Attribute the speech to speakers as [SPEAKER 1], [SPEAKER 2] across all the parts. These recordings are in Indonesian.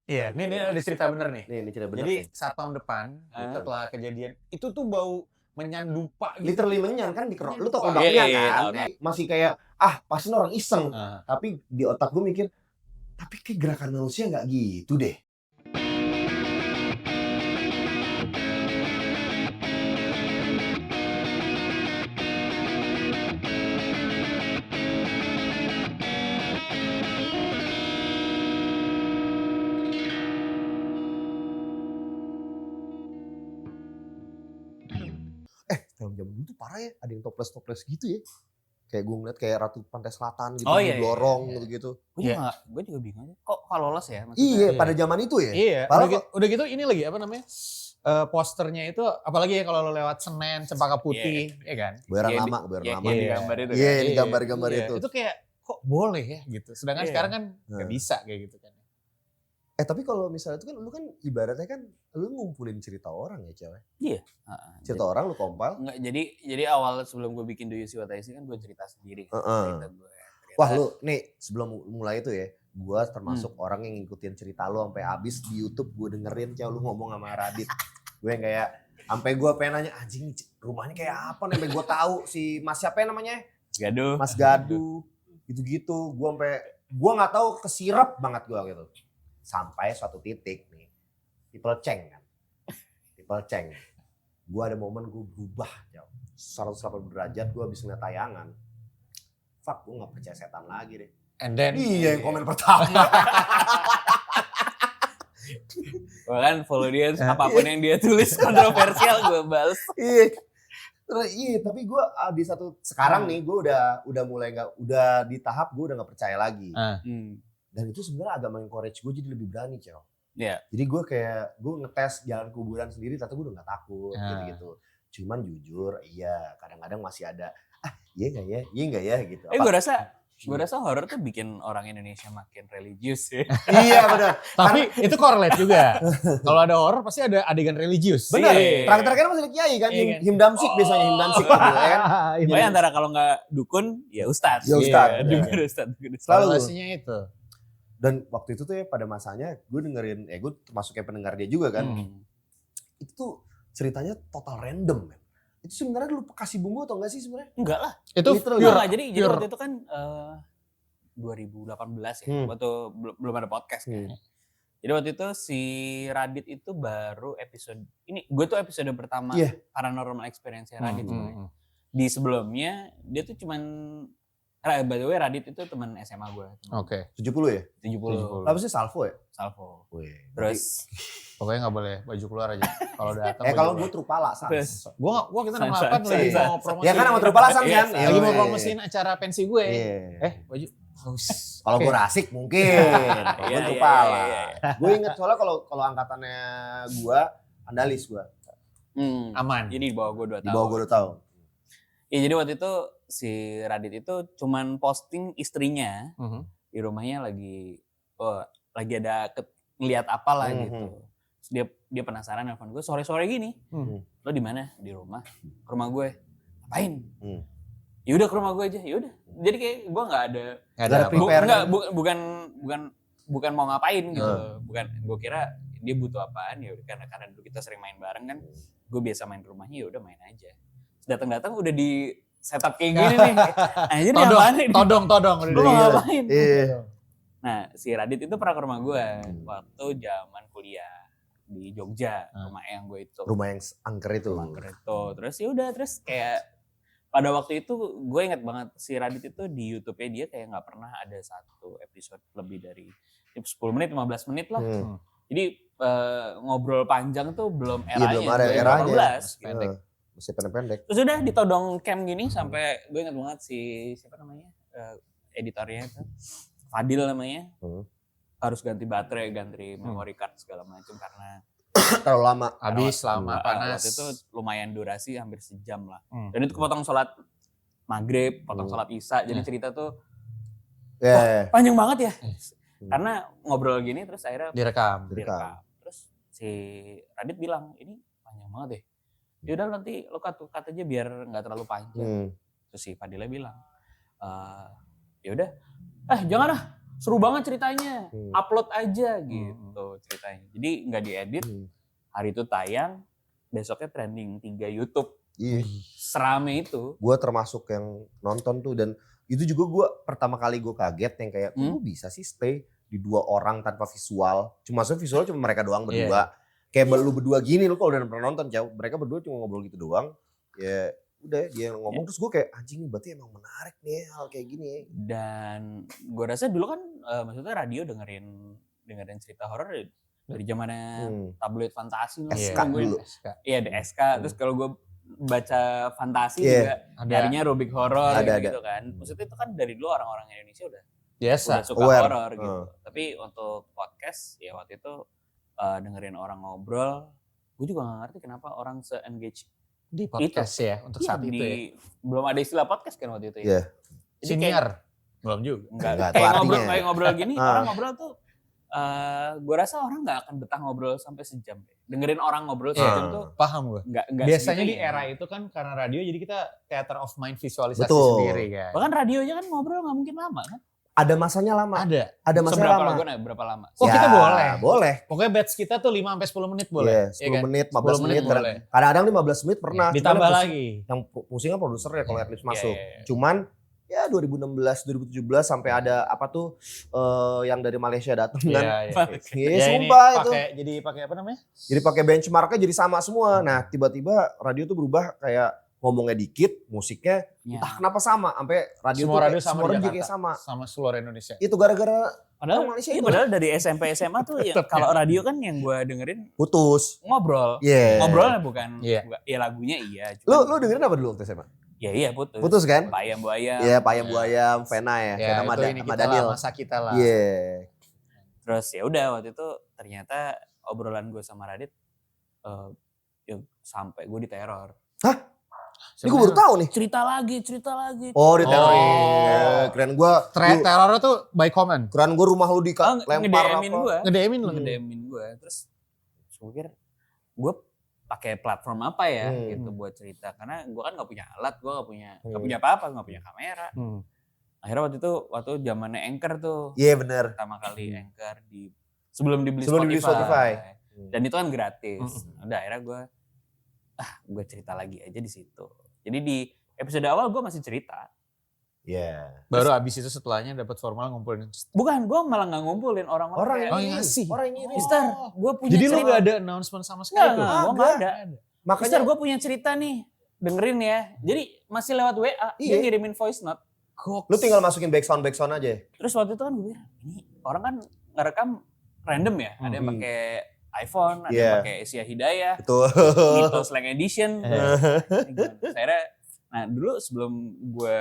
[SPEAKER 1] Iya, ini ada cerita bener nih.
[SPEAKER 2] Nih, ini cerita bener
[SPEAKER 1] Jadi
[SPEAKER 2] nih.
[SPEAKER 1] saat tahun depan setelah kejadian itu tuh bau menyan dupa gitu.
[SPEAKER 2] Literally menyan kan dikerok. Lu tau
[SPEAKER 1] Wah,
[SPEAKER 2] kodoknya
[SPEAKER 3] iya,
[SPEAKER 2] kan?
[SPEAKER 3] tahu.
[SPEAKER 2] Masih kayak pasti orang iseng.
[SPEAKER 1] Nah,
[SPEAKER 2] Tapi di otak gue mikir, tapi kayak gerakan manusia nggak gitu deh. Zaman dulu tuh parah ya, ada yang toples-toples gitu ya. Kayak gue ngeliat kayak Ratu Pantai Selatan gitu,
[SPEAKER 3] Oh, iya,
[SPEAKER 2] di lorong
[SPEAKER 3] iya.
[SPEAKER 2] gitu-gitu.
[SPEAKER 3] Gue juga bingung aja. Kok lolos ya? Maksudnya?
[SPEAKER 2] Iya,
[SPEAKER 1] Iya.
[SPEAKER 2] pada zaman itu ya.
[SPEAKER 1] iya,
[SPEAKER 2] Padahal
[SPEAKER 1] udah gitu ini lagi apa namanya? Posternya itu apalagi ya kalau lo lewat Senen, Cempaka Putih, ya kan?
[SPEAKER 2] Bayaran
[SPEAKER 3] Iya,
[SPEAKER 2] lama, bayaran
[SPEAKER 3] Iya,
[SPEAKER 2] lama.
[SPEAKER 3] yang
[SPEAKER 1] Iya.
[SPEAKER 3] digambar itu
[SPEAKER 2] Iya,
[SPEAKER 3] kan.
[SPEAKER 2] yang digambar-gambar
[SPEAKER 1] Iya,
[SPEAKER 2] itu.
[SPEAKER 1] Itu kayak kok boleh ya gitu. Sedangkan
[SPEAKER 3] Iya.
[SPEAKER 1] sekarang kan nggak bisa kayak gitu kan.
[SPEAKER 2] Tapi kalau misalnya itu kan lu kan ibaratnya kan lu ngumpulin cerita orang ya cewek.
[SPEAKER 3] Heeh.
[SPEAKER 2] Cerita orang lu kompal.
[SPEAKER 3] Enggak, jadi awal sebelum gue bikin Do You See What I See kan gue cerita sendiri. Cerita gue.
[SPEAKER 2] Wah lu nih sebelum mulai itu ya, gue termasuk orang yang ngikutin cerita lu sampai habis di YouTube. Gue dengerin cewek lu ngomong sama Radit. Gue yang kayak sampai gue pengen nanya anjing rumahnya kayak apa nih, sampai gue tahu si Mas siapa yang namanya?
[SPEAKER 3] Gaduh.
[SPEAKER 2] Mas Gadu. Gitu-gitu. Gue nggak tahu kesirap banget gue gitu. Sampai suatu titik nih, people change kan. People change. Gue ada momen gue berubah jauh. 180 derajat gue habis ngeliat tayangan. Fuck, gue gak percaya setan lagi deh.
[SPEAKER 1] And then
[SPEAKER 2] Iya yang komen pertama.
[SPEAKER 3] Bahkan follow dia apapun yang dia tulis kontroversial gue balas.
[SPEAKER 2] Iya. Terus tapi gue di sekarang nih gue udah mulai udah di tahap gue udah gak percaya lagi. Dan itu sebenarnya agak mengencourage gue jadi lebih berani cewek.
[SPEAKER 3] Iya.
[SPEAKER 2] Jadi gue ngetes jalan kuburan sendiri, ternyata gue udah gak takut gitu-gitu. Cuman jujur, iya kadang-kadang masih ada, iya gak ya gitu.
[SPEAKER 3] Gue rasa horor tuh bikin orang Indonesia makin religius ya.
[SPEAKER 2] Iya benar.
[SPEAKER 1] tapi itu correlate juga. Kalau ada horor pasti ada adegan religius.
[SPEAKER 2] Benar.
[SPEAKER 3] Iya.
[SPEAKER 2] Terakhir-terakhir masih ada kiai kan,
[SPEAKER 1] Iya kan?
[SPEAKER 2] himdamsik biasanya himdamsik gitu kan.
[SPEAKER 3] Pokoknya antara kalau nggak dukun ya ustadz.
[SPEAKER 2] Ya ustadz.
[SPEAKER 3] Iya, dukun ustadz.
[SPEAKER 2] Selalu.
[SPEAKER 1] Korelasinya itu.
[SPEAKER 2] Dan waktu itu tuh ya pada masanya gue dengerin, gue termasuk kayak pendengar dia juga kan. Itu tuh ceritanya total random kan. Itu sebenarnya lu kasih bumbu atau enggak sih sebenarnya?
[SPEAKER 3] Enggak lah.
[SPEAKER 1] Itu
[SPEAKER 2] Literally.
[SPEAKER 1] pure.
[SPEAKER 3] Jadi
[SPEAKER 1] pure.
[SPEAKER 3] waktu itu kan 2018 ya. Waktu belum ada podcast kan. Jadi waktu itu si Radit itu baru episode ini, gue tuh episode pertama Paranormal Experience Radit. Di sebelumnya dia tuh cuman by the way Radit itu teman SMA gue.
[SPEAKER 1] Oke.
[SPEAKER 2] 70 ya?
[SPEAKER 3] 70.
[SPEAKER 2] Apa sih Salvo ya?
[SPEAKER 3] Salvo.
[SPEAKER 2] Wih.
[SPEAKER 3] Terus
[SPEAKER 1] Pokoknya nggak boleh baju keluar aja. Kalau datang.
[SPEAKER 2] kalau gue Trupala
[SPEAKER 3] Terus.
[SPEAKER 2] sans.
[SPEAKER 1] Gua kita melakukan lagi mau promosi.
[SPEAKER 2] Ya kan sama Trupala sans kan?
[SPEAKER 3] Iya,
[SPEAKER 1] Lagi mau promosiin acara pensi gue. Baju.
[SPEAKER 2] Kalau gue Rasik mungkin. Kalau gue Trupala.
[SPEAKER 3] Iya.
[SPEAKER 2] Gue inget soalnya kalau angkatannya gue Andalis gue.
[SPEAKER 1] Aman.
[SPEAKER 3] Jadi di bawah gue 2 tahun.
[SPEAKER 2] Di bawah gue 2 tahun.
[SPEAKER 3] Ya jadi waktu itu si Radit itu cuman posting istrinya di rumahnya lagi ada ngeliat apalah gitu. Terus dia penasaran nelfon gue sore-sore gini. Lo di mana? Di rumah. Ke rumah gue. Apain? Ya udah ke rumah gue aja. Ya udah. Jadi kayak gue nggak ada
[SPEAKER 2] prepare.
[SPEAKER 3] bukan mau ngapain gitu. Bukan gue kira dia butuh apaan ya udah karena dulu kita sering main bareng kan. Gue biasa main ke rumahnya ya udah main aja. Datang-datang udah di setup kayak gini nih. Anjir
[SPEAKER 1] Todong.
[SPEAKER 3] Lu mau ngapain?
[SPEAKER 2] Iya.
[SPEAKER 3] Nah, si Radit itu pernah ke rumah gue waktu zaman kuliah di Jogja, rumah yang gue itu.
[SPEAKER 2] Rumah yang angker itu.
[SPEAKER 3] Terus ya udah terus kayak pada waktu itu gue inget banget si Radit itu di YouTube-nya dia kayak nggak pernah ada satu episode lebih dari 10 menit 15 menit lah. Jadi ngobrol panjang tuh belum eranya.
[SPEAKER 2] Belum ada eranya.
[SPEAKER 3] Gitu.
[SPEAKER 2] Masih pendek-pendek.
[SPEAKER 3] Terus udah ditodong cam gini sampai gue inget banget si siapa namanya editornya itu Fadil namanya harus ganti baterai, ganti memory card segala macam karena
[SPEAKER 2] terlalu lama.
[SPEAKER 1] Habis lama panas.
[SPEAKER 3] Waktu itu lumayan durasi hampir sejam lah. Dan itu kepotong sholat maghrib, potong sholat isya. Jadi cerita tuh panjang banget ya. Karena ngobrol gini terus akhirnya
[SPEAKER 1] direkam.
[SPEAKER 3] Terus si Radit bilang ini panjang banget deh. Ya udah nanti lo cut aja biar nggak terlalu panjang. Terus si Fadila bilang, ya udah, jangan lah, seru banget ceritanya, upload aja gitu
[SPEAKER 1] Hmm.
[SPEAKER 3] ceritanya. Jadi nggak diedit, hari itu tayang, besoknya trending 3 YouTube.
[SPEAKER 2] Iya.
[SPEAKER 3] Serame itu.
[SPEAKER 2] Gue termasuk yang nonton tuh dan itu juga gue pertama kali gue kaget yang kayak kok lu bisa sih stay di 2 orang tanpa visual. Maksudnya visual cuma mereka doang berdua. Kayak lu berdua gini, lu kalau udah pernah nonton jauh, mereka berdua cuma ngobrol gitu doang. Ya udah dia yang ngomong terus gue kayak anjing nih berarti emang menarik nih hal kayak gini ya.
[SPEAKER 3] Dan gue rasa dulu kan maksudnya radio dengerin cerita horor dari zamannya tabloid fantasi lah.
[SPEAKER 2] SK
[SPEAKER 3] Nungguin.
[SPEAKER 2] dulu.
[SPEAKER 3] Iya di SK. Terus kalau gue baca fantasi juga nyarinya Rubik horor gitu kan. Maksudnya itu kan dari dulu orang-orang Indonesia udah suka horor gitu. Tapi untuk podcast ya waktu itu dengerin orang ngobrol, gue juga gak ngerti kenapa orang se-engage
[SPEAKER 1] di podcast
[SPEAKER 3] itu.
[SPEAKER 1] Ya untuk saat itu ya.
[SPEAKER 3] Belum ada istilah podcast kan waktu itu ya.
[SPEAKER 1] Senior. Belum juga.
[SPEAKER 3] Enggak, kayak ngobrol gini, orang ngobrol tuh gue rasa orang gak akan betah ngobrol sampai sejam. Dengerin orang ngobrol sejam tuh
[SPEAKER 1] paham gue. Biasanya di era itu kan karena radio jadi kita theater of mind visualisasi sendiri kan.
[SPEAKER 3] Bahkan radionya kan ngobrol gak mungkin lama kan.
[SPEAKER 2] Ada masanya lama. Ada masanya lama.
[SPEAKER 3] Berapa lama?
[SPEAKER 1] Oh ya, kita boleh.
[SPEAKER 2] Boleh.
[SPEAKER 1] Pokoknya batch kita tuh 5-10 menit boleh.
[SPEAKER 2] Iya, 10 menit, 15 menit.
[SPEAKER 1] Boleh.
[SPEAKER 2] Kadang-kadang 15 menit pernah.
[SPEAKER 1] Ditambah lagi.
[SPEAKER 2] Yang pusing kan produser ya kalau Adlibs masuk. Cuman ya 2016, 2017 sampai ada apa tuh yang dari Malaysia datang kan. Iya, sumpah itu.
[SPEAKER 1] Jadi pakai apa namanya?
[SPEAKER 2] Jadi pakai benchmarknya jadi sama semua. Nah, tiba-tiba radio tuh berubah kayak ngomongnya dikit, musiknya entah kenapa sama, sampai semua radio sama
[SPEAKER 1] seluruh Indonesia.
[SPEAKER 2] Itu gara-gara
[SPEAKER 3] padahal Malaysia itu. Padahal dari SMP SMA tuh ya, kalau radio kan yang gue dengerin
[SPEAKER 2] putus
[SPEAKER 3] ngobrol. Ngobrolnya bukan ya lagunya iya.
[SPEAKER 2] Lu dengerin apa dulu waktu SMA?
[SPEAKER 3] Iya putus.
[SPEAKER 2] Putus kan?
[SPEAKER 3] Payam Buayam.
[SPEAKER 2] Iya, Payam Buayam, Vena ya. Vena
[SPEAKER 1] sama Daniel. Masa kita lah.
[SPEAKER 2] Iya.
[SPEAKER 3] Terus ya udah waktu itu ternyata obrolan gue sama Radit ya sampai gue diteror.
[SPEAKER 2] Hah? Ini gue baru tahu nih.
[SPEAKER 3] Cerita lagi.
[SPEAKER 2] Oh, diteror. Keren gue.
[SPEAKER 1] Terornya tuh by comment.
[SPEAKER 2] Keren gue rumah lu lempar
[SPEAKER 1] apa. Ngedemin
[SPEAKER 3] gue. Terus gue pikir gue pakai platform apa ya gitu buat cerita. Karena gue kan gak punya alat, gue gak punya apa-apa, gak punya kamera. Akhirnya waktu zamannya Anchor tuh.
[SPEAKER 2] Iya benar.
[SPEAKER 3] Pertama kali Anchor sebelum dibeli
[SPEAKER 2] Spotify.
[SPEAKER 3] Dan itu kan gratis. Udah akhirnya gue cerita lagi aja di situ. Jadi di episode awal gue masih cerita.
[SPEAKER 2] Iya.
[SPEAKER 1] Baru abis itu setelahnya dapat formal ngumpulin.
[SPEAKER 3] Bukan, gue malah nggak ngumpulin orang-orang
[SPEAKER 1] yang ngasih.
[SPEAKER 3] Orang yang ngirim. Mister, gue punya
[SPEAKER 1] jadi
[SPEAKER 3] cerita.
[SPEAKER 1] Jadi lu gak ada announcement sama sekali tuh?
[SPEAKER 3] Gue gak ada.
[SPEAKER 2] Makanya
[SPEAKER 3] Mister, gue punya cerita nih. Dengerin ya. Jadi masih lewat WA. Dia ngirimin voice note.
[SPEAKER 2] Lu tinggal masukin backsound aja.
[SPEAKER 3] Terus waktu itu kan gue bilang, ini orang kan ngerekam random ya. Ada yang pakai iPhone, ada yang pakai Asia Hidayah, Mito Slang Edition. Nah dulu sebelum gue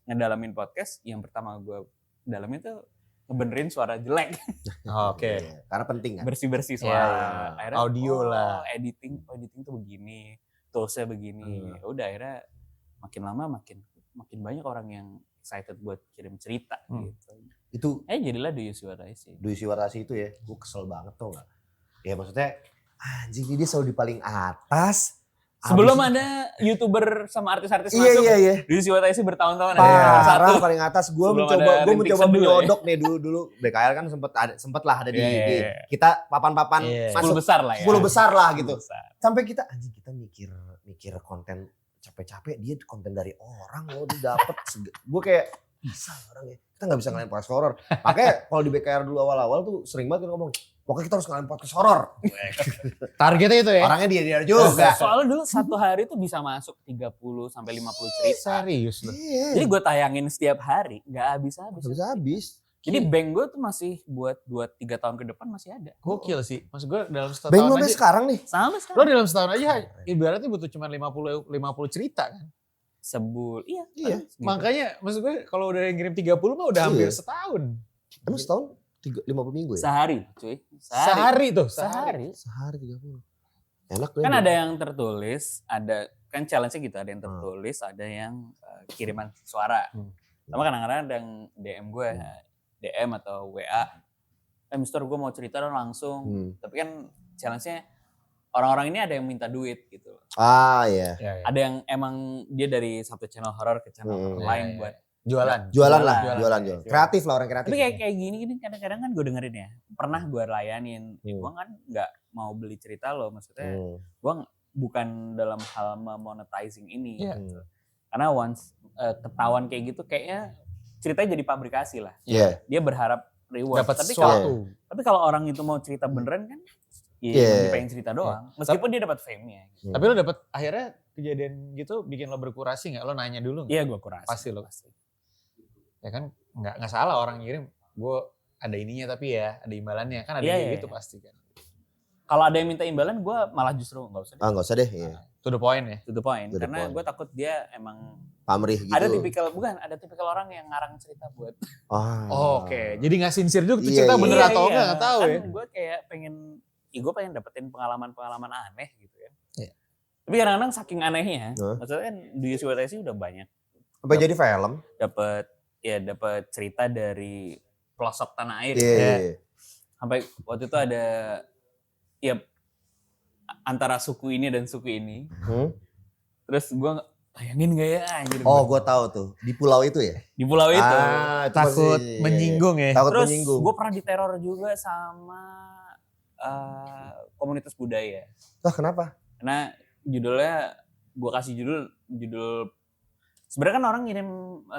[SPEAKER 3] ngedalamin podcast, yang pertama gue dalamin tuh ngebenerin suara jelek.
[SPEAKER 2] Oke. Karena penting kan?
[SPEAKER 3] Bersih-bersih suara. Akhirnya,
[SPEAKER 1] audio lah.
[SPEAKER 3] Editing tuh begini, toolsnya begini. Udah akhirnya makin lama makin banyak orang yang excited buat kirim cerita gitu.
[SPEAKER 2] Itu
[SPEAKER 3] jadilah Do You See What I See.
[SPEAKER 2] Do You See What I See itu ya, gue kesel banget tau gak? Ya maksudnya anjing dia selalu di paling atas.
[SPEAKER 3] Sebelum ada YouTuber sama artis-artis masuk.
[SPEAKER 2] Iya.
[SPEAKER 3] Do You See What I See bertahun-tahun
[SPEAKER 2] ada. Paling atas. Gue mencoba menyodok nih dulu. BKL kan sempet lah ada di kita papan-papan
[SPEAKER 3] masuk 10 besar lah ya.
[SPEAKER 2] 10 besar lah gitu. Sampai kita anjing kita mikir konten capek-capek, dia konten dari orang loh dia dapet. Gue kayak bisa orangnya. Kita gak bisa ngalahin podcast horror. Makanya kalau di BKR dulu awal-awal tuh sering banget ngomong, pokoknya kita harus ngalahin podcast horror. Targetnya itu ya? Orangnya dia juga.
[SPEAKER 3] Soalnya dulu satu hari tuh bisa masuk 30 sampai 50 cerita.
[SPEAKER 1] Serius loh.
[SPEAKER 3] Jadi gue tayangin setiap hari, gak habis-habis. Jadi bank gue tuh masih buat 2-3 tahun ke depan masih ada.
[SPEAKER 1] Gokil sih. Maksud gue dalam setahun
[SPEAKER 2] bank aja. Sekarang nih?
[SPEAKER 3] Sampai sekarang.
[SPEAKER 1] Lo dalam setahun aja ibaratnya butuh cuma 50 cerita kan?
[SPEAKER 3] Iya.
[SPEAKER 1] Gitu. Makanya maksud gue kalau udah yang ngirim 30 mah udah hampir setahun.
[SPEAKER 2] Emang setahun 50 minggu ya?
[SPEAKER 3] Sehari cuy.
[SPEAKER 1] Sehari
[SPEAKER 2] 30. Enak
[SPEAKER 3] kan ada yang tertulis, ada kan challenge-nya gitu, ada yang tertulis, ada yang kiriman suara. Sama kadang-kadang ada yang DM gue, DM atau WA. Mister gue mau cerita dong langsung. Tapi kan challenge-nya orang-orang ini ada yang minta duit gitu.
[SPEAKER 2] Iya.
[SPEAKER 3] Ada yang emang dia dari satu channel horror ke channel lain buat
[SPEAKER 2] Jualan lah, jualan. Kreatif lah, orang kreatif.
[SPEAKER 3] Tapi kayak gini kadang-kadang kan gue dengerin ya. Pernah gue layanin. Gue kan nggak mau beli cerita lo, maksudnya gue bukan dalam hal monetizing ini. Gitu. Karena once ketahuan kayak gitu, kayaknya ceritanya jadi pabrikasi lah. Dia berharap reward.
[SPEAKER 1] Dapat
[SPEAKER 3] sesuatu. Tapi kalau orang itu mau cerita beneran kan, dia pengen cerita doang. Meskipun dia dapat fame-nya. Gitu.
[SPEAKER 1] Tapi lo dapat akhirnya kejadian gitu bikin lo berkurasi nggak? Lo nanya dulu nggak?
[SPEAKER 3] Iya, gue kurasi.
[SPEAKER 1] Pasti lo. Ya kan nggak salah orang ngirim. Gue ada ininya tapi ya ada imbalannya kan ada gitu pasti kan.
[SPEAKER 3] Kalau ada yang minta imbalan, gue malah justru nggak usah.
[SPEAKER 2] Nggak usah deh.
[SPEAKER 1] To the point ya.
[SPEAKER 3] To the point. Karena gue takut dia emang
[SPEAKER 2] pamrih gitu.
[SPEAKER 3] Ada tipikal orang yang ngarang cerita buat.
[SPEAKER 1] Oke. Jadi nggak sincere juga tuh cerita bener atau enggak nggak tahu
[SPEAKER 3] kan
[SPEAKER 1] ya.
[SPEAKER 3] Gue kayak gue pengen dapetin pengalaman aneh gitu ya. Tapi kadang-kadang saking anehnya, maksudnya kan Do You See What I See udah banyak.
[SPEAKER 2] Sampai jadi film.
[SPEAKER 3] Dapat cerita dari pelosok tanah air. Sampai waktu itu ada antara suku ini dan suku ini. Terus gue tayangin gak ya anjir.
[SPEAKER 2] Gue tahu tuh. Di pulau itu ya?
[SPEAKER 3] Di pulau itu.
[SPEAKER 1] Takut menyinggung ya.
[SPEAKER 3] Terus gue pernah diteror juga sama komunitas budaya.
[SPEAKER 2] Kenapa?
[SPEAKER 3] Karena judulnya, gue kasih judul sebenarnya kan orang ngirim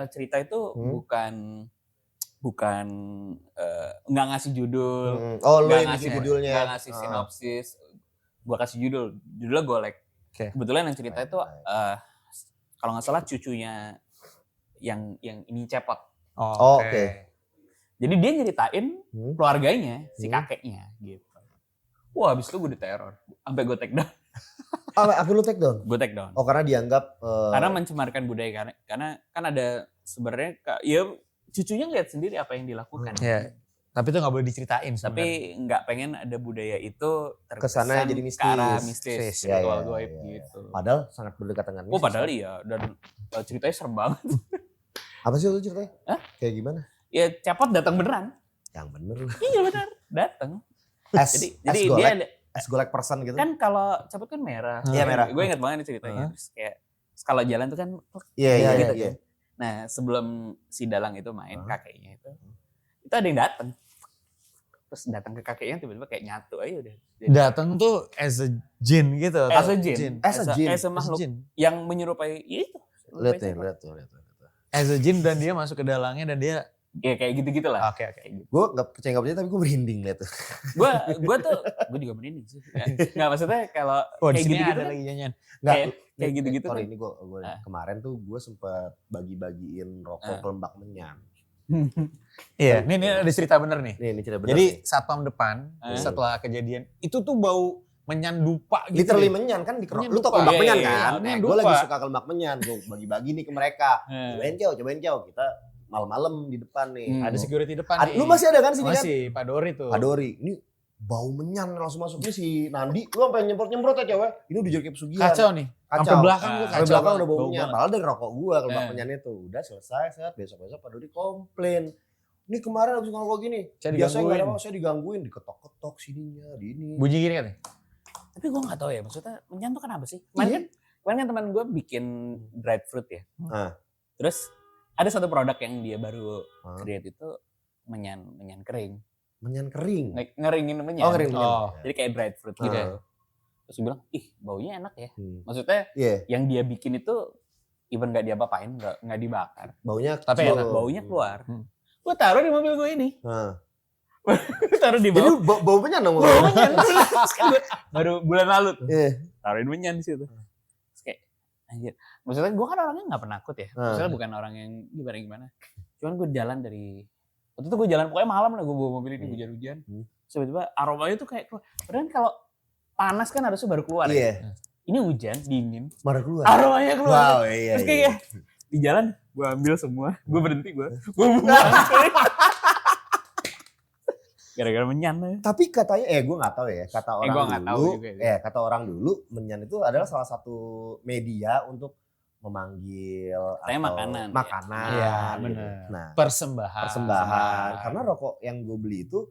[SPEAKER 3] cerita itu bukan nggak ngasih judul,
[SPEAKER 2] lo yang ngasih judulnya,
[SPEAKER 3] nggak ngasih sinopsis, gue kasih judulnya Golek. Kebetulan yang cerita itu kalau nggak salah cucunya yang ini cepot.
[SPEAKER 2] Oke.
[SPEAKER 3] Jadi dia nyeritain keluarganya, si kakeknya gitu. Wah, abis itu gue diteror, sampai gue take down.
[SPEAKER 2] Aku lu take down?
[SPEAKER 3] Gue take down.
[SPEAKER 2] Karena dianggap
[SPEAKER 3] karena mencemarkan budaya, karena kan ada sebenarnya ya cucunya lihat sendiri apa yang dilakukan.
[SPEAKER 1] Tapi itu nggak boleh diceritain.
[SPEAKER 3] Tapi nggak pengen ada budaya itu
[SPEAKER 2] terkesan jadi mistis.
[SPEAKER 3] Ke arah mistis, ritual goib gitu.
[SPEAKER 2] Padahal sangat berdekatan dengan mistis.
[SPEAKER 3] Padahal iya, dan ceritanya serem banget.
[SPEAKER 2] Apa sih itu ceritanya? Kayak gimana?
[SPEAKER 3] Ya cepot datang beneran.
[SPEAKER 2] Yang bener.
[SPEAKER 3] Iya bener, datang. Jadi dia ada
[SPEAKER 2] es golek person gitu.
[SPEAKER 3] Kan kalau cepot kan merah.
[SPEAKER 2] Iya merah.
[SPEAKER 3] Gue ingat banget nih ceritanya. Terus kayak kalau jalan tuh kan
[SPEAKER 2] gitu.
[SPEAKER 3] Iya. Nah, sebelum si Dalang itu main kakeknya itu ada yang datang. Terus datang ke kakeknya tiba-tiba kayak nyatu aja udah.
[SPEAKER 1] Datang tuh as a jin gitu.
[SPEAKER 3] As a jin.
[SPEAKER 2] As
[SPEAKER 3] a makhluk yang menyerupai itu.
[SPEAKER 2] Lihat tuh.
[SPEAKER 1] As a jin dan dia masuk ke dalangnya dan dia
[SPEAKER 3] ya kayak gitu-gitu lah.
[SPEAKER 1] Oke.
[SPEAKER 2] Gue gak percaya tapi gue merinding liat tuh.
[SPEAKER 3] gue juga merinding sih. Nggak maksudnya kalau
[SPEAKER 1] kayak gitu-gitu
[SPEAKER 3] ada
[SPEAKER 1] lagi nyanyian.
[SPEAKER 3] Kayak gitu-gitu
[SPEAKER 2] sorry,
[SPEAKER 3] kan.
[SPEAKER 2] ini gue kemarin tuh gue sempet bagi-bagiin rokok kelembak menyan.
[SPEAKER 1] Iya, ini ada cerita bener nih.
[SPEAKER 2] Ini cerita bener.
[SPEAKER 1] Jadi satpam depan setelah kejadian itu tuh bau menyan dupa gitu.
[SPEAKER 2] Literally menyan kan lu tau kelembak menyan kan? Gue lagi suka kelembak menyan, gue bagi-bagi nih ke mereka. Cobain cow, kita malam-malam di depan nih.
[SPEAKER 1] Ada security depan nih.
[SPEAKER 2] Lu masih ada kan sini kan?
[SPEAKER 1] Masih, Pak Dori tuh.
[SPEAKER 2] Pak Dori, ini bau menyan langsung masuk nih si Nandi. Lu sampai nyemprot ya cewek. Ini udah jadi kayak pesugihan.
[SPEAKER 1] Kacau nih. Sampai belakang gue
[SPEAKER 2] Sampai belakang udah bau menyan. Padahal dari rokok gue kelembak menyan itu. Udah selesai, besok-besok Pak Dori komplain. Ini kemarin abis ngerokok gini. Biasanya gak ada apa, saya digangguin. Diketok-ketok sininya, di ini.
[SPEAKER 1] Bunyi gini kan?
[SPEAKER 3] Tapi gue gak tahu ya, maksudnya menyan tuh kenapa sih? Kemarin kan teman gue bikin dried fruit ya. Terus ada satu produk yang dia baru create itu menyan kering.
[SPEAKER 2] Menyan kering?
[SPEAKER 3] Ngeringin menyan.
[SPEAKER 2] Ngeringin menyan.
[SPEAKER 3] Jadi kayak dried fruit gitu ya. Terus gue bilang, baunya enak ya. Maksudnya yang dia bikin itu even gak diapa-apain, gak dibakar.
[SPEAKER 2] Baunya
[SPEAKER 3] tapi enak, baunya keluar. Gue taruh di mobil gue ini. Taruh di bawah.
[SPEAKER 2] Jadi bau menyan dong.
[SPEAKER 3] Bau menyan. Baru bulan lalu tuh. Taruhin menyan di situ. Terus kayak, anjir. Maksudnya gue kan orangnya gak penakut ya. Maksudnya bukan orang yang gimana. Cuman gue jalan dari, waktu itu gue jalan pokoknya malam lah gue bawa mobil ini hujan-hujan. Terus tiba-tiba aromanya tuh kayak keluar. Padahal kalau panas kan harusnya baru keluar ya. Ini hujan, dingin.
[SPEAKER 2] Baru keluar.
[SPEAKER 3] Aromanya keluar.
[SPEAKER 2] Wow, iya.
[SPEAKER 3] Terus kayak di jalan gue ambil semua, gue berhenti gue buang. Gara-gara menyan.
[SPEAKER 2] Tapi katanya, gue nggak tahu ya, kata orang dulu,
[SPEAKER 3] kata
[SPEAKER 2] orang dulu menyan itu adalah salah satu media untuk memanggil
[SPEAKER 3] makanan.
[SPEAKER 1] Iya, benar. Nah, persembahan.
[SPEAKER 2] Karena rokok yang gue beli itu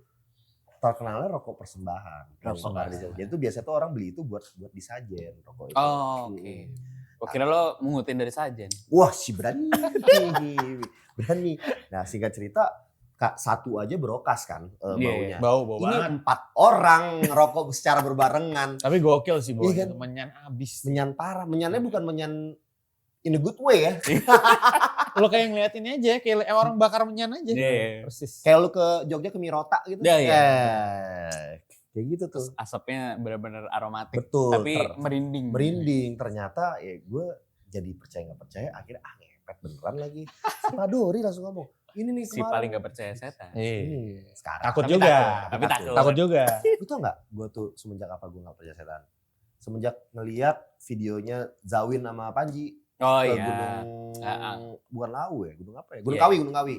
[SPEAKER 2] terkenalnya rokok persembahan. Jadi itu biasanya tuh orang beli itu buat disajen rokok itu.
[SPEAKER 3] Oke. Gua kira lo mengutin dari sajen.
[SPEAKER 2] Wah si berani. Berani. Nah singkat cerita, satu aja berokas kan baunya.
[SPEAKER 1] Bau
[SPEAKER 2] Ini
[SPEAKER 1] banget.
[SPEAKER 2] 4 orang ngerokok secara berbarengan.
[SPEAKER 1] Tapi gokil sih bau
[SPEAKER 2] Iya
[SPEAKER 1] itu,
[SPEAKER 2] kan?
[SPEAKER 1] menyan abis.
[SPEAKER 2] Menyan parah. Menyannya bukan menyan in a good way ya.
[SPEAKER 1] Lo kayak ngeliat ini aja, kayak orang bakar menyan aja.
[SPEAKER 3] Iya.
[SPEAKER 1] Persis.
[SPEAKER 2] Kayak lu ke Jogja ke Mirota gitu.
[SPEAKER 3] Iya.
[SPEAKER 2] Kayak gitu tuh.
[SPEAKER 3] Terus asapnya benar-benar aromatik.
[SPEAKER 2] Betul.
[SPEAKER 3] Tapi merinding.
[SPEAKER 2] Merinding. Ternyata ya gue jadi percaya gak percaya. Akhirnya ngepet beneran lagi. Pak Dori langsung ngomong. Ini nih
[SPEAKER 3] Si
[SPEAKER 2] kemarin.
[SPEAKER 3] paling gak percaya setan.
[SPEAKER 1] Iya.
[SPEAKER 2] Sekarang.
[SPEAKER 1] Takut
[SPEAKER 3] Tapi
[SPEAKER 1] juga.
[SPEAKER 3] Tapi takut.
[SPEAKER 1] Takut juga.
[SPEAKER 2] Lu tau gak gue tuh semenjak apa gue gak percaya setan? Semenjak ngeliat videonya Zawin sama Panji.
[SPEAKER 3] Oh
[SPEAKER 2] ke
[SPEAKER 3] iya.
[SPEAKER 2] gunung, bukan Lawu ya, gunung apa ya? Gunung
[SPEAKER 3] Iya.
[SPEAKER 2] Kawi, Gunung Kawi.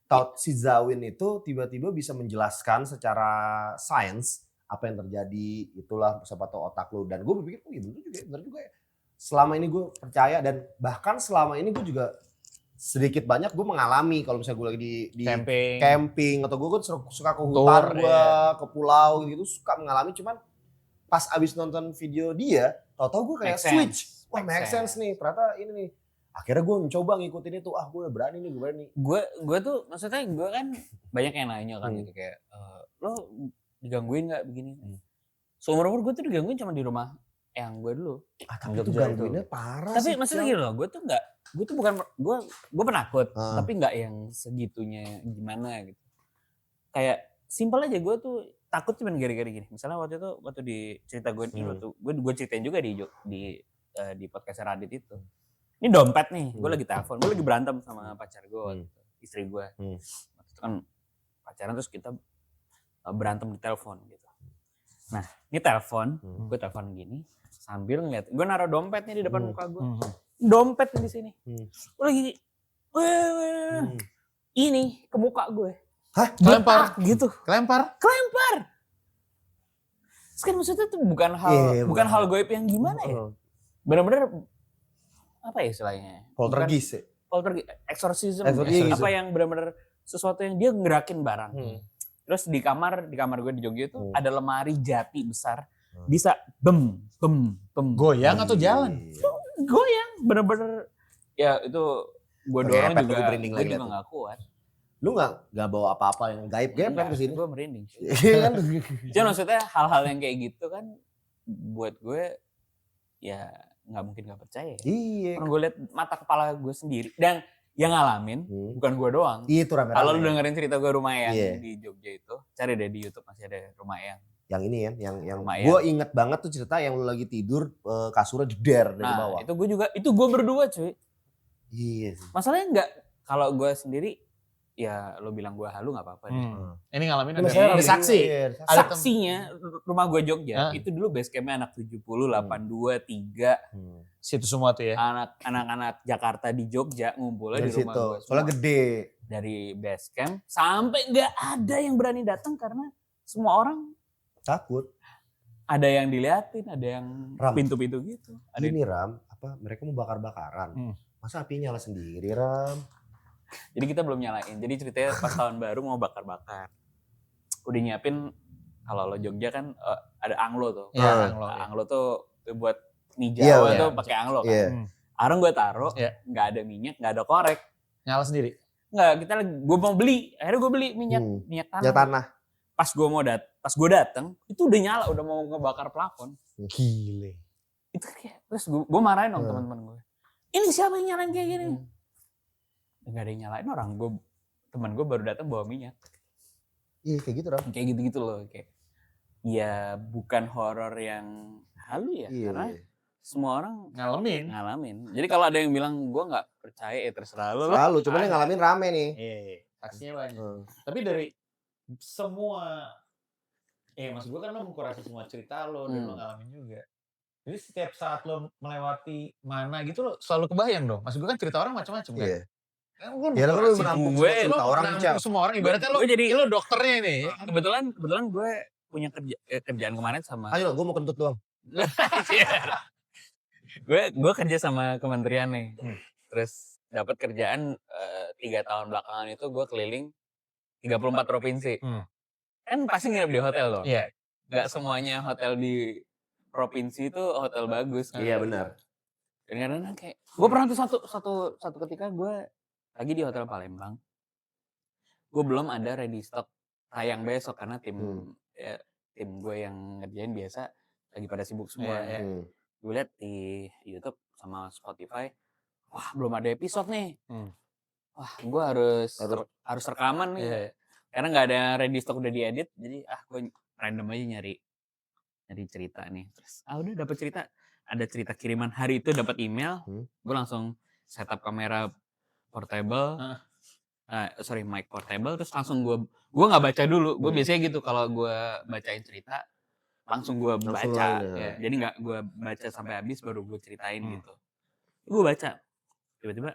[SPEAKER 2] Tahu si Zawin itu tiba-tiba bisa menjelaskan secara sains apa yang terjadi, itulah siapa tahu otak lu. Dan gue berpikir, oh iya bener juga ya. Selama ini gue percaya dan bahkan selama ini gue juga sedikit banyak gue mengalami kalau misalnya gue lagi di camping atau gue suka ke hutan ke pulau gitu suka mengalami, cuman pas abis nonton video dia, tahu-tahu gue kayak switch. Wah make sense nih, ternyata ini nih. Akhirnya gue mencoba ngikutin itu, gue udah berani nih, gue berani.
[SPEAKER 3] Gue tuh maksudnya gue kan banyak yang nanya kan gitu kayak, lo digangguin gak begini? Seumur-umur gue tuh digangguin cuma di rumah yang gue dulu.
[SPEAKER 2] Tapi itu gangguinnya parah
[SPEAKER 3] tapi
[SPEAKER 2] sih.
[SPEAKER 3] maksudnya gini loh, gue tuh bukan, gue penakut, tapi gak yang segitunya gimana gitu. Kayak simpel aja gue tuh takut cuma gara-gara gini. Misalnya waktu di cerita gue ini, gue ceritain juga di podcast Radit itu. Ini dompet nih, gue lagi telepon, gue lagi berantem sama pacar gue, istri gue. Waktu itu kan pacaran terus kita berantem di telepon gitu. Nah, ini telepon, gue telepon gini sambil ngeliat, gue naruh dompetnya di depan muka gue. Dompet di sini. Gue lagi, ini ke muka gue.
[SPEAKER 2] Hah?
[SPEAKER 1] Kelempar
[SPEAKER 3] gitu.
[SPEAKER 1] Kelempar.
[SPEAKER 3] Terus kan maksudnya itu bukan hal goib yang gimana ya? Bener-bener apa ya istilahnya?
[SPEAKER 2] Poltergeist.
[SPEAKER 3] Exorcism. Apa yang bener-bener sesuatu yang dia ngerakin barang. Terus di kamar gue di Jogja itu ada lemari jati besar. Bisa bem.
[SPEAKER 1] Goyang atau jalan?
[SPEAKER 3] Goyang, bener-bener. Ya itu gue dorong juga, gue juga gak kuat.
[SPEAKER 2] Lu gak bawa apa-apa yang gaib-gaib kan kesini?
[SPEAKER 3] Gue merinding.
[SPEAKER 2] Iya kan?
[SPEAKER 3] Jadi maksudnya hal-hal yang kayak gitu kan buat gue ya nggak mungkin nggak percaya.
[SPEAKER 2] Iya.
[SPEAKER 3] Karena gue lihat mata kepala gue sendiri dan yang ngalamin bukan gue doang.
[SPEAKER 2] Itu rame-rame.
[SPEAKER 3] Kalau lu dengerin cerita gue Rumah Eyang di Jogja itu, cari deh di YouTube masih ada Rumah Eyang.
[SPEAKER 2] Yang ini kan, yang gue inget banget tuh cerita yang lu lagi tidur kasurnya jeder dari bawah.
[SPEAKER 3] Itu gue berdua cuy.
[SPEAKER 2] Iya sih.
[SPEAKER 3] Masalahnya nggak, kalau gue sendiri ya lo bilang gue halu nggak apa-apa.
[SPEAKER 1] Ini ngalamin
[SPEAKER 3] ada
[SPEAKER 1] saksi.
[SPEAKER 3] Saksinya rumah gue Jogja itu dulu base campnya anak 70, 82, 3.
[SPEAKER 1] Situ semua tuh ya.
[SPEAKER 3] Anak-anak Jakarta di Jogja ngumpulnya di rumah gue.
[SPEAKER 2] Soalnya gede.
[SPEAKER 3] Dari base camp sampai nggak ada yang berani datang karena semua orang
[SPEAKER 2] takut.
[SPEAKER 3] Ada yang diliatin, ada yang pintu-pintu gitu.
[SPEAKER 2] Ini Ram, mereka mau bakar-bakaran. Masa apinya nyala sendiri Ram?
[SPEAKER 3] Jadi kita belum nyalain. Jadi ceritanya pas tahun baru mau bakar-bakar. Udah nyiapin, kalau lo Jogja kan ada anglo tuh.
[SPEAKER 1] Ya,
[SPEAKER 3] anglo tuh buat mie Jawa tuh pakai anglo kan.
[SPEAKER 2] Yeah.
[SPEAKER 3] Areng gue taruh, nggak ada minyak, nggak ada korek.
[SPEAKER 1] Nyala sendiri?
[SPEAKER 3] Nggak, gue mau beli. Akhirnya gue beli minyak tanah. Pas gue dateng, itu udah nyala, udah mau ngebakar plafon.
[SPEAKER 1] Gile.
[SPEAKER 3] Itu kayak, terus gue marahin dong teman-teman gue. Ini siapa yang nyalain kayak gini? Nggak ada yang nyalain orang. Temen gue baru datang bawa minyak.
[SPEAKER 2] Iya kayak gitu Ram.
[SPEAKER 3] Kayak gitu-gitu loh. Kayak, ya bukan horor yang halu ya. Karena semua orang ngalamin. Jadi kalau ada yang bilang gue nggak percaya ya terserah lo.
[SPEAKER 2] Selalu, cuman yang ngalamin rame nih.
[SPEAKER 1] Iya, saksinya banyak. Tapi dari semua, maksud gue kan lo mengkurasi semua cerita lo dan lo ngalamin juga. Jadi setiap saat lo melewati mana gitu lo selalu kebayang dong. Maksud gue kan cerita orang macam-macam kan.
[SPEAKER 2] Iya. Ya lo menampung cerita orang
[SPEAKER 1] aja. Semua orang ibaratnya lo jadi lo dokternya nih.
[SPEAKER 3] Kebetulan gue punya kerjaan kemarin sama.
[SPEAKER 2] Ayo gue mau kentut doang.
[SPEAKER 3] gue kerja sama kementerian nih. Terus dapat kerjaan 3 tahun belakangan itu gue keliling 34 provinsi. Kan pasti nginep di hotel loh.
[SPEAKER 1] Iya.
[SPEAKER 3] Gak semuanya hotel di provinsi itu hotel bagus.
[SPEAKER 2] Iya benar.
[SPEAKER 3] Dan kadang-kadang kayak gue pernah tuh satu ketika gue lagi di hotel Palembang. Gue belum ada ready stock tayang besok karena tim gue yang ngerjain biasa lagi pada sibuk semua. Gue lihat di YouTube sama Spotify, wah belum ada episode nih. Wah gue harus rekaman nih. Karena nggak ada ready stock udah diedit, jadi gue random aja nyari cerita nih. Terus udah dapet cerita, ada cerita kiriman hari itu, dapat email, gue langsung setup kamera portable. Mic portable, terus langsung gue nggak baca dulu. Gue biasanya gitu kalau gue bacain cerita langsung gue baca. Jadi nggak gue baca sampai habis baru gue ceritain gitu. Gue baca, tiba-tiba,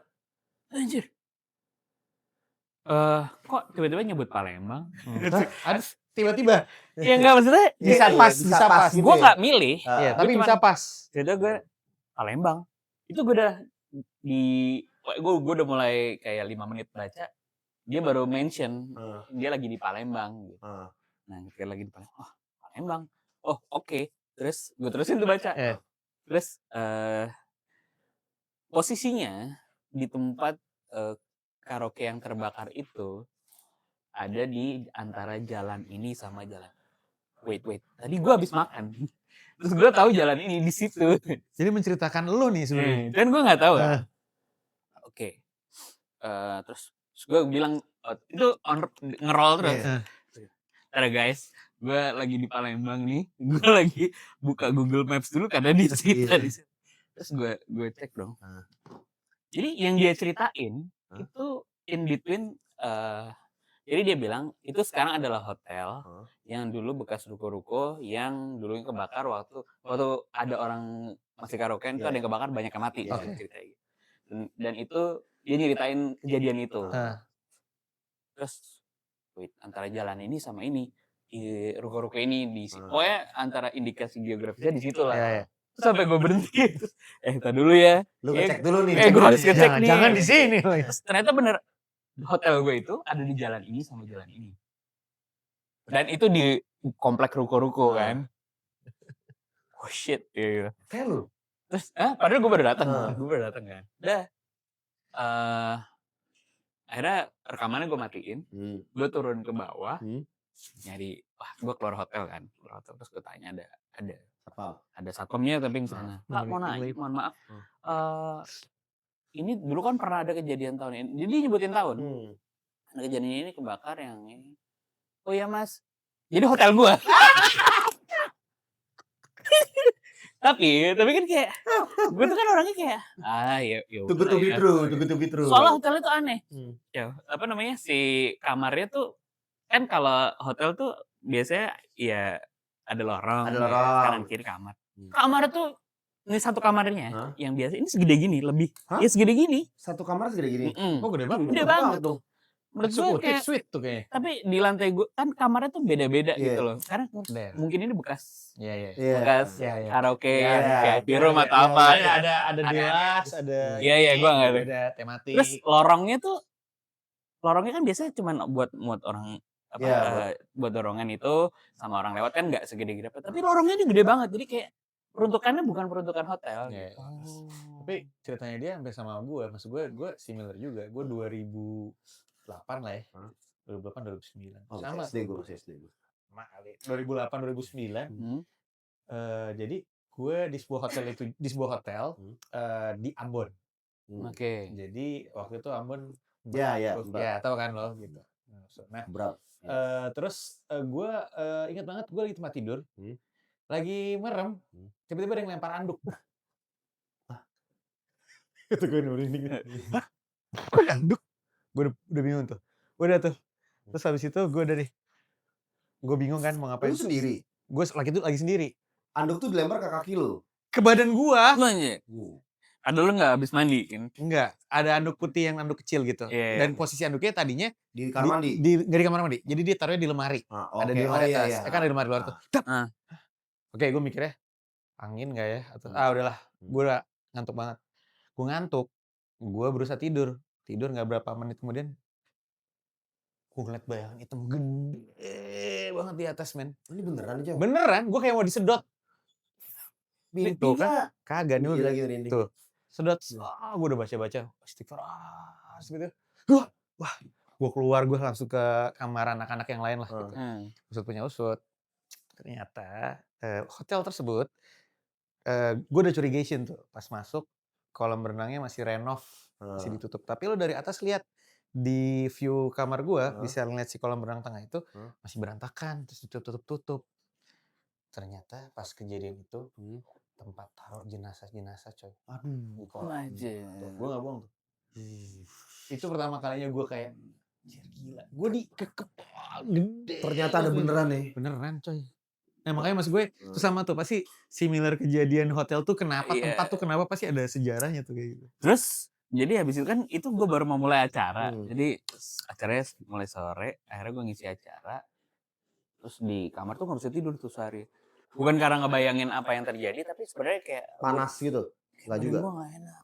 [SPEAKER 3] anjir, kok tiba-tiba nyebut Palembang?
[SPEAKER 1] Ada tiba-tiba.
[SPEAKER 3] Ya nggak, maksudnya
[SPEAKER 1] Bisa pas.
[SPEAKER 3] Gue nggak milih.
[SPEAKER 1] Tapi bisa pas.
[SPEAKER 3] Tiba-tiba gue Palembang. Itu gue udah gue udah mulai kayak 5 menit baca. Dia baru mention dia lagi di Palembang gitu. Nah, dia lagi di Palembang. Oh, Palembang. Oh, oke. Terus gue terusin tuh baca. Terus posisinya di tempat karaoke yang terbakar itu ada di antara jalan ini sama jalan. Wait. Tadi gue habis makan. Terus gue tahu jalan ini di situ.
[SPEAKER 1] Jadi menceritakan lu nih sebenarnya.
[SPEAKER 3] Dan gue nggak tahu. Oke. Terus gue bilang itu ngerol terus. Ada guys, gue lagi di Palembang nih, gue lagi buka Google Maps dulu karena di situ. Terus gue cek dong. Jadi yang dia ceritain itu in between. Jadi dia bilang itu sekarang adalah hotel yang dulu bekas ruko-ruko yang dulu kebakar waktu ada orang masih karaokean itu ada yang kebakar, banyak yang mati. Ceritanya. Dan itu dia nyeritain kejadian itu. Terus antara jalan ini sama ini di ruko-ruko ini di situ. Pokoknya antara indikasi geografisnya di situ lah. Terus sampai gue berhenti. Terus, tar dulu ya.
[SPEAKER 2] Lu ngecek dulu nih.
[SPEAKER 3] Gue harus ngecek nih.
[SPEAKER 1] Jangan di sini.
[SPEAKER 3] Terus ternyata bener hotel gue itu ada di jalan ini sama jalan ini. Dan itu di komplek ruko-ruko kan. Oh shit. Iya.
[SPEAKER 2] Kayak lu.
[SPEAKER 3] Terus padahal gue baru datang. Kan. Udah. Akhirnya rekamannya gue matiin, gue turun ke bawah, nyari, gue keluar hotel kan, terus gue tanya ada satpamnya tapi misalnya, Pak mau nanya, mohon maaf, ini dulu kan pernah ada kejadian tahun ini, jadi nyebutin tahun, ada kejadian ini kebakar yang ini, oh ya mas, jadi hotel gue. Tapi kan kayak gue tuh kan orangnya kayak ya
[SPEAKER 2] Tunggu true.
[SPEAKER 3] Soalnya hotel itu aneh. Ya, apa namanya si kamarnya tuh kan kalau hotel tuh biasanya ya ada lorong. Kanan kiri kamar. Kamarnya tuh ini satu kamarnya yang biasa ini segede gini lebih. Ya segede gini.
[SPEAKER 2] Satu kamar segede gini.
[SPEAKER 1] Oh gede banget.
[SPEAKER 3] Gede banget tuh. Menurut gue kayak
[SPEAKER 1] sweet tuh kayaknya.
[SPEAKER 3] Tapi di lantai gue kan kamarnya tuh beda-beda gitu loh. Karena mungkin ini bekas karaoke kayak di rumah atau apa.
[SPEAKER 1] Ada gelas, ada.
[SPEAKER 3] Iya, gue nggak tahu.
[SPEAKER 1] Ada tematik.
[SPEAKER 3] Terus lorongnya kan biasanya cuma buat orang buat dorongan itu sama orang lewat kan nggak segede-gede apa. Tapi lorongnya ini gede banget. Jadi kayak peruntukannya bukan peruntukan hotel. Gitu.
[SPEAKER 1] Tapi ceritanya dia hampir sama gue. Maksud gue similar juga. Gue 2008 lah ya. 2008 2009. Sama
[SPEAKER 2] SD gue.
[SPEAKER 1] 2008 2009. Jadi gue di sebuah hotel di Ambon.
[SPEAKER 3] Oke.
[SPEAKER 1] Jadi waktu itu Ambon
[SPEAKER 2] ya
[SPEAKER 1] tahu kan lo gitu. Nah, terus gue ingat banget gue lagi tempat tidur. Lagi merem, tiba-tiba ada yang lempar anduk. Itu gue merinding. Kok anduk? Gue udah bingung tuh. Udah tuh. Terus habis itu gue bingung kan mau ngapain.
[SPEAKER 2] Lu sendiri?
[SPEAKER 1] Gue lagi sendiri.
[SPEAKER 2] Anduk tuh dilempar ke kaki lu?
[SPEAKER 1] Ke badan gua.
[SPEAKER 3] Ada lu nggak habis mandi kan?
[SPEAKER 1] Enggak. Ada anduk putih yang anduk kecil gitu. Dan posisi anduknya tadinya
[SPEAKER 2] di kamar mandi?
[SPEAKER 1] Nggak di kamar mandi. Jadi dia taruhnya di lemari. Ada di lemari atas. Kan ada di lemari luar tuh. Oke, gue mikirnya angin nggak ya? Atau udahlah. Gue udah ngantuk banget. Gue ngantuk. Gue berusaha tidur nggak berapa menit kemudian gue ngeliat bayangan hitam gede banget di atas, men.
[SPEAKER 2] Ini beneran aja?
[SPEAKER 1] Beneran, gue kayak mau disedot.
[SPEAKER 2] Mimpi
[SPEAKER 1] tuh kan? Kagak nih.
[SPEAKER 2] Lagi
[SPEAKER 1] tuh. sedot, gue udah baca-baca, istighfar, gitu. Wah, gue keluar, gue langsung ke kamar anak-anak yang lain lah. Gitu. Usut punya usut. Ternyata hotel tersebut, gue udah curigation tuh. Pas masuk, kolam renangnya masih renov, masih ditutup. Tapi lo dari atas lihat, di view kamar gue, bisa ngeliat si kolam renang tengah itu, masih berantakan, terus ditutup-tutup. Ternyata pas kejadian itu, tempat taruh jenazah-jenazah coy.
[SPEAKER 2] Aduh.
[SPEAKER 1] Gue gak bohong tuh. Itu pertama kalinya gue kayak, gila. Gue dikekep gede.
[SPEAKER 2] Ternyata ada beneran nih.
[SPEAKER 1] Beneran coy. Nah makanya mas gue tuh sama tuh pasti similar kejadian hotel tuh kenapa tempat tuh kenapa pasti ada sejarahnya tuh kayak gitu.
[SPEAKER 3] Terus jadi habis itu kan itu gue baru mau mulai acara. Jadi acaranya mulai sore, akhirnya gue ngisi acara. Terus di kamar tuh gak bisa tidur tuh sehari. Bukan karena ngebayangin apa yang terjadi, tapi sebenarnya kayak
[SPEAKER 2] Panas gitu. Enggak juga.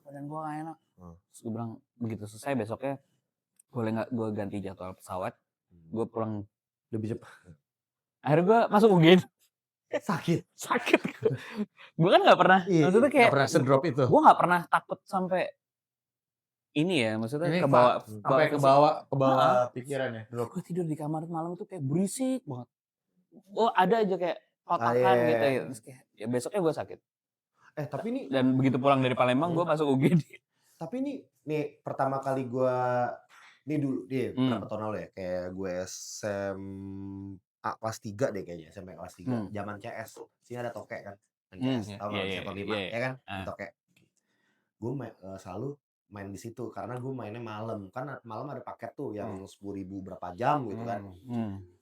[SPEAKER 3] Badan gue gak enak. Terus gue bilang begitu selesai besoknya boleh nggak gue ganti jadwal pesawat, gue pulang
[SPEAKER 2] Lebih cepat.
[SPEAKER 3] akhirnya gue masuk UGD.
[SPEAKER 2] Sakit.
[SPEAKER 3] Gue kan nggak pernah, maksudnya kayak
[SPEAKER 1] Gak pernah sedrop itu.
[SPEAKER 3] gue nggak pernah takut sampai ini ya, maksudnya
[SPEAKER 1] Ini ke bawah pikirannya.
[SPEAKER 3] Gue tidur di kamar malam tuh kayak berisik banget. Oh ada aja kayak kotakan gitu ya. Terus kayak, ya besoknya gue sakit.
[SPEAKER 2] Tapi ini
[SPEAKER 3] Dan begitu pulang dari Palembang gue masuk UGD.
[SPEAKER 2] Tapi nih pertama kali gue ini dulu berapa tahun lalu ya, kayak gue SMA kelas 3 deh kayaknya, SMA kelas 3. Zaman CS. Sini ada Tokek kan. CS, tahu enggak siapa 5 ya kan? Tokek. Gue selalu main di situ karena gue mainnya malam. Kan malam ada paket tuh yang 10.000 berapa jam gitu kan.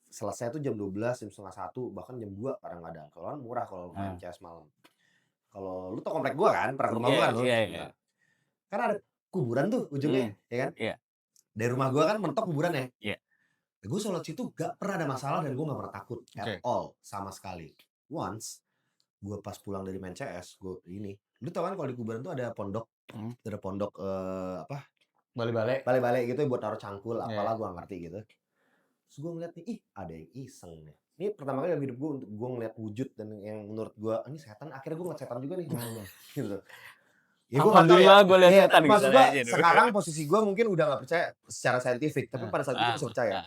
[SPEAKER 2] Selesai tuh jam 12, jam setengah 1, bahkan jam 2 kadang-kadang. Kalau kan murah kalau main CS malam. Kalau lu tau komplek gue kan, pernah ke rumah gue kan lu. Kan ada kuburan tuh ujungnya, ya kan?
[SPEAKER 3] Iya.
[SPEAKER 2] Dari rumah gue kan mentok kuburannya.
[SPEAKER 3] Iya.
[SPEAKER 2] Gue sholat situ gak pernah ada masalah dan gue gak pernah takut at all sama sekali. Once gue pas pulang dari main CS, gue lu tau kan kalau di kuburan tuh ada pondok, ada pondok balai-balai gitu buat taruh cangkul, apalah gue gak ngerti gitu. Terus gue ngeliat nih, ada yang iseng nih. Ini pertama kali dalam hidup gue untuk gue ngeliat wujud dan yang menurut gue ini setan. Akhirnya gue ngeliat setan juga nih, gitu. Ya,
[SPEAKER 3] alhamdulillah gue lihat setan gitu.
[SPEAKER 2] Maksud gue sekarang posisi gue mungkin udah gak percaya secara saintifik, tapi pada saat itu gue percaya.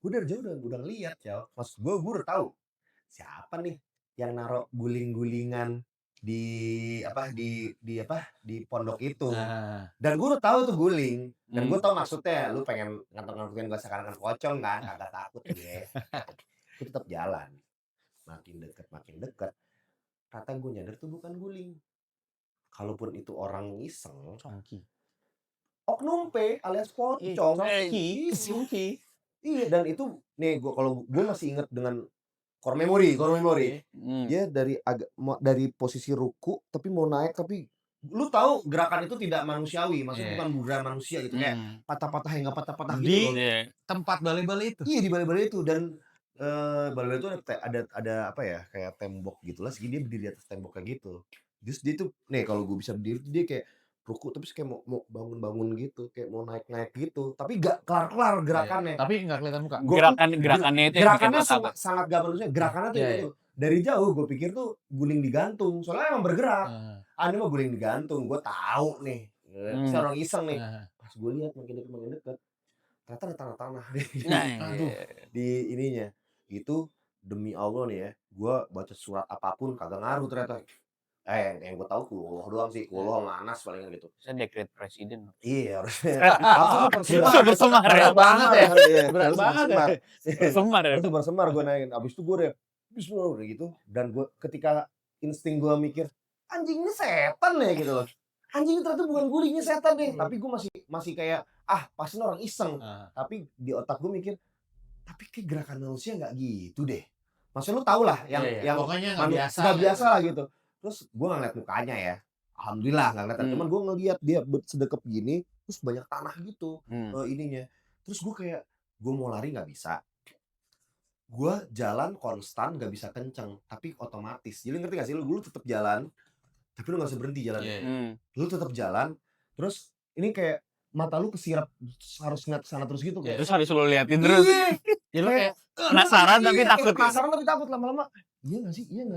[SPEAKER 2] Gue dari jauh udah ngeliat ya. Maksud gue udah tahu siapa nih yang naruh guling-gulingan di pondok itu. Dan gue udah tahu tuh guling. Dan gue tahu maksudnya lu pengen ngantuk-ngantukin gue sekarang pocong kan, kagak takut ya. Gue tetap jalan. Makin dekat. Kata gue nyadar tuh bukan guling. Kalaupun itu orang iseng, oknum alias pocong. Congki. Iya, dan itu nih kalau gue masih inget dengan core memory. Dia dari posisi ruku tapi mau naik, tapi lu tahu gerakan itu tidak manusiawi, maksudnya bukan budaya manusia gitu, kayak patah-patah enggak patah-patah gitu.
[SPEAKER 1] Di tempat balai-balai itu.
[SPEAKER 2] Iya, di balai-balai itu. Dan balai-balai itu ada apa ya, kayak tembok gitulah, segini dia berdiri di atas tembok kayak gitu. Terus dia tuh nih kalau gue bisa berdiri dia kayak ruku tapi kayak mau bangun gitu, kayak mau naik gitu, tapi gak kelar gerakannya.
[SPEAKER 1] Tapi gak kelihatan muka.
[SPEAKER 3] Gerakannya itu
[SPEAKER 2] gerakannya sangat gak manusia. Gerakannya tuh itu dari jauh gue pikir tuh guling digantung, soalnya emang bergerak. Ini mah guling digantung, gue tahu nih. Bisa orang iseng nih. Pas gue lihat makin dekat, ternyata ada tanah-tanah di ininya. Itu demi Allah nih ya, gue baca surat apapun kagak ngaruh ternyata. Yang gue tahu kulullah doang sih, kulullah sama Anas paling gitu.
[SPEAKER 3] Saya dekret presiden.
[SPEAKER 2] Iya, harusnya.
[SPEAKER 3] Bersemar ya.
[SPEAKER 1] Banget ya.
[SPEAKER 2] Berat banget ya.
[SPEAKER 3] Bersemar ya.
[SPEAKER 2] Itu bersemar gue naikin. Abis itu gue udah bismillah gitu. Dan gue ketika insting gue mikir, anjing ini setan ya gitu loh. Anjing ternyata bukan guling, ini setan deh. Tapi gue masih kayak pasti orang iseng. Tapi di otak gue mikir, tapi kayak gerakan manusia nggak gitu deh. Maksudnya lu tau lah yang
[SPEAKER 1] pokoknya nggak
[SPEAKER 2] biasa lah gitu. Terus gue nggak ngeliat mukanya ya, alhamdulillah nggak ngeliat. Cuman gue ngeliat dia sedekap gini, terus banyak tanah gitu ininya. Terus gue mau lari nggak bisa. Gue jalan konstan nggak bisa kenceng, tapi otomatis. Jadi ngerti gak sih lu tetap jalan, tapi lu nggak bisa berhenti jalan. Lu tetap jalan, terus ini kayak mata lu kesirap harus ngeliat kesana terus gitu.
[SPEAKER 3] Terus harus lu liatin terus.
[SPEAKER 2] Ya lu kayak
[SPEAKER 3] penasaran tapi takut.
[SPEAKER 2] Penasaran tapi takut lama-lama. Iya nggak sih? Iya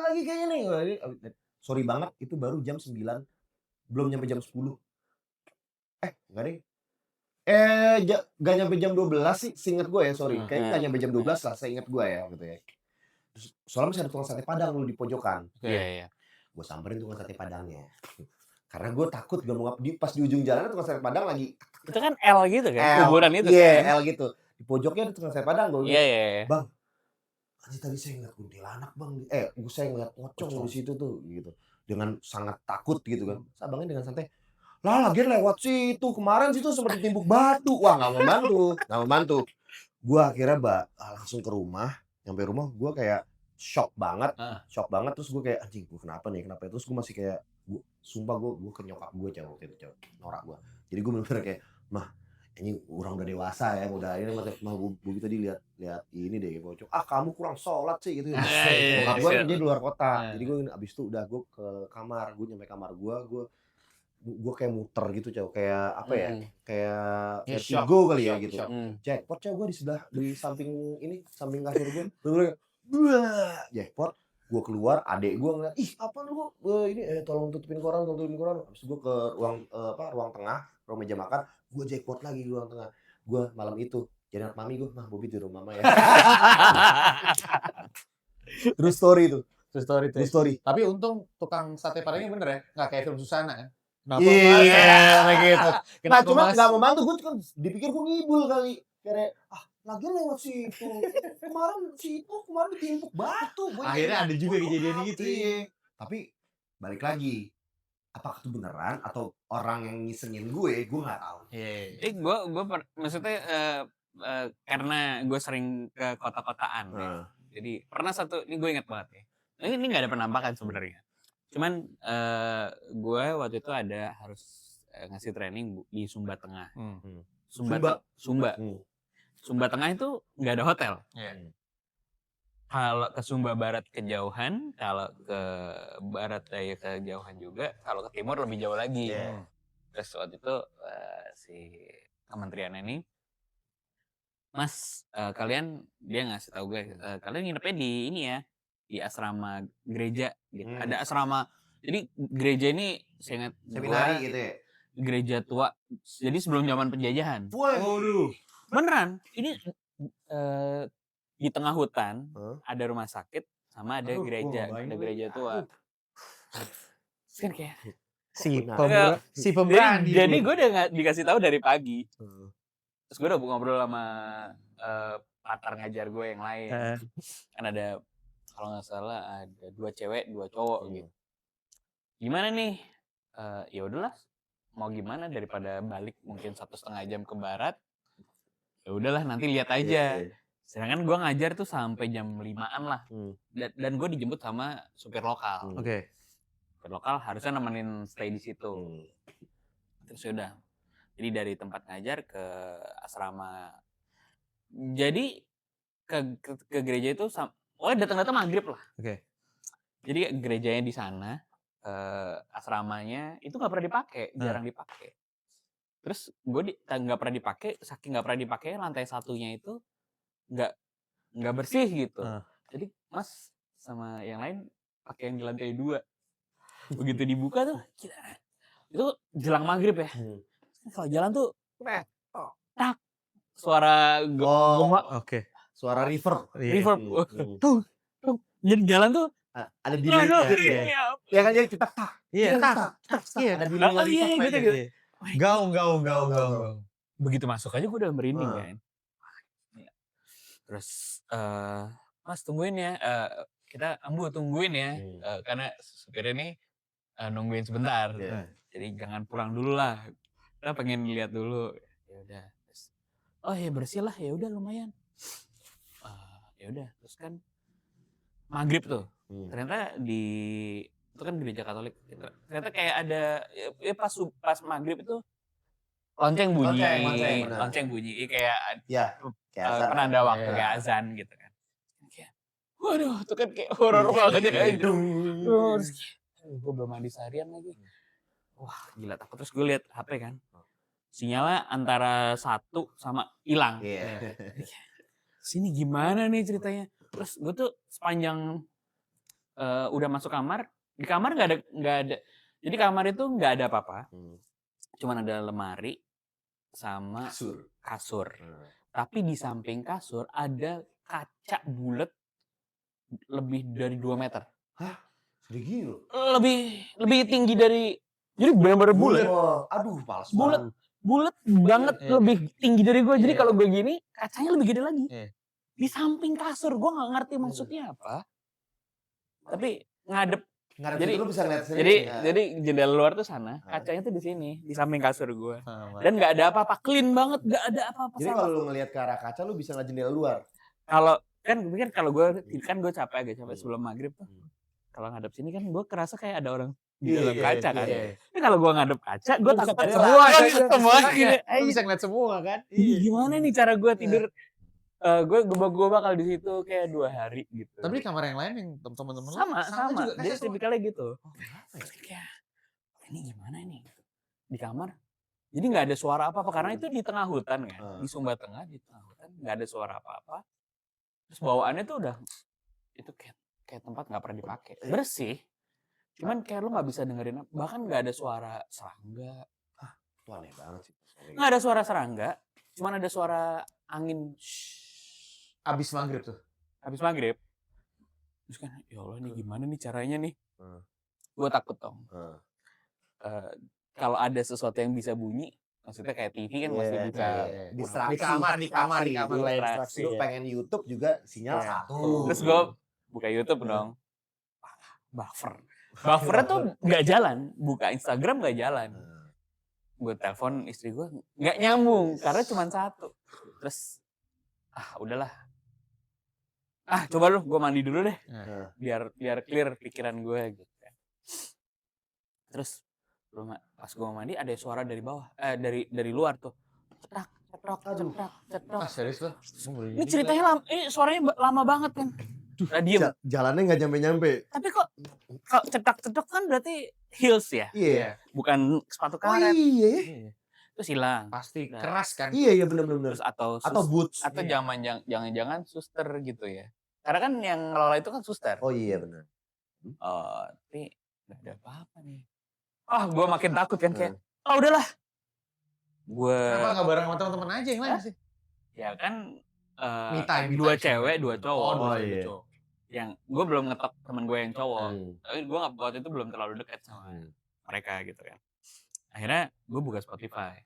[SPEAKER 2] lagi kayaknya nih. sorry banget itu baru jam 9, belum nyampe jam 10. Enggak deh. Gak nyampe jam 12 sih, seinget gue ya, sorry. Kayaknya gak nyampe jam 12 lah, seinget gue ya gitu ya. Terus, soalnya masih ada tukang sate Padang dulu di pojokan.
[SPEAKER 3] Iya.
[SPEAKER 2] Gue samperin tukang sate Padangnya. Karena gue takut gak mau pas di ujung jalan tukang sate Padang lagi
[SPEAKER 3] Itu kan L gitu kan, kuburan itu
[SPEAKER 2] kan. L gitu. Di pojoknya ada tukang sate Padang gue.
[SPEAKER 3] Iya.
[SPEAKER 2] Bang, anjir tadi saya ngeliat kuntilanak bang. Saya ngeliat pocong di situ tuh gitu. Dengan sangat takut gitu kan. Abangnya dengan santai, lah lagi lewat situ kemarin situ seperti timbuk batu. Wah nggak membantu. Gue akhirnya langsung ke rumah. Nyampe rumah gue kayak shock banget. Terus gue kayak anjing gue kenapa terus gue masih kayak sumpah gue ke nyokap gue waktu itu norak gue. Jadi gue bener-bener kayak mah ini orang udah dewasa ya, udah ini mah Bobi tadi lihat ini deh pocong. Kamu kurang sholat sih gitu. Nyokap gue dia di luar kota. Jadi gue abis itu udah gue ke kamar, gue nyampe kamar gue kayak muter gitu kayak apa ya, kayak vertigo kali ya gitu. Jackpot gue di samping kasur gue. Bener-bener jackpot. Gue keluar, adek gue ngeliat, ih apa lu ini tolong tutupin koran. Habis itu gue ke ruang tengah, ruang meja makan, gue jackpot lagi di ruang tengah. Gue malam itu jadi anak mami gue, Bobi di rumah mama ya. True story.
[SPEAKER 1] Tapi untung tukang sate Padangnya bener ya, nggak kayak film Susana ya.
[SPEAKER 2] Iya
[SPEAKER 1] gitu.
[SPEAKER 2] Nah cuma nggak mau bantu, gue kan dipikir gue ngibul kali. Kayak lagi lewat situ. Kemarin ditimpuk batu.
[SPEAKER 1] Akhirnya ada juga kejadian gitu.
[SPEAKER 2] Iya. Tapi balik lagi, apakah itu beneran atau orang yang ngisengin gue nggak tahu.
[SPEAKER 3] Gue maksudnya karena gue sering ke kota-kotaan. Jadi pernah ini gue ingat banget ya. Ini nggak ada penampakan sebenarnya. Cuman gue waktu itu harus ngasih training di Sumba Tengah. Sumba Tengah itu nggak ada hotel. Kalau ke Sumba Barat kejauhan, kalau ke Barat Daya kejauhan juga, kalau ke Timur lebih jauh lagi. Terus waktu itu si kementerian ini, Mas, kalian dia ngasih tahu gue, kalian nginepnya di ini ya, di asrama gereja gitu. Ada asrama. Jadi gereja ini saya ingat
[SPEAKER 2] seminari gitu ya.
[SPEAKER 3] Gereja tua. Jadi sebelum zaman penjajahan.
[SPEAKER 2] Waduh.
[SPEAKER 3] Beneran. Ini di tengah hutan ada rumah sakit sama ada gereja tua. Kan kayak
[SPEAKER 1] si pemberani.
[SPEAKER 3] Jadi gue udah dikasih tahu dari pagi. Terus gue udah ngobrol sama partner ngajar gue yang lain. Kan ada kalau nggak salah ada 2 cewek 2 cowok gitu. Gimana nih? Ya udahlah, mau gimana daripada balik mungkin 1,5 jam ke barat. Ya udahlah nanti lihat aja. Sedangkan gue ngajar tuh sampai jam 5-an lah. Dan gue dijemput sama supir lokal. Supir lokal harusnya nemenin stay di situ. Terus udah. Jadi dari tempat ngajar ke asrama. Jadi ke gereja itu datang-datang maghrib lah. Jadi gerejanya di sana, asramanya itu nggak pernah dipakai, jarang dipakai. Terus gue nggak pernah dipakai, saking nggak pernah dipakai, lantai satunya itu nggak bersih gitu. Jadi Mas sama yang lain pakai yang di lantai 2. Begitu dibuka tuh, itu jelang maghrib ya. Kalau jalan tuh, tak suara
[SPEAKER 2] suara reverb.
[SPEAKER 3] Tuh. Jadi jalan tuh
[SPEAKER 2] ada delay. Ya kan jadi cetak. Ada delay
[SPEAKER 3] gitu. Gaung. Begitu masuk aja gue udah merinding kan. Terus Mas tungguin ya. Kita tungguin ya. Karena supirnya nih nungguin sebentar. Jadi jangan pulang dulu lah. Kita pengen lihat dulu. Ya udah. Oh ya bersih lah, ya udah lumayan. Ya udah, terus kan maghrib tuh. Ternyata itu kan gereja Katolik. Ternyata kayak ada pas maghrib itu lonceng bunyi. Kayak penanda waktu kayak azan gitu kan. Kayak, waduh, itu kan kayak horor banget ya. Gue belum mandi seharian lagi. Wah, gila takut. Terus gue lihat HP kan. Sinyalnya antara 1 sama hilang. Sini gimana nih ceritanya? Terus gue tuh sepanjang udah masuk kamar, Di kamar nggak ada. Jadi kamar itu nggak ada apa-apa.
[SPEAKER 2] Hmm.
[SPEAKER 3] Cuman ada lemari sama kasur. Tapi di samping kasur ada kaca bulat lebih dari 2 meter.
[SPEAKER 2] Segini loh.
[SPEAKER 3] Lebih tinggi dari, jadi benar-benar bulat.
[SPEAKER 2] Aduh, males
[SPEAKER 3] Bulat.
[SPEAKER 2] banget.
[SPEAKER 3] Bulat banget, lebih tinggi dari gue. Jadi
[SPEAKER 1] Iya.
[SPEAKER 3] kalau gue gini, kacanya lebih gede lagi.
[SPEAKER 1] Iya.
[SPEAKER 3] Di samping kasur, gue nggak ngerti maksudnya apa. Tapi ngadep.
[SPEAKER 2] Jadi lu bisa ngeliat sendiri.
[SPEAKER 3] Jadi jendela luar tuh sana, kacanya tuh di sini, di samping kasur gue. Dan nggak ada apa-apa, clean banget, nggak ada apa-apa.
[SPEAKER 2] Jadi kalau lu ngeliat ke arah kaca, lu bisa ngeliat jendela luar.
[SPEAKER 3] Kalau kan gue capek agak capek sebelum maghrib tuh. Kalau ngadep sini kan gue kerasa kayak ada orang di dalam kaca kan. Tapi kalau gue ngadep kaca, gue takut semua gini.
[SPEAKER 1] Bisa ngeliat semua kan.
[SPEAKER 3] Gimana nih cara gue tidur? Gue bakal di situ kayak 2 hari gitu.
[SPEAKER 1] Tapi di kamar yang lain yang temen-temen
[SPEAKER 3] sama
[SPEAKER 1] juga
[SPEAKER 3] dia tipikalnya gitu.
[SPEAKER 2] Kenapa ya?
[SPEAKER 3] Kayak ini gimana ini di kamar? Jadi nggak ada suara apa-apa karena itu di tengah hutan kan, di Sumba Tengah di tengah hutan nggak ada suara apa-apa. Terus bawaannya tuh udah itu kayak tempat nggak pernah dipakai, bersih. Cuman kayak lu nggak bisa dengerin, bahkan nggak ada suara serangga.
[SPEAKER 2] Itu aneh banget sih.
[SPEAKER 3] Nggak ada suara serangga, cuman ada suara angin.
[SPEAKER 1] abis maghrib tuh.
[SPEAKER 3] Habis maghrib. Terus kan, ya Allah nih gimana nih caranya nih? Gue takut dong. Kalau ada sesuatu yang bisa bunyi, maksudnya kayak TV kan masih bisa.
[SPEAKER 2] Distraksi.
[SPEAKER 1] Di kamar.
[SPEAKER 2] Distraksi. Lu pengen YouTube juga sinyal satu.
[SPEAKER 3] Terus gue buka YouTube dong. Buffernya tuh nggak jalan. Buka Instagram nggak jalan. Gue telepon istri gue nggak nyambung karena cuma satu. Terus udahlah. Coba lu gue mandi dulu deh. Biar clear pikiran gue gitu kan. Terus pas gue mandi ada suara dari bawah, dari luar tuh. Cetak.
[SPEAKER 1] Serius loh?
[SPEAKER 3] Ini ceritanya suaranya lama banget kan. Nah, diem.
[SPEAKER 2] Jalannya nggak nyampe.
[SPEAKER 3] Tapi kok cetak-cetak kan berarti heels ya?
[SPEAKER 2] Iya.
[SPEAKER 3] Bukan sepatu karet.
[SPEAKER 2] Iya.
[SPEAKER 3] Terus hilang.
[SPEAKER 1] Pasti keras kan?
[SPEAKER 2] Iya benar-benar.
[SPEAKER 3] Terus atau
[SPEAKER 2] boots.
[SPEAKER 3] Atau jangan suster gitu ya. Karena kan yang ngelola itu kan suster.
[SPEAKER 2] Oh iya benar.
[SPEAKER 3] Tapi nggak ada apa-apa nih. Gue makin takut kan kayak. Udahlah.
[SPEAKER 1] Kenapa nggak bareng sama teman-teman aja yang lain sih?
[SPEAKER 3] Ya kan.
[SPEAKER 1] Me time,
[SPEAKER 3] 2 cewek 2 cowok.
[SPEAKER 2] Oh iya.
[SPEAKER 3] Yang gue belum ngetok temen gue yang cowok. Tapi gue waktu itu belum terlalu dekat sama mereka gitu kan. Akhirnya gue buka Spotify.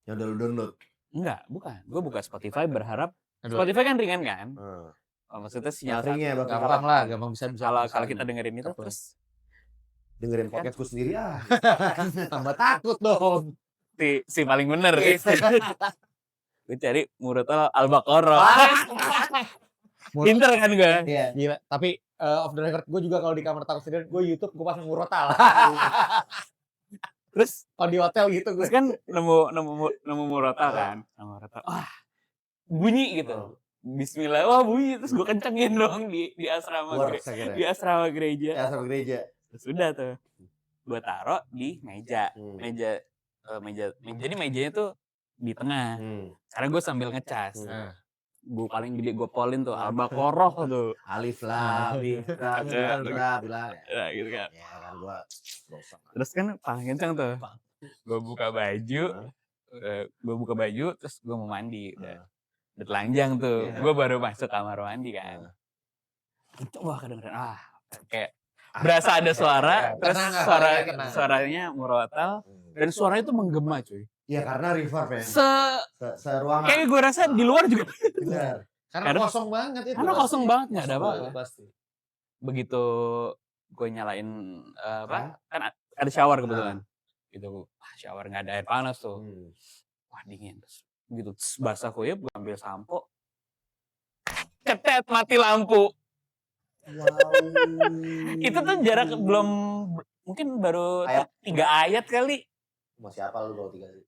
[SPEAKER 2] Ya udah lu download?
[SPEAKER 3] Enggak, bukan. Gue buka Spotify berharap Spotify kan ringan kan. Maksudnya sinyal
[SPEAKER 1] gampang lah, gampang bisa.
[SPEAKER 3] Kalau kita dengerin itu terus
[SPEAKER 2] dengerin podcastku sendiri
[SPEAKER 1] tambah takut dong.
[SPEAKER 3] Si paling bener. Gue cari Murotal Al-Baqarah. Pinter kan gue.
[SPEAKER 2] Iya.
[SPEAKER 1] Gila. Tapi off the record gue juga kalau di kamar takut sendiri, gue YouTube gue pasang Murotal. Terus kalau di hotel gitu gue
[SPEAKER 3] kan nemu Murotal kan. Murotal. Bunyi gitu. Bismillah. Bunyi terus gue kencengin dong di asrama di asrama gereja.
[SPEAKER 2] Asrama gereja.
[SPEAKER 3] Sudah tuh. Gue taruh di meja. Jadi mejanya tuh di tengah. Karena gue sambil ngecas. Gue paling gede gue polin tuh Al-Baqarah tuh.
[SPEAKER 2] Alif lam mim bilang.
[SPEAKER 3] Ya gitu kan.
[SPEAKER 2] Ya kan gue.
[SPEAKER 3] Terus kan paling kenceng tuh. Gue buka baju, terus gue mau mandi. Udah telanjang tuh. Gue baru masuk kamar mandi kan. Coba kedengeran. Kayak berasa ada suara. Terus suaranya Murotal. Dan suaranya tuh menggema cuy.
[SPEAKER 2] Iya karena reverb ya. Seruangan.
[SPEAKER 3] Kayak gue rasa di luar juga.
[SPEAKER 2] Benar.
[SPEAKER 1] Karena kosong banget itu.
[SPEAKER 3] Karena kosong banget nggak ada apa-apa.
[SPEAKER 1] Pasti.
[SPEAKER 3] Begitu gue nyalain kan ada shower kebetulan. Gitu. Shower nggak ada air panas tuh. Wah dingin. Terus begitu basah kuyup gue ambil sampo. Cetet mati lampu.
[SPEAKER 2] Wow.
[SPEAKER 3] Itu tuh jarak belum mungkin baru 3 ayat kali.
[SPEAKER 2] Masih apa lu baru 3 sih?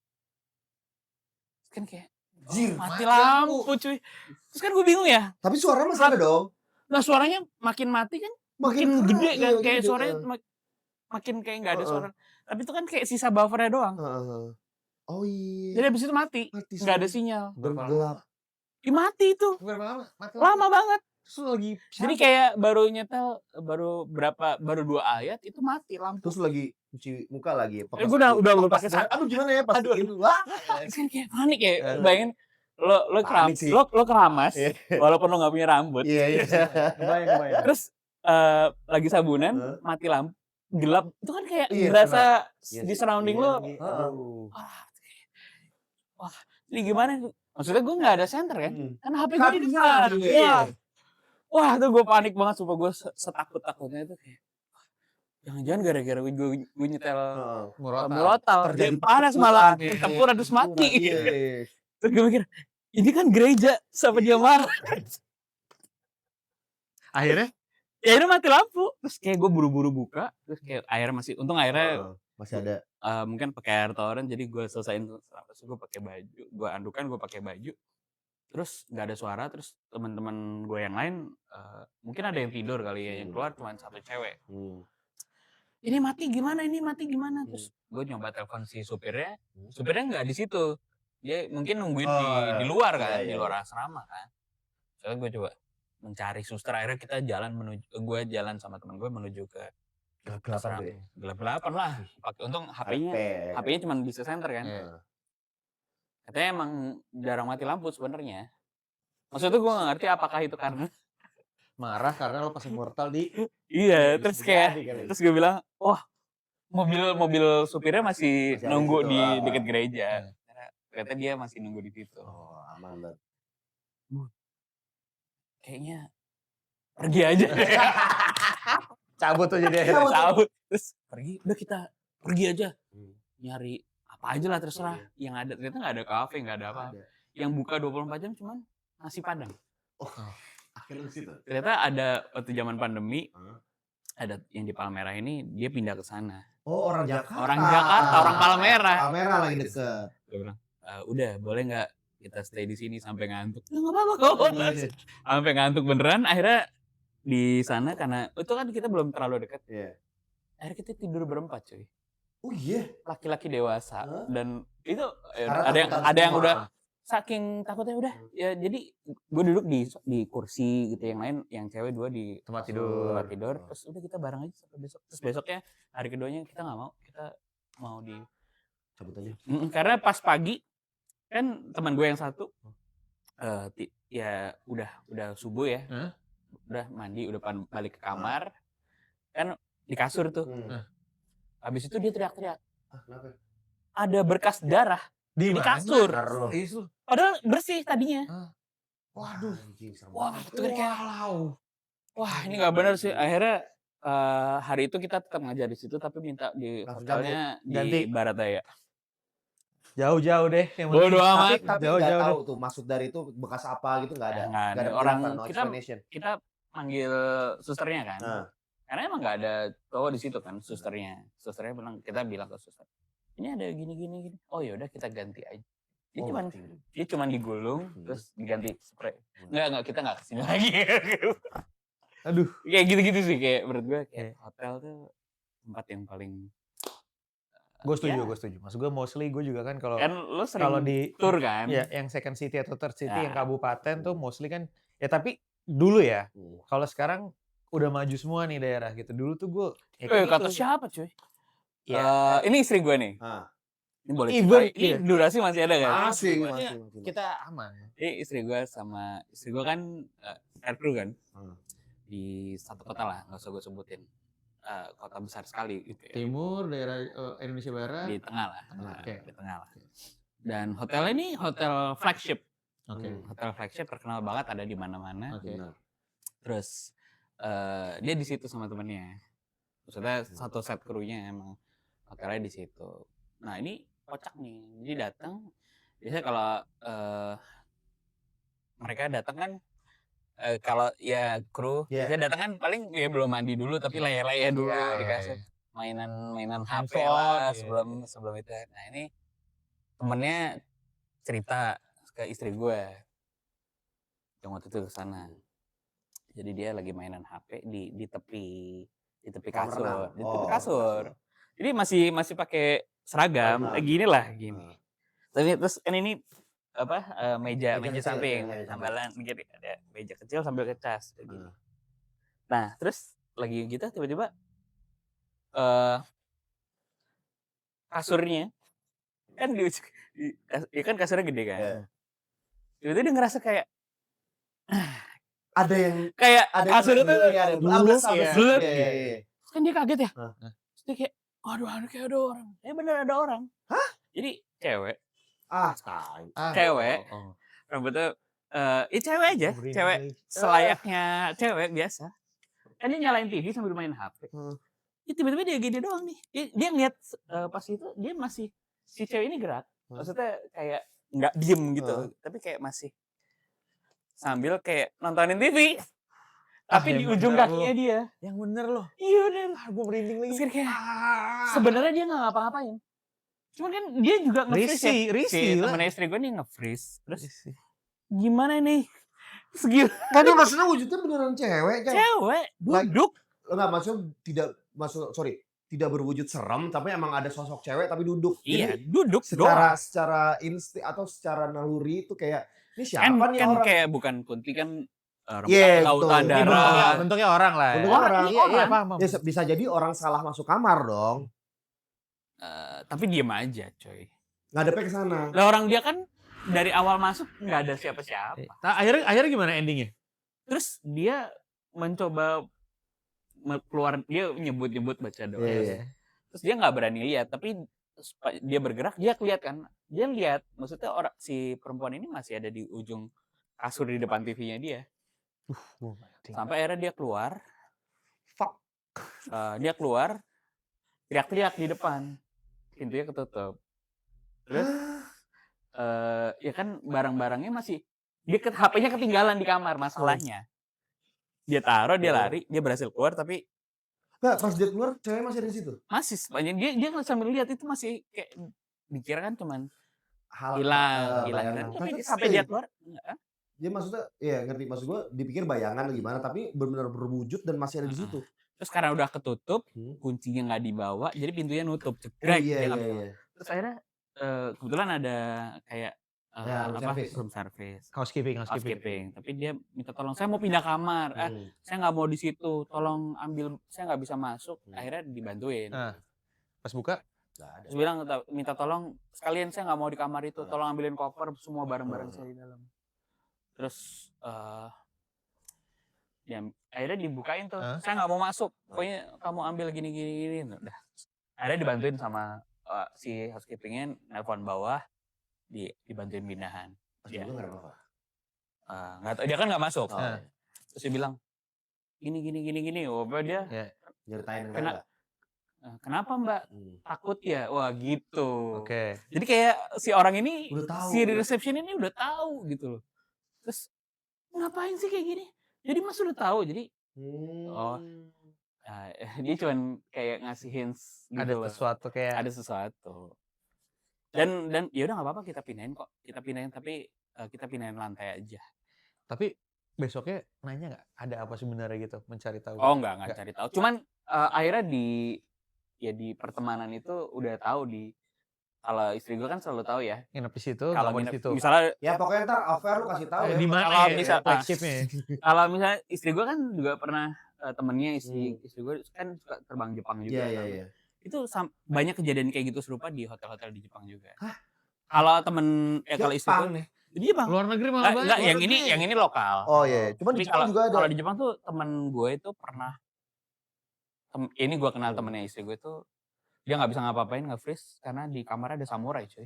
[SPEAKER 3] Kan kayak mati lampu cuy. Terus kan gue bingung ya.
[SPEAKER 2] Tapi suara masih ada dong.
[SPEAKER 3] Nah suaranya makin mati kan makin gede kan. Kayak
[SPEAKER 2] gede,
[SPEAKER 3] suaranya makin kayak gak ada suara. Tapi itu kan kayak sisa buffernya doang.
[SPEAKER 2] Oh iya.
[SPEAKER 3] Jadi abis itu mati. Gak ada sinyal.
[SPEAKER 2] Gelap.
[SPEAKER 3] Mati itu.
[SPEAKER 1] Berapa lama?
[SPEAKER 3] Lama banget.
[SPEAKER 1] Terus lu lagi
[SPEAKER 3] Jadi kayak baru nyetel, baru 2 ayat itu mati lampu.
[SPEAKER 2] Terus lu lagi cuci muka lagi.
[SPEAKER 3] Gue udah pakai
[SPEAKER 2] Aduh gimana ya pas
[SPEAKER 3] Aduh.
[SPEAKER 2] itu. Wah.
[SPEAKER 3] Terus kan kayak panik ya, bayangin lo
[SPEAKER 2] Panik sih.
[SPEAKER 3] keramas
[SPEAKER 2] Iya.
[SPEAKER 3] walaupun lo nggak punya rambut.
[SPEAKER 2] Iya.
[SPEAKER 1] kebayang.
[SPEAKER 3] Terus lagi sabunan, mati lampu, gelap, itu kan kayak
[SPEAKER 2] Iya,
[SPEAKER 3] berasa
[SPEAKER 2] Iya
[SPEAKER 3] di
[SPEAKER 2] sih.
[SPEAKER 3] surrounding
[SPEAKER 2] Iya,
[SPEAKER 3] lo.
[SPEAKER 2] iya.
[SPEAKER 1] Aduh.
[SPEAKER 3] Wah, ini gimana? Maksudnya gue nggak ada center kan? Kan HP gue
[SPEAKER 2] HP
[SPEAKER 3] di depan.
[SPEAKER 2] iya.
[SPEAKER 3] Iya. Wah, tuh gue panik banget, sumpah gue setakut-takutnya itu kayak, jangan-jangan gara-gara gue nyetel murotal,
[SPEAKER 2] Terjadi
[SPEAKER 3] panas malah, ketempur terus mati.
[SPEAKER 2] Iya.
[SPEAKER 3] Terus gue mikir, ini kan gereja, sama dia marah.
[SPEAKER 1] Akhirnya
[SPEAKER 3] Ya ini mati lampu, terus kayak gue buru-buru buka, terus kayak airnya masih, untung airnya
[SPEAKER 2] Masih ada.
[SPEAKER 3] mungkin pakai air toren, jadi gue selesaiin, terus gue pakai baju, gue andukan, gue pakai baju, terus nggak ada suara, terus teman-teman gue yang lain mungkin ada yang tidur kali ya, yang keluar cuma satu cewek. Ini mati gimana, terus gue nyoba telepon si supirnya nggak di situ, dia mungkin nungguin di luar kan, di luar asrama kan. Soalnya gue coba mencari suster, akhirnya kita gue jalan sama teman gue menuju ke
[SPEAKER 2] Gelap-gelapan tuh ya.
[SPEAKER 3] gelap-gelapan lah. Untung HP-nya cuma bisa center kan. Katanya emang jarang mati lampu sebenarnya. Maksudnya gue nggak ngerti apakah itu karena
[SPEAKER 1] marah karena lo pas mortal di
[SPEAKER 3] iya, terus gue bilang, wah, mobil supirnya masih
[SPEAKER 2] Masih ada
[SPEAKER 3] nunggu
[SPEAKER 2] di situ,
[SPEAKER 3] di dekat gereja. Ternyata dia masih nunggu di situ.
[SPEAKER 2] Oh, aman banget.
[SPEAKER 3] Kayaknya pergi aja.
[SPEAKER 1] cabut tuh jadi
[SPEAKER 3] Cabut. Terus udah kita pergi aja. Nyari apa aja lah terserah. Yang ada, ternyata nggak ada kafe, nggak ada apa. Yang buka 24 jam cuman nasi Padang.
[SPEAKER 2] Akhirnya di situ.
[SPEAKER 3] Ternyata ada waktu zaman pandemi, ada yang di Palmerah ini, dia pindah ke sana.
[SPEAKER 2] Oh, orang Jakarta.
[SPEAKER 3] Orang Palmerah.
[SPEAKER 2] Palmerah lagi deket.
[SPEAKER 3] Gue bilang, udah boleh nggak kita stay di sini sampai ngantuk? Nggak apa-apa kok. Sampai ngantuk beneran. Akhirnya di sana karena itu kan kita belum terlalu dekat. Akhirnya kita tidur berempat, cuy.
[SPEAKER 2] Oh iya.
[SPEAKER 3] Laki-laki dewasa dan itu
[SPEAKER 2] Karena
[SPEAKER 3] ada yang udah saking takutnya udah ya, jadi gue duduk di kursi gitu, yang lain yang cewek 2 di
[SPEAKER 1] tempat tidur.
[SPEAKER 3] Terus udah kita bareng aja sampai besok. Terus besoknya hari keduanya kita mau di
[SPEAKER 2] cabut aja.
[SPEAKER 3] Karena pas pagi kan teman gue yang satu ya udah subuh ya, udah mandi, udah balik ke kamar kan di kasur tuh. Habis itu dia teriak-teriak,
[SPEAKER 2] Kenapa?
[SPEAKER 3] ada berkas darah di kasur. Padahal bersih tadinya.
[SPEAKER 1] Waduh.
[SPEAKER 3] Wah, itu kayak wah, ini nggak benar sih. Akhirnya hari itu kita tetap ngajar di situ, tapi minta di hotelnya di Barataya.
[SPEAKER 1] Jauh-jauh deh.
[SPEAKER 3] Bodo amat.
[SPEAKER 2] Tapi nggak tahu tuh maksud dari itu bekas apa gitu, nggak ada.
[SPEAKER 3] Nggak ada.
[SPEAKER 2] Orang
[SPEAKER 3] kita manggil susternya kan. Karena emang nggak ada cowok di situ kan, susternya bilang, kita bilang ke suster, ini ada gini. Oh yaudah kita ganti aja. Dia cuman digulung terus diganti spray. Enggak, kita nggak kesini lagi.
[SPEAKER 1] Aduh.
[SPEAKER 3] Kayak gitu-gitu sih, kayak menurut gue kayak hotel tuh tempat yang paling.
[SPEAKER 1] Gue setuju. Maksud gue mostly gue juga kan kalau
[SPEAKER 3] lo sering
[SPEAKER 1] di
[SPEAKER 3] tour kan.
[SPEAKER 1] Ya, yang second city atau third city yang kabupaten tuh mostly kan ya, tapi dulu ya. Kalau sekarang udah maju semua nih daerah gitu. Dulu tuh gue
[SPEAKER 3] kata siapa cuy? Ini istri gue nih. Ini boleh ini durasi masih ada kan?
[SPEAKER 2] Masih.
[SPEAKER 1] Kita aman.
[SPEAKER 3] Ini istri gue kan aircrew kan. Di satu kota lah, nggak usah gue sebutin. Kota besar sekali gitu ya.
[SPEAKER 1] Timur, daerah Indonesia Barat.
[SPEAKER 3] Di tengah lah.
[SPEAKER 1] Di
[SPEAKER 3] tengah lah. Dan hotelnya ini hotel flagship.
[SPEAKER 1] Hotel
[SPEAKER 3] flagship terkenal banget, ada di mana-mana. Terus dia di situ sama temennya. Maksudnya satu set krunya emang hotelnya di situ. Nah ini kocak nih. Jadi datang. Biasanya kalau mereka datang kan, kalau ya kru biasanya datang kan paling ya belum mandi dulu, tapi laya-laya dulu dikasih mainan HP lah sebelum itu. Nah ini temennya cerita ke istri gue yang waktu itu kesana. Jadi dia lagi mainan HP di tepi kasur. Jadi masih pakai seragam, gini. Tapi terus kan ini meja
[SPEAKER 2] kecil,
[SPEAKER 3] samping,
[SPEAKER 2] meja
[SPEAKER 3] sambalan gitu, ada meja kecil sambil ngecas kayak gitu.
[SPEAKER 2] Heeh.
[SPEAKER 3] Nah, terus lagi gitu tiba-tiba kasurnya kan ya kan kasurnya gede kan.
[SPEAKER 2] Iya.
[SPEAKER 3] Tiba-tiba dia ngerasa kayak
[SPEAKER 2] Ada yang
[SPEAKER 3] kasurnya tuh
[SPEAKER 2] ambles
[SPEAKER 3] bulet.
[SPEAKER 2] Iya.
[SPEAKER 3] Terus kan dia kaget ya.
[SPEAKER 2] Hah?
[SPEAKER 3] Terus dia kayak, aduh kayak ada orang. Bener ada orang.
[SPEAKER 2] Hah?
[SPEAKER 3] Jadi cewek,
[SPEAKER 2] Tai.
[SPEAKER 3] cewek, rambutnya ya cewek aja, cewek selayaknya cewek biasa. Kan dia nyalain TV sambil main HP. Ya, tiba-tiba dia gini doang nih. Dia ngeliat pas itu dia masih si cewek ini gerak. Maksudnya kayak nggak diem gitu, tapi kayak masih sambil kayak nontonin TV. Tapi di ujung kakinya dia.
[SPEAKER 1] Yang bener loh.
[SPEAKER 3] Iya bener.
[SPEAKER 1] Gue merinding lagi.
[SPEAKER 3] Terus kayak sebenarnya dia nggak ngapa-ngapain. Cuman kan dia juga nge-freeze ya.
[SPEAKER 1] Risih lah.
[SPEAKER 3] Temen istri gue nih nge-freeze. Terus gimana nih? Segila.
[SPEAKER 2] Kan maksudnya wujudnya beneran cewek kan?
[SPEAKER 3] Cewek duduk.
[SPEAKER 2] Enggak, maksudnya tidak berwujud serem, tapi emang ada sosok cewek tapi duduk.
[SPEAKER 3] Iya,
[SPEAKER 2] Jadi,
[SPEAKER 3] duduk
[SPEAKER 2] secara insting atau secara naluri itu kayak ini siapa nih
[SPEAKER 3] kan
[SPEAKER 2] orang?
[SPEAKER 3] kayak bukan kunti kan
[SPEAKER 2] Iya,
[SPEAKER 3] lautan
[SPEAKER 2] betul.
[SPEAKER 3] darah.
[SPEAKER 1] Bentuknya orang lah.
[SPEAKER 2] Bentuknya orang.
[SPEAKER 1] Iya, paham.
[SPEAKER 2] Ya, bisa jadi orang salah masuk kamar dong.
[SPEAKER 3] Tapi diem aja, coy.
[SPEAKER 2] Ngadepnya ke sana.
[SPEAKER 3] Lah orang dia kan dari awal masuk nggak ada siapa-siapa.
[SPEAKER 1] Nah, akhirnya gimana endingnya?
[SPEAKER 3] Terus dia mencoba keluar, dia nyebut baca doa.
[SPEAKER 2] Iya.
[SPEAKER 3] Terus dia nggak berani lihat, tapi dia bergerak, dia lihat kan. Dia lihat, maksudnya si perempuan ini masih ada di ujung kasur di depan TV-nya dia. Sampai akhirnya dia keluar. Dia keluar, teriak-teriak di depan. Pintunya ketutup. Terus ya kan barang-barangnya masih HP-nya ketinggalan di kamar masalahnya. Dia taruh, dia lari, dia berhasil keluar tapi
[SPEAKER 2] Nah, pas dia keluar cewek masih ada di situ.
[SPEAKER 3] masih sepanjang dia sambil lihat itu masih kayak dikira kan cuman hilang. Tapi sampai dia keluar enggak.
[SPEAKER 2] Dia maksudnya ya ngerti maksud gue, dipikir bayangan gimana tapi benar-benar berwujud dan masih ada di situ.
[SPEAKER 3] Terus karena udah ketutup, kuncinya nggak dibawa, jadi pintunya nutup. Cekrek.
[SPEAKER 2] Iya.
[SPEAKER 3] Terus akhirnya kebetulan ada kayak room service,
[SPEAKER 1] housekeeping.
[SPEAKER 3] Tapi dia minta tolong, saya mau pindah kamar, saya nggak mau di situ, tolong ambil, saya nggak bisa masuk. Akhirnya dibantuin.
[SPEAKER 1] Pas buka,
[SPEAKER 3] terus bilang minta tolong sekalian, saya nggak mau di kamar itu, tolong ambilin koper semua barang-barang saya di dalam. Terus ya, akhirnya dibukain tuh, saya nggak mau masuk, pokoknya kamu ambil gini. Udah. Akhirnya dibantuin sama si housekeepingnya, nelpon bawah, dibantuin pindahan.
[SPEAKER 2] Dia nggak ada apa-apa.
[SPEAKER 3] Nggak tahu, dia kan nggak masuk. Terus dia bilang gini. Dia
[SPEAKER 2] Nyeritain
[SPEAKER 3] kenapa Mbak? Takut ya? Wah gitu.
[SPEAKER 1] Oke.
[SPEAKER 3] Jadi kayak si orang ini,
[SPEAKER 2] udah tahu,
[SPEAKER 3] si reception ini udah tahu gitu loh. Terus ngapain sih kayak gini? Jadi Mas udah tahu. Jadi dia cuman kayak ngasih hints gitu.
[SPEAKER 1] Ada sesuatu kayak.
[SPEAKER 3] Ada sesuatu. Dan ya udah nggak apa-apa, kita pindahin kok. Tapi kita pindahin lantai aja.
[SPEAKER 1] Tapi besoknya nanya nggak ada apa sebenarnya gitu, mencari tahu?
[SPEAKER 3] Oh nggak cari tahu. Cuman akhirnya di pertemanan itu udah tahu kalau istri gue kan selalu tahu ya.
[SPEAKER 1] Nginep di situ,
[SPEAKER 3] kalau
[SPEAKER 1] nginep di situ.
[SPEAKER 3] Misalnya
[SPEAKER 2] ya pokoknya ntar affair lu kasih tahu ya.
[SPEAKER 1] Di mana
[SPEAKER 3] kalau kalau misalnya istri gue kan juga pernah temennya istri gue kan suka terbang Jepang juga.
[SPEAKER 2] Iya.
[SPEAKER 3] Itu banyak kejadian kayak gitu serupa di hotel-hotel di Jepang juga. Hah? Kalau kalau istri gue nih di Jepang.
[SPEAKER 1] Luar negeri malah banyak.
[SPEAKER 3] Enggak, yang ini lokal.
[SPEAKER 2] Oh iya, cuma di Jepang juga ada.
[SPEAKER 3] Kalau di Jepang tuh temen gue itu pernah ini gue kenal temennya istri gue itu, dia nggak bisa ngapa-ngapain, nge-freeze karena di kamar ada samurai, cuy.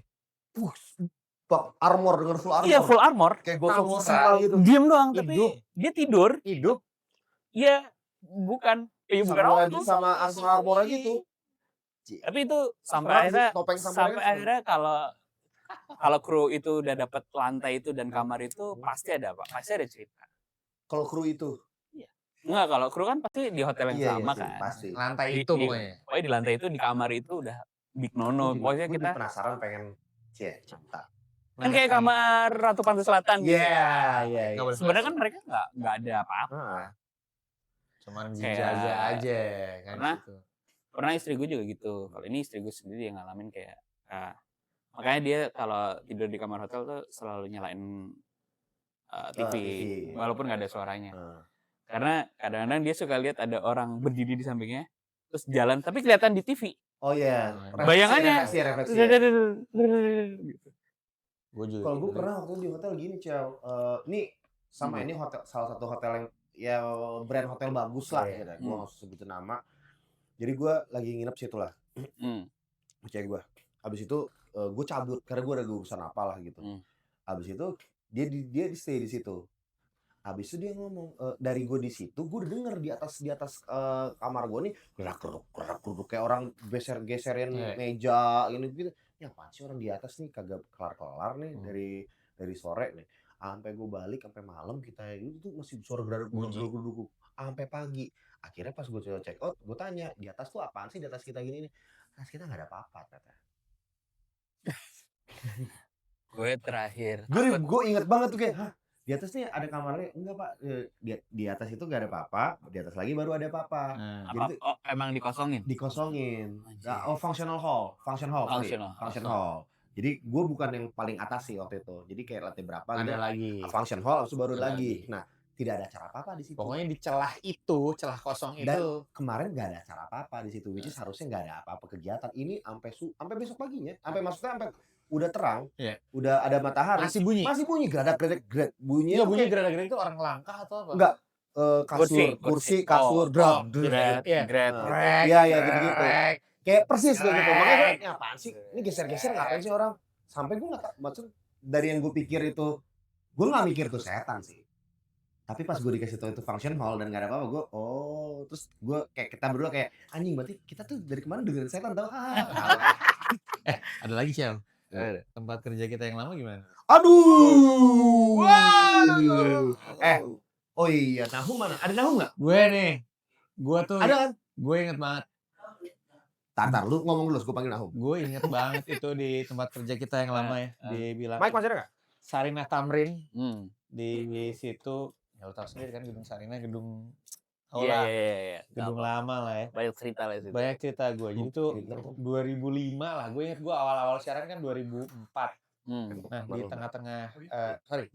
[SPEAKER 2] Armor dengan full armor.
[SPEAKER 3] Iya, full armor.
[SPEAKER 2] Kayak Ghost of Tsushima gitu.
[SPEAKER 3] Diem doang, tapi dia tidur.
[SPEAKER 2] Hidup?
[SPEAKER 3] Iya, bukan. Bukan
[SPEAKER 2] orang sama armor gitu.
[SPEAKER 3] Tapi itu sampai akhirnya kalau kru itu udah dapat lantai itu dan kamar itu pasti ada cerita.
[SPEAKER 2] Kalau kru itu?
[SPEAKER 3] Iya. Enggak, kalau kru kan pasti di hotel yang sama kan.
[SPEAKER 2] Pasti.
[SPEAKER 1] Lantai itu pokoknya.
[SPEAKER 3] Pokoknya di lantai itu, di kamar itu udah big no. Pokoknya kita
[SPEAKER 2] penasaran pengen cerita.
[SPEAKER 3] Kan kayak kamar Ratu Pantai Selatan gitu.
[SPEAKER 2] Iya.
[SPEAKER 3] Sebenarnya kan mereka nggak ada apa-apa.
[SPEAKER 1] Cuman dijaga aja kan gitu.
[SPEAKER 3] Pernah istri gue juga gitu. Kalau ini istri gue sendiri yang ngalamin kayak Makanya dia kalau tidur di kamar hotel tuh selalu nyalain TV, walaupun nggak ada suaranya. Karena kadang-kadang dia suka lihat ada orang berdiri di sampingnya, terus jalan, tapi kelihatan di TV.
[SPEAKER 2] Oh iya.
[SPEAKER 3] Bayangannya.
[SPEAKER 2] Refleksi.
[SPEAKER 3] Gitu.
[SPEAKER 2] Kalau gue pernah waktu di hotel gini, Ciao. Ini sama ini hotel, salah satu hotel yang ya brand hotel bagus lah gitu. Gue nggak usah sebutin nama. Jadi gue lagi nginep situ lah. Cewek gue. Habis itu gue cabut karena gue ada urusan apalah gitu. Habis itu dia stay di situ. Habis itu dia ngomong dari gue di situ, gue udah denger di atas kamar gue nih gerak-geruk kayak orang geserin meja gitu. Ya apaan sih orang di atas nih kagak kelar-kelar nih dari sore nih. Sampai gue balik sampai malam kita itu tuh masih suara geruduk sampai pagi. Akhirnya pas gue coba check out, gue tanya di atas tuh apaan sih di atas kita gini nih? Atas kita nggak ada apa-apa kata.
[SPEAKER 3] Gue terakhir.
[SPEAKER 2] Gue inget banget tuh kayak, hah? Di atas nih ada kamarnya? Enggak pak, di atas itu gak ada apa-apa, di atas lagi baru ada apa-apa.
[SPEAKER 3] Jadi emang dikosongin?
[SPEAKER 2] Dikosongin. Function hall. Jadi gue bukan yang paling atas sih waktu itu. Jadi kayak lantai berapa
[SPEAKER 1] ada lagi.
[SPEAKER 2] Function hall, habis baru lagi. Nah, tidak ada acara apa-apa di situ.
[SPEAKER 1] Pokoknya di celah kosong itu.
[SPEAKER 2] Dan kemarin gak ada acara apa-apa di situ, which is harusnya gak ada apa-apa kegiatan. Ini sampai besok paginya, sampai udah terang, udah ada matahari.
[SPEAKER 1] Masih bunyi
[SPEAKER 2] geradak-geradak bunyi.
[SPEAKER 1] Iya, bunyi geradak-geradak itu orang langkah atau apa?
[SPEAKER 2] Enggak, kursi, kasur, drum, iya gitu-gitu. Kayak persis kayak gitu. Makanya gue apaan sih? Ini geser-geser ngapain sih orang? Sampai gue nggak maksud dari yang gue pikir itu, gue nggak mikir tuh setan sih. Tapi pas gue dikasih tahu itu function hall dan gak ada apa-apa, gue terus gue kayak kita berdua kayak anjing berarti kita tuh dari kemarin dengerin setan tau.
[SPEAKER 1] Ada lagi Ciao. Tempat kerja kita yang lama gimana?
[SPEAKER 2] Aduh. Oh iya, Nahum mana? Ada Nahum nggak?
[SPEAKER 1] Gue tuh.
[SPEAKER 2] Ada kan?
[SPEAKER 1] Gue inget banget.
[SPEAKER 2] Tar, lu ngomong dulu, gue panggil Nahum.
[SPEAKER 1] Gue inget banget itu di tempat kerja kita yang lama ya. Dia bilang.
[SPEAKER 2] Mike masih ada nggak?
[SPEAKER 1] Sarinah Tamrin. Di situ, ya lu tahu sendiri kan gedung Sarinah, gedung.
[SPEAKER 3] Iya.
[SPEAKER 1] Gedung lama lah ya.
[SPEAKER 3] Banyak cerita lah itu.
[SPEAKER 1] Banyak cerita gue. Jadi tuh 2005 lah. Gue inget gue awal-awal siaran kan 2004. Nah di tengah-tengah,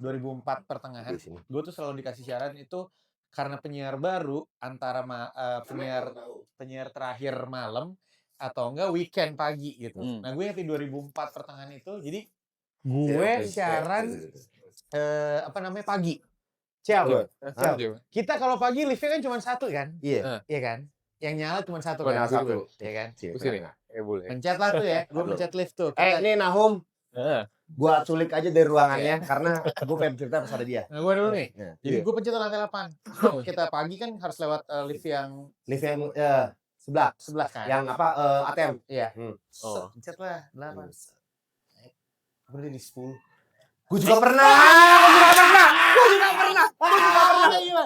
[SPEAKER 1] 2004 pertengahan, gue tuh selalu dikasih siaran itu karena penyiar baru antara penyiar terakhir malam atau enggak weekend pagi gitu. Nah gue inget di 2004 pertengahan itu, jadi gue siaran pagi. Ciao. Kita kalau pagi liftnya kan cuma satu kan? Iya kan? Yang nyala cuma satu kan? Iya kan?
[SPEAKER 2] Boleh.
[SPEAKER 1] Pencet lah tuh ya, gue pencet lift tuh.
[SPEAKER 2] Ini Nahum. Gua culik aja dari ruangannya karena gue pengen cerita pas ada dia.
[SPEAKER 1] Nah, gue dulu nih. Jadi gue pencet lantai 8. Kita pagi kan harus lewat lift yang sebelah kan.
[SPEAKER 2] Yang ATM.
[SPEAKER 1] Iya. Pencet lah 8. Berarti di 10.
[SPEAKER 2] Gue juga pernah.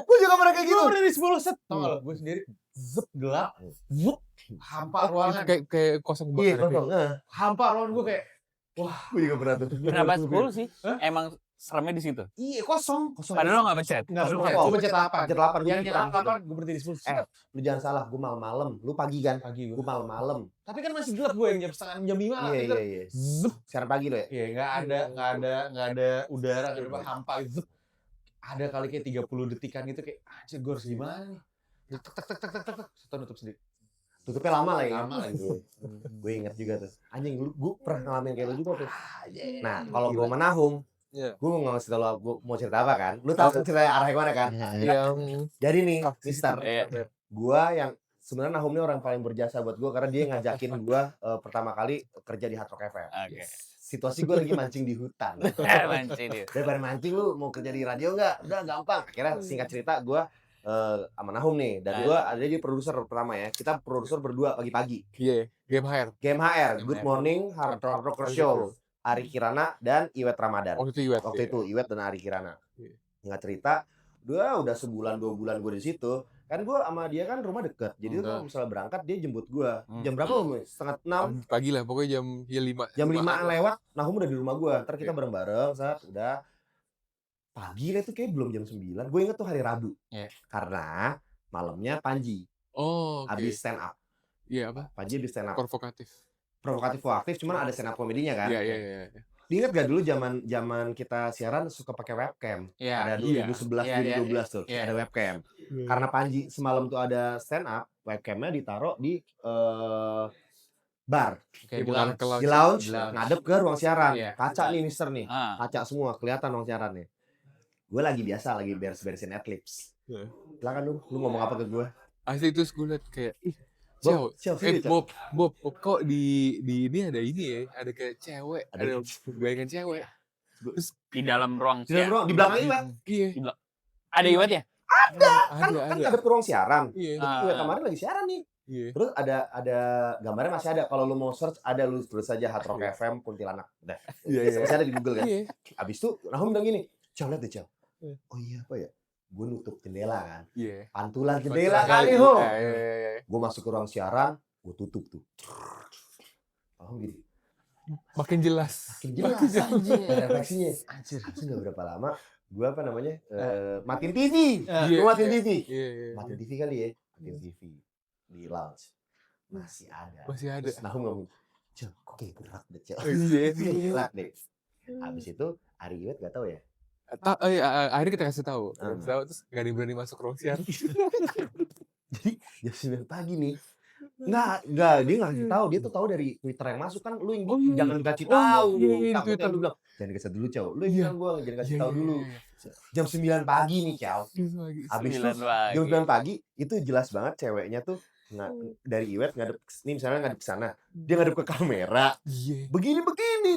[SPEAKER 2] Gue juga pernah kayak gitu.
[SPEAKER 1] Gue udah di 10 set. Tau gak lo, gue sendiri gelap, hampa ruangan.
[SPEAKER 4] Kayak kosong
[SPEAKER 2] banget.
[SPEAKER 1] Hampa ruangan gue kayak, wah.
[SPEAKER 2] Gue juga pernah tuh.
[SPEAKER 3] Kenapa 10 sih? Emang seremnya di situ?
[SPEAKER 1] Iya, kosong.
[SPEAKER 3] Padahal lo gak pencet?
[SPEAKER 1] Nggak pencet, gue pencet 8. Yang nyala 8, gue berhenti di 10.
[SPEAKER 2] Lu jangan salah, gue malam-malam. Lu pagi kan?
[SPEAKER 1] Pagi gue.
[SPEAKER 2] Gue malam-malam.
[SPEAKER 1] Tapi kan masih gelap gue yang jam 5 lah.
[SPEAKER 2] Iya. Siaran pagi lo ya?
[SPEAKER 1] Iya, nggak ada udara, nggak ada hampa. Ada kali kayak 30 detikan gitu kayak, anjir gue harus gimana nih? Tek. Setelah nutup sendiri.
[SPEAKER 2] Tutupnya lama lah ya?
[SPEAKER 1] Lama lagi.
[SPEAKER 2] Gue inget juga tuh. Anjing, gue pernah ngalamin kayak lu juga tuh. Nah, kalau gue menahum, gue mau ngasih tau lo, gue mau cerita apa kan? Lu tahu cerita arah kemana kan? Jadi nih, Mister, gue yang sebenarnya Nahum ini orang paling berjasa buat gue karena dia ngajakin gue pertama kali kerja di Hard Rock FM. Situasi gue lagi mancing di hutan. Daripada mancing lu mau kerja di radio nggak? Udah gampang. Akhirnya singkat cerita gue sama Nahum nih. Dan gue ada di produser pertama ya. Kita produser berdua pagi-pagi.
[SPEAKER 4] Iya, Game HR.
[SPEAKER 2] Good Morning Hard Rocker Show. Ari Kirana dan Iwet Ramadan. Waktu itu Iwet dan Ari Kirana. Singkat cerita, udah sebulan 2 bulan gue di situ. Kan gue sama dia kan rumah deket. Jadi kalau misalnya berangkat dia jemput gue. Jam berapa lu? 5:30?
[SPEAKER 4] Pagi lah, pokoknya jam 5.
[SPEAKER 2] Jam 5 lewat, Nahum udah di rumah gue. Ntar kita bareng-bareng, udah. Pagi lah itu kayak belum jam 9. Gue inget tuh hari Rabu. Karena malamnya Panji.
[SPEAKER 4] Oh,
[SPEAKER 2] habis stand up.
[SPEAKER 4] Iya apa?
[SPEAKER 2] Panji habis stand up.
[SPEAKER 4] Provokatif.
[SPEAKER 2] provokatif aktif, cuman ada stand up komedinya kan.
[SPEAKER 4] Iya.
[SPEAKER 2] Diingat gak dulu zaman kita siaran suka pakai webcam?
[SPEAKER 1] Iya.
[SPEAKER 2] Ada 2011, 2012 tuh,
[SPEAKER 1] Iya.
[SPEAKER 2] ada webcam. Karena Panji semalam tuh ada stand up, webcamnya ditaruh di bar.
[SPEAKER 1] Oke,
[SPEAKER 2] Di lounge, ngadep ke ruang siaran.
[SPEAKER 1] Iya.
[SPEAKER 2] Kaca nih mister nih,
[SPEAKER 3] Ah.
[SPEAKER 2] kaca semua, kelihatan ruang siarannya. Gue lagi beres-beresin adlibs.
[SPEAKER 4] Iya.
[SPEAKER 2] Silakan lu ngomong apa ke gue?
[SPEAKER 4] Asli terus gue liat kayak, ih, Bob, kok di ini ada ini ya, ada kayak cewek, ada bayangan cewek. Terus
[SPEAKER 3] Di dalam ruang
[SPEAKER 2] Di dalam ruang, di belakang Iwet.
[SPEAKER 4] iya,
[SPEAKER 3] Ada Iwet ya?
[SPEAKER 2] Kan ngadep ke ruang siaran.
[SPEAKER 4] iya,
[SPEAKER 2] Iwet kemarin lagi siaran nih.
[SPEAKER 4] iya.
[SPEAKER 2] Terus ada gambarnya masih ada. Kalau lu mau search ada, lu tulis saja Hard Rock FM Kuntilanak. Udah.
[SPEAKER 4] Iya.
[SPEAKER 2] Masih ada di Google kan.
[SPEAKER 4] Iya.
[SPEAKER 2] Abis itu Nahum bilang gini, "Ciao, lihat deh, Ciao." Oh iya apa ya? Gue nutup jendela kan.
[SPEAKER 4] Iya.
[SPEAKER 2] Pantulan jendela kali, Ho.
[SPEAKER 4] Iya.
[SPEAKER 2] Gue masuk ke ruang siaran, gue tutup tuh. Nahum gini,
[SPEAKER 4] Makin jelas.
[SPEAKER 2] makin jelas anjir refleksinya. Anjir, nggak berapa lama gue matiin TV.
[SPEAKER 4] Iya.
[SPEAKER 2] Gue matiin TV.
[SPEAKER 4] Iya.
[SPEAKER 2] Matiin TV kali ya. Matiin TV di lounge. Masih ada.
[SPEAKER 4] Masih ada.
[SPEAKER 2] Terus Nahum ngomong, "Cel, kok kayak gerak deh, Cel."
[SPEAKER 4] Iya.
[SPEAKER 2] Gerak deh. Abis itu Ari Iwet gak tahu ya.
[SPEAKER 4] Akhirnya kita kasih tahu. Terus nggak ada yang berani masuk ruang siaran.
[SPEAKER 2] Jadi jam 9 pagi nih. Nggak, dia nggak kasih tahu. Dia tuh tahu dari Twitter yang masuk kan. Lu yang jangan dikasih tahu.
[SPEAKER 4] Iya,
[SPEAKER 2] Takutnya
[SPEAKER 4] Twitter.
[SPEAKER 2] lu bilang, jangan dikasih dulu, Ciao. Lu yang bilang gue jangan kasih tahu dulu. Jam 9 pagi nih, Ciao. Abis itu jam 9 pagi itu jelas banget ceweknya tuh dari Iwet ngadep, nih misalnya ngadep ke sana, dia ngadep ke kamera,
[SPEAKER 4] Iya.
[SPEAKER 2] begini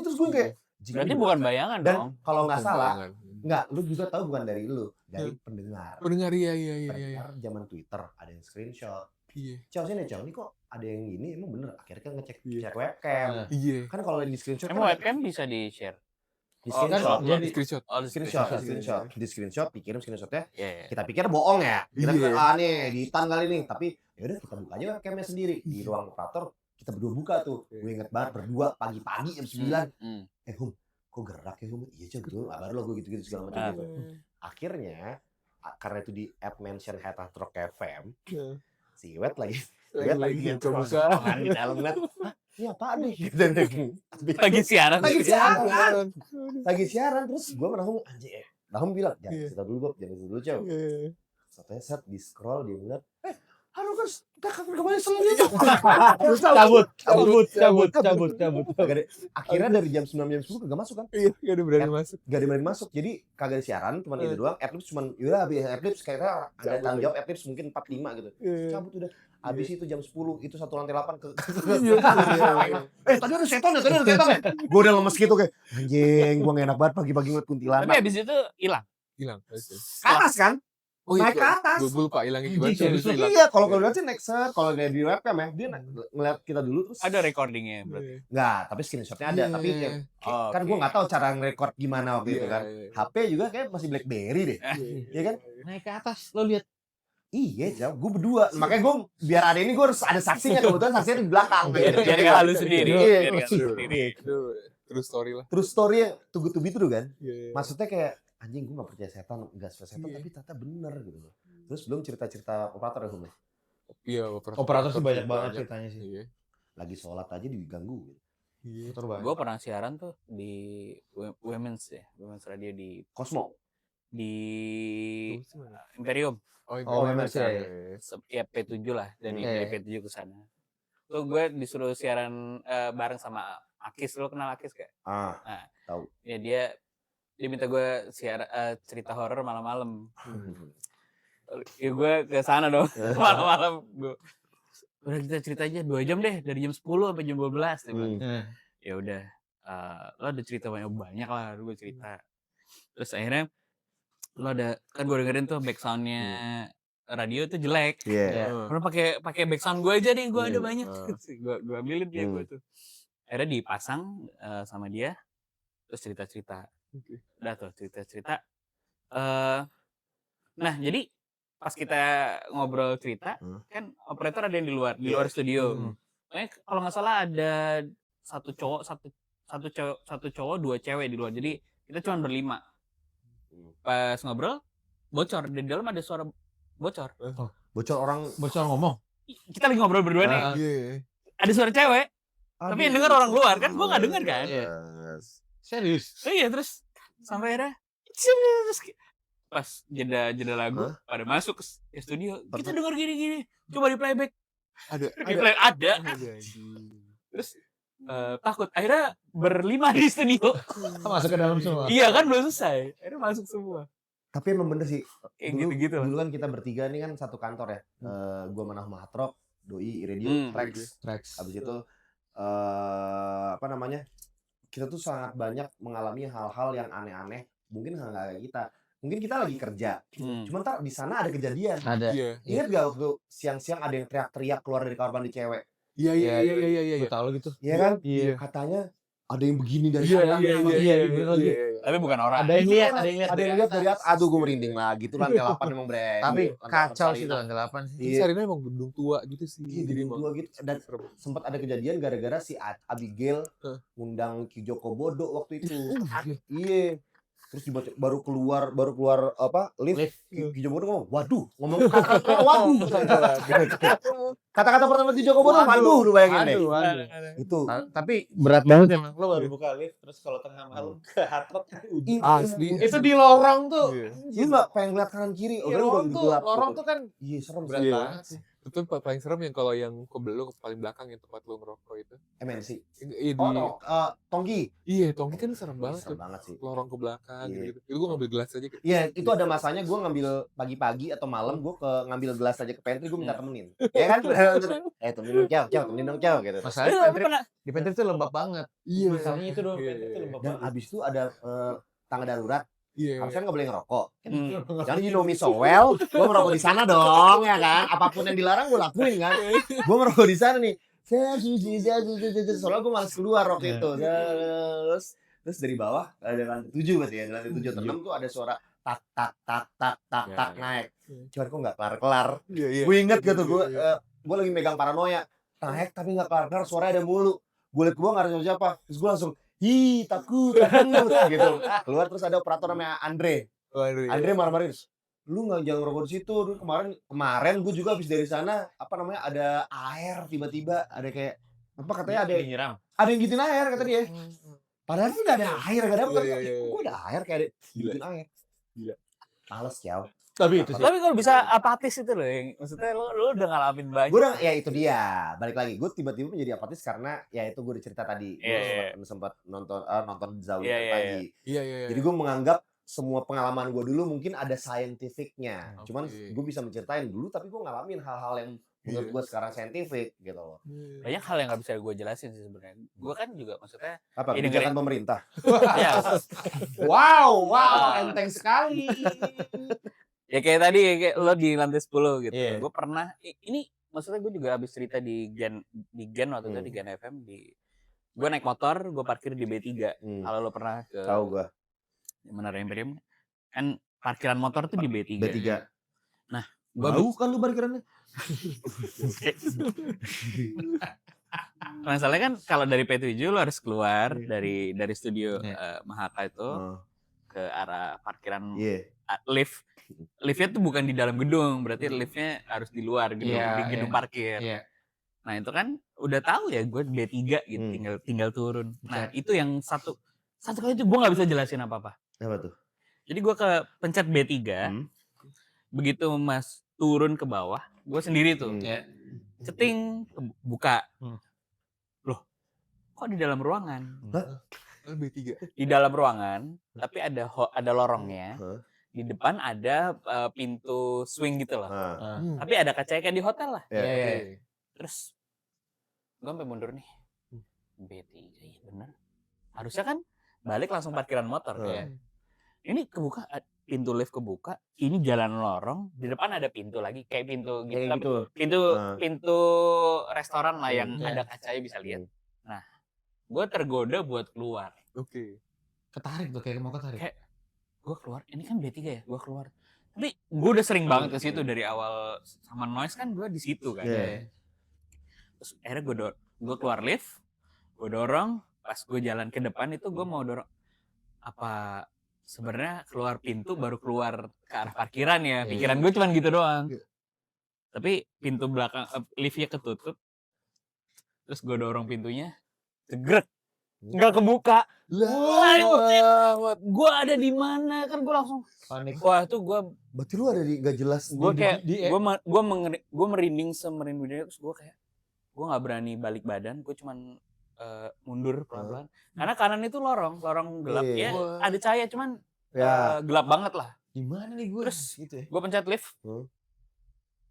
[SPEAKER 2] terus gue kayak,
[SPEAKER 3] Berarti bukan bayangan
[SPEAKER 2] dan
[SPEAKER 3] dong.
[SPEAKER 2] kalau nggak salah, nggak, lu juga tahu bukan dari lu, dari pendengar.
[SPEAKER 4] Pendengar iya.
[SPEAKER 2] Pendengar zaman Twitter ada yang screenshot.
[SPEAKER 4] Iya.
[SPEAKER 2] Ciao sini, Ciao, ini kok ada yang gini, emang bener. Akhirnya kan ngecek webcam.
[SPEAKER 4] Iya.
[SPEAKER 2] Kan kalau di screenshot
[SPEAKER 3] Emang webcam bisa di-share?
[SPEAKER 2] di
[SPEAKER 3] Oh,
[SPEAKER 2] screenshot,
[SPEAKER 3] kan
[SPEAKER 1] jadi
[SPEAKER 4] Screenshot.
[SPEAKER 3] Oh,
[SPEAKER 2] di screenshot, dikirim screenshotnya.
[SPEAKER 3] Iya.
[SPEAKER 2] Kita pikir bohong ya. Kita
[SPEAKER 4] Iya.
[SPEAKER 2] pikir nih di tan kali nih, tapi ya udah kita buka aja webcamnya sendiri di ruang operator. Kita berdua buka tuh. Gue inget banget berdua pagi-pagi jam 9. Hum, kok gerak ya Hum? Iya Ciao, betul. Baru lo gue gitu-gitu segala macam gitu. Akhirnya karena itu di app mention Hard Rock FM, si Iwet lagi
[SPEAKER 4] Lagi coba
[SPEAKER 2] di dalam net. Ini apaan nih?
[SPEAKER 3] Lagi siaran.
[SPEAKER 2] Lagi siaran terus gue menahung anjir. Nahum bilang, jangan cerita dulu Bob, jangan cerita dulu Ciao. Katanya set di scroll dia ngeliat, aduh kan kakak kemarin selanjutnya. Terus cabut. Akhirnya dari jam 9 jam 10 kagak masuk kan?
[SPEAKER 4] Iya, gak ada berani masuk.
[SPEAKER 2] Gak ada berani masuk. Jadi kagak ada siaran, cuma itu doang. Adlibs cuma yaudah habis Adlibs kayaknya ada tanggung jawab Adlibs mungkin 4-5 gitu. Cabut udah. Habis itu jam 10 itu satu lantai 8 ke tadi ada setan ya. Gue udah lemes gitu kayak anjing, gue gak enak banget pagi-pagi ngeliat kuntilanak.
[SPEAKER 3] Tapi abis itu hilang.
[SPEAKER 2] Ke atas kan?
[SPEAKER 4] Oh iya,
[SPEAKER 2] Naik ke atas.
[SPEAKER 4] gue lupa hilangnya gimana.
[SPEAKER 2] Iya, kalau lihat sih next set, kalau dari di webcam ya, dia ngeliat kita dulu terus.
[SPEAKER 3] Ada recordingnya berarti.
[SPEAKER 2] Enggak, tapi screenshotnya ada. Tapi kan gue nggak tahu cara nge-record gimana waktu itu kan. HP juga kayak masih BlackBerry deh. Iya kan?
[SPEAKER 1] Naik ke atas, lo lihat.
[SPEAKER 2] Iya, Ciao. Gue berdua. Makanya gue biar ada ini gue harus ada saksinya. Kebetulan saksinya di belakang.
[SPEAKER 3] Biar gak halu sendiri.
[SPEAKER 2] Iya.
[SPEAKER 4] Terus story lah.
[SPEAKER 2] Terus story-nya to be true kan.
[SPEAKER 4] Iya.
[SPEAKER 2] Maksudnya kayak anjing gue gak percaya setan, gak setan tapi ternyata bener gitu loh. Terus belum cerita-cerita operator ya Hum.
[SPEAKER 4] Iya,
[SPEAKER 1] Operator sih banyak banget ceritanya sih.
[SPEAKER 4] Iya.
[SPEAKER 2] Lagi sholat aja diganggu gitu.
[SPEAKER 4] Iya.
[SPEAKER 3] Gue pernah siaran tuh di Women's Radio di
[SPEAKER 2] Cosmo.
[SPEAKER 3] Imperium.
[SPEAKER 1] Oh, memang sih.
[SPEAKER 3] Ya P7 lah, dari
[SPEAKER 1] Iya.
[SPEAKER 3] P7 ke sana. Tuh gue disuruh siaran bareng sama Akis. Lo kenal Akis gak? Nah,
[SPEAKER 2] Tahu.
[SPEAKER 3] Ya dia minta gue cerita horor malam-malam. Ya gue ke sana dong malam-malam. Udah kita cerita aja 2 jam deh, dari jam 10 sampai jam 12. Ya udah, lo ada cerita banyak lah, gue cerita. Terus akhirnya lo ada, kan gue dengerin tuh back soundnya radio tuh jelek. Lo pakai back sound gue aja nih, gue ada banyak. Gue ambilin dia gue tuh. Akhirnya dipasang sama dia, terus cerita-cerita. Udah tuh cerita-cerita. Nah jadi pas kita ngobrol cerita, kan operator ada yang di luar studio. Makanya kalau nggak salah ada satu cowok 2 cewek di luar. Jadi kita cuma berlima. Pas ngobrol bocor, di dalam ada suara bocor.
[SPEAKER 2] Bocor
[SPEAKER 1] ngomong.
[SPEAKER 3] Kita lagi ngobrol berdua nih. Ada suara cewek. Tapi yang denger orang luar kan, gue nggak denger kan.
[SPEAKER 1] Serius?
[SPEAKER 3] Iya terus sampai akhirnya terus pas jeda lagu pada masuk ke studio, kita denger gini, coba di playback. Ada. Terus takut, akhirnya berlima di studio.
[SPEAKER 1] Masuk ke dalam semua?
[SPEAKER 3] Iya kan belum selesai, akhirnya masuk semua.
[SPEAKER 2] Tapi emang bener sih,
[SPEAKER 3] Kayak gitu-gitu lah.
[SPEAKER 2] dulu kan kita bertiga nih kan satu kantor ya. Gue Manah Mahatrok, Doi, Iradio, Trax. Abis itu apa namanya, kita tuh sangat banyak mengalami hal-hal yang aneh-aneh. Mungkin nggak kayak kita. Mungkin kita lagi kerja, cuman ntar di sana ada kejadian.
[SPEAKER 1] Ada.
[SPEAKER 2] Ingat gak waktu siang-siang ada yang teriak-teriak keluar dari kamar mandi cewek?
[SPEAKER 4] Iya.
[SPEAKER 1] Gue tahu gitu.
[SPEAKER 2] Iya kan?
[SPEAKER 1] Iya.
[SPEAKER 2] Katanya ada yang begini dari
[SPEAKER 4] Iya.
[SPEAKER 3] Tapi bukan orang.
[SPEAKER 1] Ada yang lihat
[SPEAKER 2] dari atas. Aduh, gue merinding lagi. Itu lantai 8 emang bre.
[SPEAKER 1] Tapi kacau sih lantai 8 sih.
[SPEAKER 2] Iya.
[SPEAKER 4] Sarina emang gedung tua gitu sih.
[SPEAKER 2] Iya, gedung tua gitu. Dan sempat ada kejadian gara-gara si Abigail ngundang Ki Joko Bodo waktu itu. Iya. Terus baru keluar apa lift. Ki Joko Bodo ngomong kata-kata waduh. Kata-kata pertama Ki Joko Bodo waduh, lu bayangin deh. Itu.
[SPEAKER 1] Tapi berat banget emang. Lo baru buka lift terus kalau tengah malam ke Hard Rock.
[SPEAKER 4] Asli.
[SPEAKER 1] Itu di lorong tuh.
[SPEAKER 2] Iya enggak pengen lihat kanan kiri.
[SPEAKER 1] Lorong tuh kan
[SPEAKER 2] iya serem
[SPEAKER 1] berat
[SPEAKER 2] sih.
[SPEAKER 1] banget sih.
[SPEAKER 4] Itu paling serem yang kalau yang lu paling belakang yang tempat lu ngerokok itu.
[SPEAKER 2] MNC. Tonggi.
[SPEAKER 4] Iya, Tonggi kan serem banget tuh.
[SPEAKER 2] Serem banget sih.
[SPEAKER 4] Lorong ke belakang
[SPEAKER 2] Iya.
[SPEAKER 4] gitu. Itu gue ngambil gelas aja.
[SPEAKER 2] Iya, itu ada masanya gue ngambil pagi-pagi atau malam gue ngambil gelas aja ke pantry, gue minta temenin. Ya kan? Temenin dong, temenin dong, gitu.
[SPEAKER 1] Masalahnya di pantry itu lembab banget.
[SPEAKER 4] Iya.
[SPEAKER 1] Misalnya itu dong, pantry itu lembab
[SPEAKER 2] Dan
[SPEAKER 1] banget.
[SPEAKER 2] abis itu ada tangga darurat.
[SPEAKER 4] Iya.
[SPEAKER 2] Harusnya nggak boleh ngerokok. Jadi you know me so well, gue ngerokok di sana dong, ya kan? Apapun yang dilarang gue lakuin kan. Gue ngerokok di sana nih. Soalnya gue malas keluar waktu itu. Terus dari bawah ada lantai 7 berarti ya. Lantai 7 atau 6 tuh ada suara tak naik. Cuman kok nggak kelar-kelar. Gue inget gitu gue lagi megang paranoia. Naik tapi nggak kelar-kelar, suaranya ada mulu. Gue liat gue nggak ada siapa. Terus gue langsung takut gitu. Keluar terus ada operator namanya Andre marah-marah terus. Lu nggak jangan ngerokok di situ. Dulu kemarin gue juga habis dari sana ada air tiba-tiba ada kayak apa katanya ada yang gitin air kata dia. Padahal tuh nggak ada air, nggak ada apa. Gue ada air kayak ada gitin air. Gila. Males ya.
[SPEAKER 1] Tapi itu sih.
[SPEAKER 3] Tapi kalau bisa apatis itu loh, yang maksudnya lu udah ngalamin banyak.
[SPEAKER 2] Gue ya itu dia. Balik lagi, gue tiba-tiba menjadi apatis karena ya itu gue cerita tadi. Gue sempat nonton Zawiya pagi.
[SPEAKER 4] Iya.
[SPEAKER 2] Jadi gue menganggap semua pengalaman gue dulu mungkin ada scientificnya. Cuman gue bisa menceritain dulu, tapi gue ngalamin hal-hal yang menurut gue sekarang scientific gitu loh.
[SPEAKER 3] Banyak hal yang nggak bisa gue jelasin sih sebenarnya. Gue kan juga maksudnya.
[SPEAKER 2] Apa? Kebijakan pemerintah.
[SPEAKER 3] Ya.
[SPEAKER 2] Wow, enteng sekali.
[SPEAKER 3] Ya kayak tadi kayak lo di lantai 10 gitu. Gue pernah ini maksudnya gue juga habis cerita di Gen waktu itu di Gen FM gue naik motor, gue parkir di B3. Kalau lo pernah ke
[SPEAKER 2] tahu gue.
[SPEAKER 3] Menara Imperium kan parkiran motor tuh di B3. Nah, gue
[SPEAKER 2] kan lu parkirannya.
[SPEAKER 3] Masalahnya kan kalau dari P7 lo harus keluar dari studio Mahaka itu ke arah parkiran liftnya tuh bukan di dalam gedung, berarti liftnya harus di luar gedung, di gedung parkir. Nah itu kan udah tahu ya gue B3 gitu, tinggal turun. Nah itu yang satu kali itu gue nggak bisa jelasin apa-apa.
[SPEAKER 2] Apa tuh?
[SPEAKER 3] Jadi gue ke pencet B3, begitu Mas turun ke bawah, gue sendiri tuh, ceting buka. Loh, kok di dalam ruangan?
[SPEAKER 4] B3.
[SPEAKER 3] Di dalam ruangan, tapi ada lorongnya. Di depan ada pintu swing gitu loh. Tapi ada kaca kayak di hotel lah. Terus gue sampai mundur nih. B3 iya bener. Harusnya kan balik langsung parkiran motor kayak. Ini kebuka, pintu lift kebuka, ini jalan lorong, di depan ada pintu lagi kayak pintu gitu. Pintu restoran lah yang ada kacanya bisa lihat. Nah, gue tergoda buat keluar.
[SPEAKER 1] Ketarik tuh kayak mau ketarik.
[SPEAKER 3] Kayak gue keluar, ini kan B3 ya, gue keluar. Tapi gue udah sering banget ke situ dari awal sama Noise kan gue di situ kan. Terus akhirnya gue keluar lift, gue dorong, pas gue jalan ke depan itu gue mau dorong apa sebenarnya keluar pintu baru keluar ke arah parkiran ya. Pikiran gue cuma gitu doang. Tapi pintu belakang liftnya ketutup. Terus gue dorong pintunya, Cegrek. Nggak kebuka.
[SPEAKER 4] Lah,
[SPEAKER 3] Gue ada di mana kan gue langsung
[SPEAKER 1] Panik.
[SPEAKER 3] wah itu gue
[SPEAKER 2] Berarti lu ada di nggak jelas.
[SPEAKER 3] gue kayak
[SPEAKER 1] di-
[SPEAKER 3] gue merinding semerinding terus gue kayak gue nggak berani balik badan, gue cuman mundur pelan-pelan karena kanan itu lorong gelap
[SPEAKER 2] Iya.
[SPEAKER 3] ya ada cahaya cuman
[SPEAKER 2] Ya.
[SPEAKER 3] gelap banget lah.
[SPEAKER 1] Di mana nih gue?
[SPEAKER 3] Terus
[SPEAKER 1] gitu ya.
[SPEAKER 3] gue pencet lift,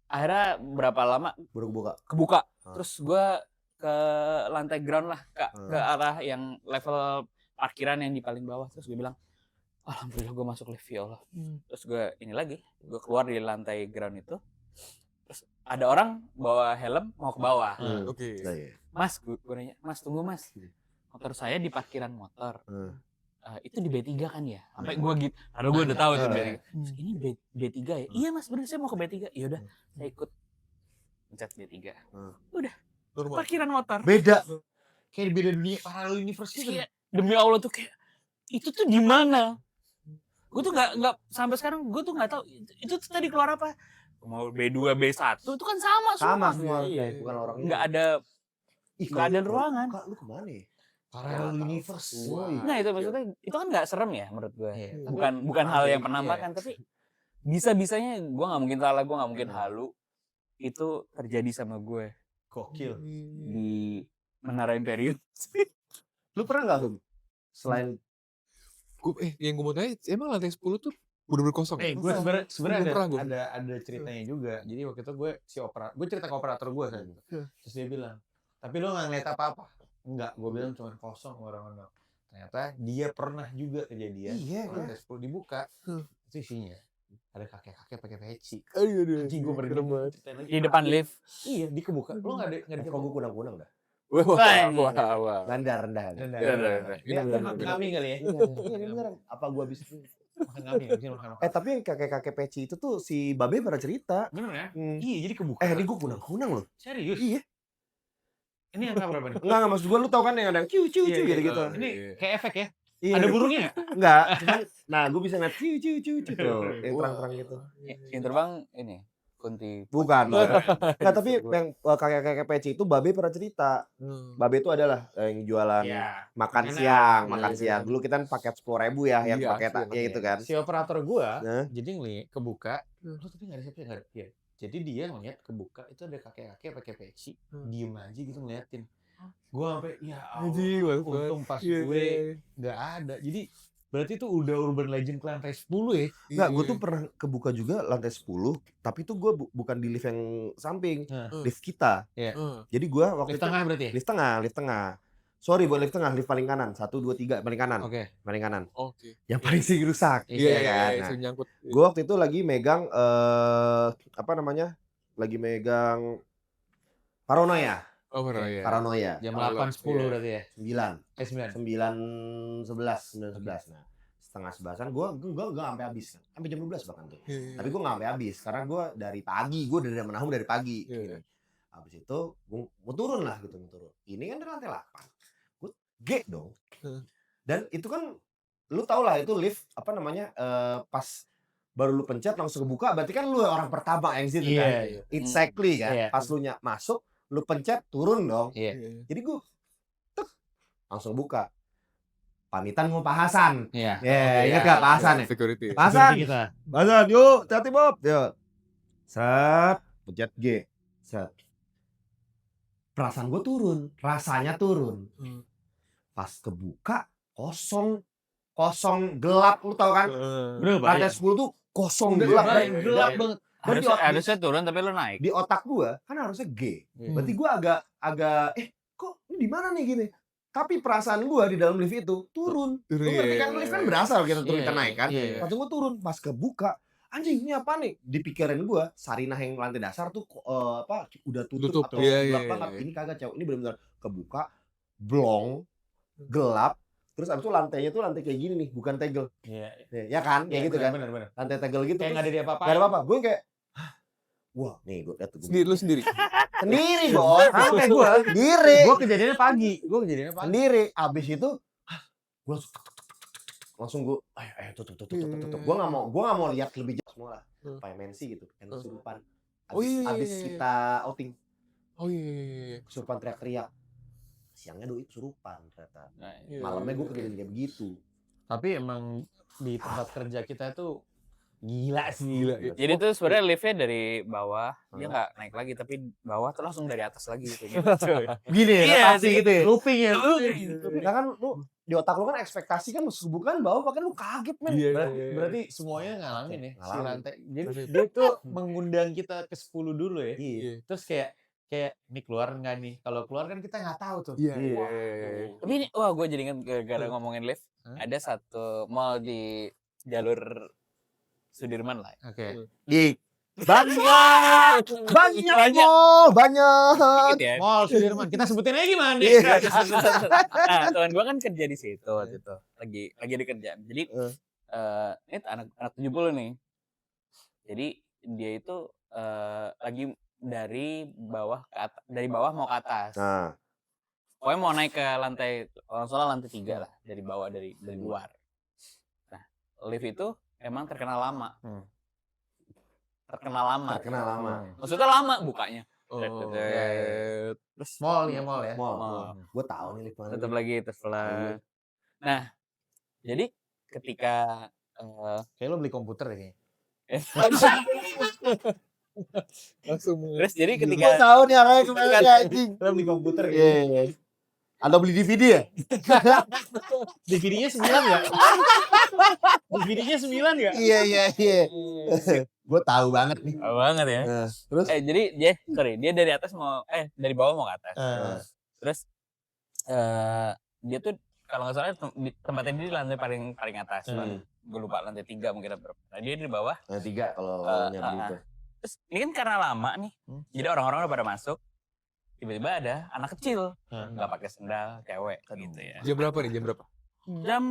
[SPEAKER 3] akhirnya berapa lama
[SPEAKER 2] Baru buka.
[SPEAKER 3] kebuka.
[SPEAKER 2] Ah.
[SPEAKER 3] Terus gue ke lantai ground lah, ke arah yang level parkiran yang di paling bawah. Terus gue bilang, alhamdulillah gue masuk lift ya Allah. Terus gue ini lagi, gue keluar di lantai ground itu. Terus ada orang bawa helm mau ke bawah.
[SPEAKER 4] Oke.
[SPEAKER 2] Nah, iya.
[SPEAKER 3] Mas, gue nanya, mas tunggu mas. Motor saya di parkiran motor. Itu di B3 kan ya? Sampai gue gitu. Karena gue udah tahu itu B3. Terus ini B3 ya? Iya mas, bener saya mau ke B3. Ya udah, saya ikut pencet B3. Udah,
[SPEAKER 4] Normal.
[SPEAKER 3] parkiran motor.
[SPEAKER 2] Beda.
[SPEAKER 1] Kayak beda dunia paralel universe gitu.
[SPEAKER 3] Kayak, demi Allah tuh kayak itu tuh di mana? Gue tuh nggak sampai sekarang gue tuh nggak tahu itu tuh tadi keluar apa. Mau B2 B1 itu kan sama
[SPEAKER 2] Semua.
[SPEAKER 3] Iya.
[SPEAKER 2] Bukan orang
[SPEAKER 3] Nggak ada ruangan.
[SPEAKER 2] Kak, lu kemana ya?
[SPEAKER 1] Paralel universe.
[SPEAKER 3] Nah itu maksudnya itu kan nggak serem ya menurut gue.
[SPEAKER 1] Iya.
[SPEAKER 3] Bukan hal yang penampakan tapi bisa-bisanya gue nggak mungkin salah, gue nggak mungkin halu. Itu terjadi sama gue
[SPEAKER 1] Gokil.
[SPEAKER 3] di Menara Imperium.
[SPEAKER 2] Lu pernah nggak, Hum? Selain
[SPEAKER 4] Yang gue mau tanya, emang lantai 10 tuh bener-bener kosong?
[SPEAKER 1] Gue sebenarnya
[SPEAKER 4] Belum pernah gua.
[SPEAKER 1] ada ceritanya juga. Jadi waktu itu gue cerita ke operator gue kan. Terus dia bilang, tapi lo nggak ngeliat apa-apa? Enggak, gue bilang cuma kosong orang-orang. Ternyata dia pernah juga kejadian.
[SPEAKER 2] Iya,
[SPEAKER 1] lantai 10 dibuka. Itu isinya ada kakek-kakek pakai peci.
[SPEAKER 4] Aduh.
[SPEAKER 1] Anjing gue
[SPEAKER 4] serem banget.
[SPEAKER 3] Di depan lift.
[SPEAKER 1] Iya, dikebuka. Lo nggak ada
[SPEAKER 2] kok gue kunang-kunang dah?
[SPEAKER 4] Wah.
[SPEAKER 2] Rendah.
[SPEAKER 1] Ini
[SPEAKER 4] Bener.
[SPEAKER 1] kami kali ya.
[SPEAKER 2] Iya, ini beneran. Apa gua habis itu?
[SPEAKER 1] Makan kami, habisnya makan.
[SPEAKER 2] Tapi yang kakek-kakek peci itu tuh si Babe pernah cerita.
[SPEAKER 1] Bener ya?
[SPEAKER 2] Hmm.
[SPEAKER 1] Iya, jadi kebuka.
[SPEAKER 2] Ini gua kunang-kunang loh.
[SPEAKER 1] Serius?
[SPEAKER 2] Iya.
[SPEAKER 1] Ini angka berapa nih?
[SPEAKER 2] Enggak maksud gua lu tau kan yang ada ciu
[SPEAKER 1] Iya,
[SPEAKER 2] gitu-gitu.
[SPEAKER 1] Ini kayak efek ya?
[SPEAKER 2] Iya,
[SPEAKER 1] Ada burungnya nggak?
[SPEAKER 2] Enggak, cuman nah gua bisa ngeliat ciu tuh. Yang terang-terang gitu.
[SPEAKER 3] Yang terbang ini kunti.
[SPEAKER 2] Bukan. Enggak, tapi yang kakek-kakek peci itu Babe pernah cerita. Babe itu adalah yang jualan
[SPEAKER 1] Iya.
[SPEAKER 2] makan
[SPEAKER 1] Makanan.
[SPEAKER 2] siang. Dulu kita kan paket 10.000 ya, yang
[SPEAKER 4] Iya,
[SPEAKER 2] paket
[SPEAKER 4] asli,
[SPEAKER 2] ya itu kan.
[SPEAKER 1] Si operator gua,
[SPEAKER 2] Nah.
[SPEAKER 1] jadi ngeliat kebuka, lo tadi nggak ada siapa nggak ada. Iya. Jadi dia ngeliat kebuka itu ada kakek-kakek pakai peci, diem aja gitu ngeliatin. Gua sampai ya
[SPEAKER 4] Anjing,
[SPEAKER 1] Allah,
[SPEAKER 4] bagus banget.
[SPEAKER 1] untung pas
[SPEAKER 4] Iya,
[SPEAKER 1] gue
[SPEAKER 4] iya.
[SPEAKER 1] nggak ada. Jadi berarti itu udah urban legend ke lantai 10 ya?
[SPEAKER 2] Enggak, gue tuh pernah kebuka juga lantai 10, tapi itu gue bukan di lift yang samping, lift kita. Jadi gue waktu
[SPEAKER 1] Lift tengah berarti ya?
[SPEAKER 2] lift tengah. Sorry buat lift tengah, lift paling kanan. 1, 2, 3, paling kanan.
[SPEAKER 1] Oke.
[SPEAKER 2] Paling kanan.
[SPEAKER 4] Oke.
[SPEAKER 2] Yang paling sering rusak.
[SPEAKER 1] Iya,
[SPEAKER 2] kan? Nah,
[SPEAKER 4] sering nyangkut.
[SPEAKER 2] gue waktu itu lagi megang, apa namanya, lagi megang paranoia.
[SPEAKER 4] Oh, paranoia.
[SPEAKER 2] Paranoia.
[SPEAKER 1] Jam
[SPEAKER 4] Halo,
[SPEAKER 1] 8.10
[SPEAKER 4] iya.
[SPEAKER 1] berarti ya?
[SPEAKER 2] 9.
[SPEAKER 1] 9.
[SPEAKER 2] 9.11. Nah, setengah 11-an gue nggak sampai habis kan. Sampai jam 12 bahkan tuh.
[SPEAKER 4] Iya.
[SPEAKER 2] Tapi gue nggak sampai habis karena gue dari pagi, gue dari menahun dari pagi.
[SPEAKER 4] Iya.
[SPEAKER 2] Gitu. Habis itu gue mau turun lah gitu, mau turun. Ini kan dari lantai 8. Gue G dong. Dan itu kan lu tau lah itu lift apa namanya pas baru lu pencet langsung kebuka, berarti kan lu orang pertama yang situ kan.
[SPEAKER 1] Iya.
[SPEAKER 2] Exactly kan.
[SPEAKER 1] Iya.
[SPEAKER 2] Pas lu masuk, lu pencet turun dong.
[SPEAKER 1] Iya.
[SPEAKER 2] Jadi gue langsung buka. Pamitan mau Pak Hasan.
[SPEAKER 1] Iya.
[SPEAKER 2] Ya, ingat gak Pak Hasan ya?
[SPEAKER 4] Security.
[SPEAKER 2] Pak Hasan.
[SPEAKER 1] Kita.
[SPEAKER 2] Pak Hasan, yuk, hati-hati Bob. Yuk. Set, pencet G. Set. Perasaan gue turun, rasanya turun. Pas kebuka, kosong gelap, lu tau kan?
[SPEAKER 1] Bener
[SPEAKER 2] Lantai 10 tuh kosong
[SPEAKER 1] Udah
[SPEAKER 2] gelap.
[SPEAKER 1] gelap banget.
[SPEAKER 3] Harusnya turun tapi lu naik.
[SPEAKER 2] Di otak gue kan harusnya G.
[SPEAKER 1] Iya.
[SPEAKER 2] Berarti gue agak kok ini di mana nih gini? Tapi perasaan gue di dalam lift itu turun. Lu ngerti kan lift kan berasal kita turun kita naik kan.
[SPEAKER 1] Iya.
[SPEAKER 2] Pas gue turun, pas kebuka, anjing ini apa nih? Di pikiran gue, Sarinah yang lantai dasar tuh udah tutup atau
[SPEAKER 4] Iya,
[SPEAKER 2] gelap
[SPEAKER 4] iya,
[SPEAKER 2] banget.
[SPEAKER 4] iya.
[SPEAKER 2] Ini kagak cewek. Ini benar-benar kebuka, blong, gelap. Terus abis itu lantainya tuh lantai kayak gini nih, bukan tegel.
[SPEAKER 1] Iya.
[SPEAKER 2] Ya kan? Kayak gitu kan.
[SPEAKER 1] Bener.
[SPEAKER 2] Lantai tegel gitu.
[SPEAKER 1] Kayak nggak ada apa-apa.
[SPEAKER 2] Gak ada apa-apa. Gue kayak, wah nih gue liat tuh.
[SPEAKER 4] Lu sendiri.
[SPEAKER 2] Sendiri bos. Sampai gue sendiri.
[SPEAKER 1] Gue kejadiannya pagi.
[SPEAKER 2] Sendiri. Abis itu, gue langsung gue, ayo tutup. Gue nggak mau lihat lebih jauh semua lah. Kayak mensi gitu, yang kesurupan.
[SPEAKER 4] Oh, iya.
[SPEAKER 2] Abis kita outing,
[SPEAKER 4] Oh iya.
[SPEAKER 2] kesurupan teriak-teriak. siangnya doi kesurupan ternyata.
[SPEAKER 3] Iya.
[SPEAKER 2] Malamnya gue kejadian kayak begitu.
[SPEAKER 1] Tapi emang di tempat kerja kita tuh gila sih.
[SPEAKER 4] Gila.
[SPEAKER 3] Jadi tuh sebenarnya liftnya dari bawah, dia nggak naik lagi, tapi bawah tuh langsung dari atas lagi gitu.
[SPEAKER 2] Gini ya,
[SPEAKER 3] Iya,
[SPEAKER 2] rotasi gitu ya.
[SPEAKER 1] Looping ya.
[SPEAKER 2] Nah kan lu di otak lu kan ekspektasi kan subuh kan bawah, bahkan lu kaget men.
[SPEAKER 4] Iya,
[SPEAKER 1] Berarti semuanya ngalamin ya si
[SPEAKER 2] Ngalamin.
[SPEAKER 1] lantai. Jadi dia tuh mengundang kita ke 10 dulu ya.
[SPEAKER 2] Iya.
[SPEAKER 1] Terus kayak ini keluar nggak nih? Kalau keluar kan kita nggak tahu tuh.
[SPEAKER 4] Iya.
[SPEAKER 3] Tapi ini, wah gue jadi ingat gara-gara ngomongin lift, ada satu mall di jalur Sudirman lah.
[SPEAKER 1] Oke.
[SPEAKER 2] Banyak
[SPEAKER 3] Dikit ya.
[SPEAKER 1] Mall Sudirman. Kita sebutin aja gimana nih?
[SPEAKER 2] Iya.
[SPEAKER 3] Nah, teman gue kan kerja di situ waktu itu. Lagi ada kerjaan. Jadi ini anak 70 nih. Jadi dia itu lagi dari bawah ke atas, dari bawah mau ke atas.
[SPEAKER 2] Nah,
[SPEAKER 3] Pokoknya mau naik ke lantai, kalau nggak salah lantai 3 lah, dari bawah, dari luar. Nah, lift itu emang terkenal lama. Terkenal lama. Maksudnya lama bukanya.
[SPEAKER 1] Terus mall ya.
[SPEAKER 2] mall. Gue tahu nih lift mana.
[SPEAKER 3] Tutup lagi, terus pelan. Nah, jadi ketika
[SPEAKER 1] kayak lo beli komputer deh kayaknya.
[SPEAKER 4] Langsung.
[SPEAKER 3] terus jadi
[SPEAKER 2] Gue
[SPEAKER 3] ketika
[SPEAKER 2] tahu nih arahnya kemana anjing.
[SPEAKER 1] Lo beli komputer
[SPEAKER 2] Iya. Anda beli DVD ya?
[SPEAKER 1] DVD-nya 9 ya? DVD-nya 9 ya?
[SPEAKER 2] Iya. Gue tahu banget nih.
[SPEAKER 3] banget ya.
[SPEAKER 2] Terus?
[SPEAKER 3] Jadi dia dari atas mau dari bawah mau ke atas. Terus dia tuh kalau nggak salah tempatnya dia di lantai paling atas. Gue lupa lantai 3 mungkin berapa. Nah, dia di bawah.
[SPEAKER 2] Nah, 3 kalau nyampe itu.
[SPEAKER 3] Terus ini kan karena lama nih. Jadi orang-orang udah pada masuk. Tiba-tiba ada anak kecil nggak pakai sendal, cewek gitu ya.
[SPEAKER 4] Jam berapa nih? Jam berapa?
[SPEAKER 3] Jam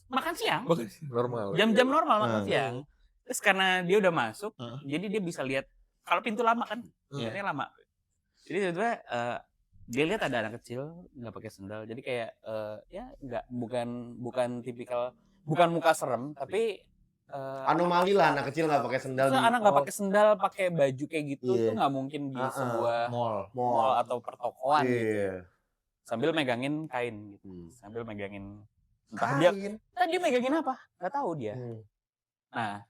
[SPEAKER 3] makan siang.
[SPEAKER 4] Normal.
[SPEAKER 3] Jam-jam normal makan siang. Terus karena dia udah masuk, jadi dia bisa lihat kalau pintu lama kan, ini lama. Jadi tiba-tiba dia lihat ada anak kecil nggak pakai sendal. Jadi kayak ya bukan tipikal, bukan muka serem, tapi
[SPEAKER 2] Anomali lah anak kecil nggak pakai sendal.
[SPEAKER 3] anak nggak pakai sendal, pakai baju kayak gitu tuh nggak mungkin di sebuah mall atau pertokoan gitu. Sambil megangin kain gitu. Sambil megangin entah dia megangin apa? Nggak tahu dia. Nah,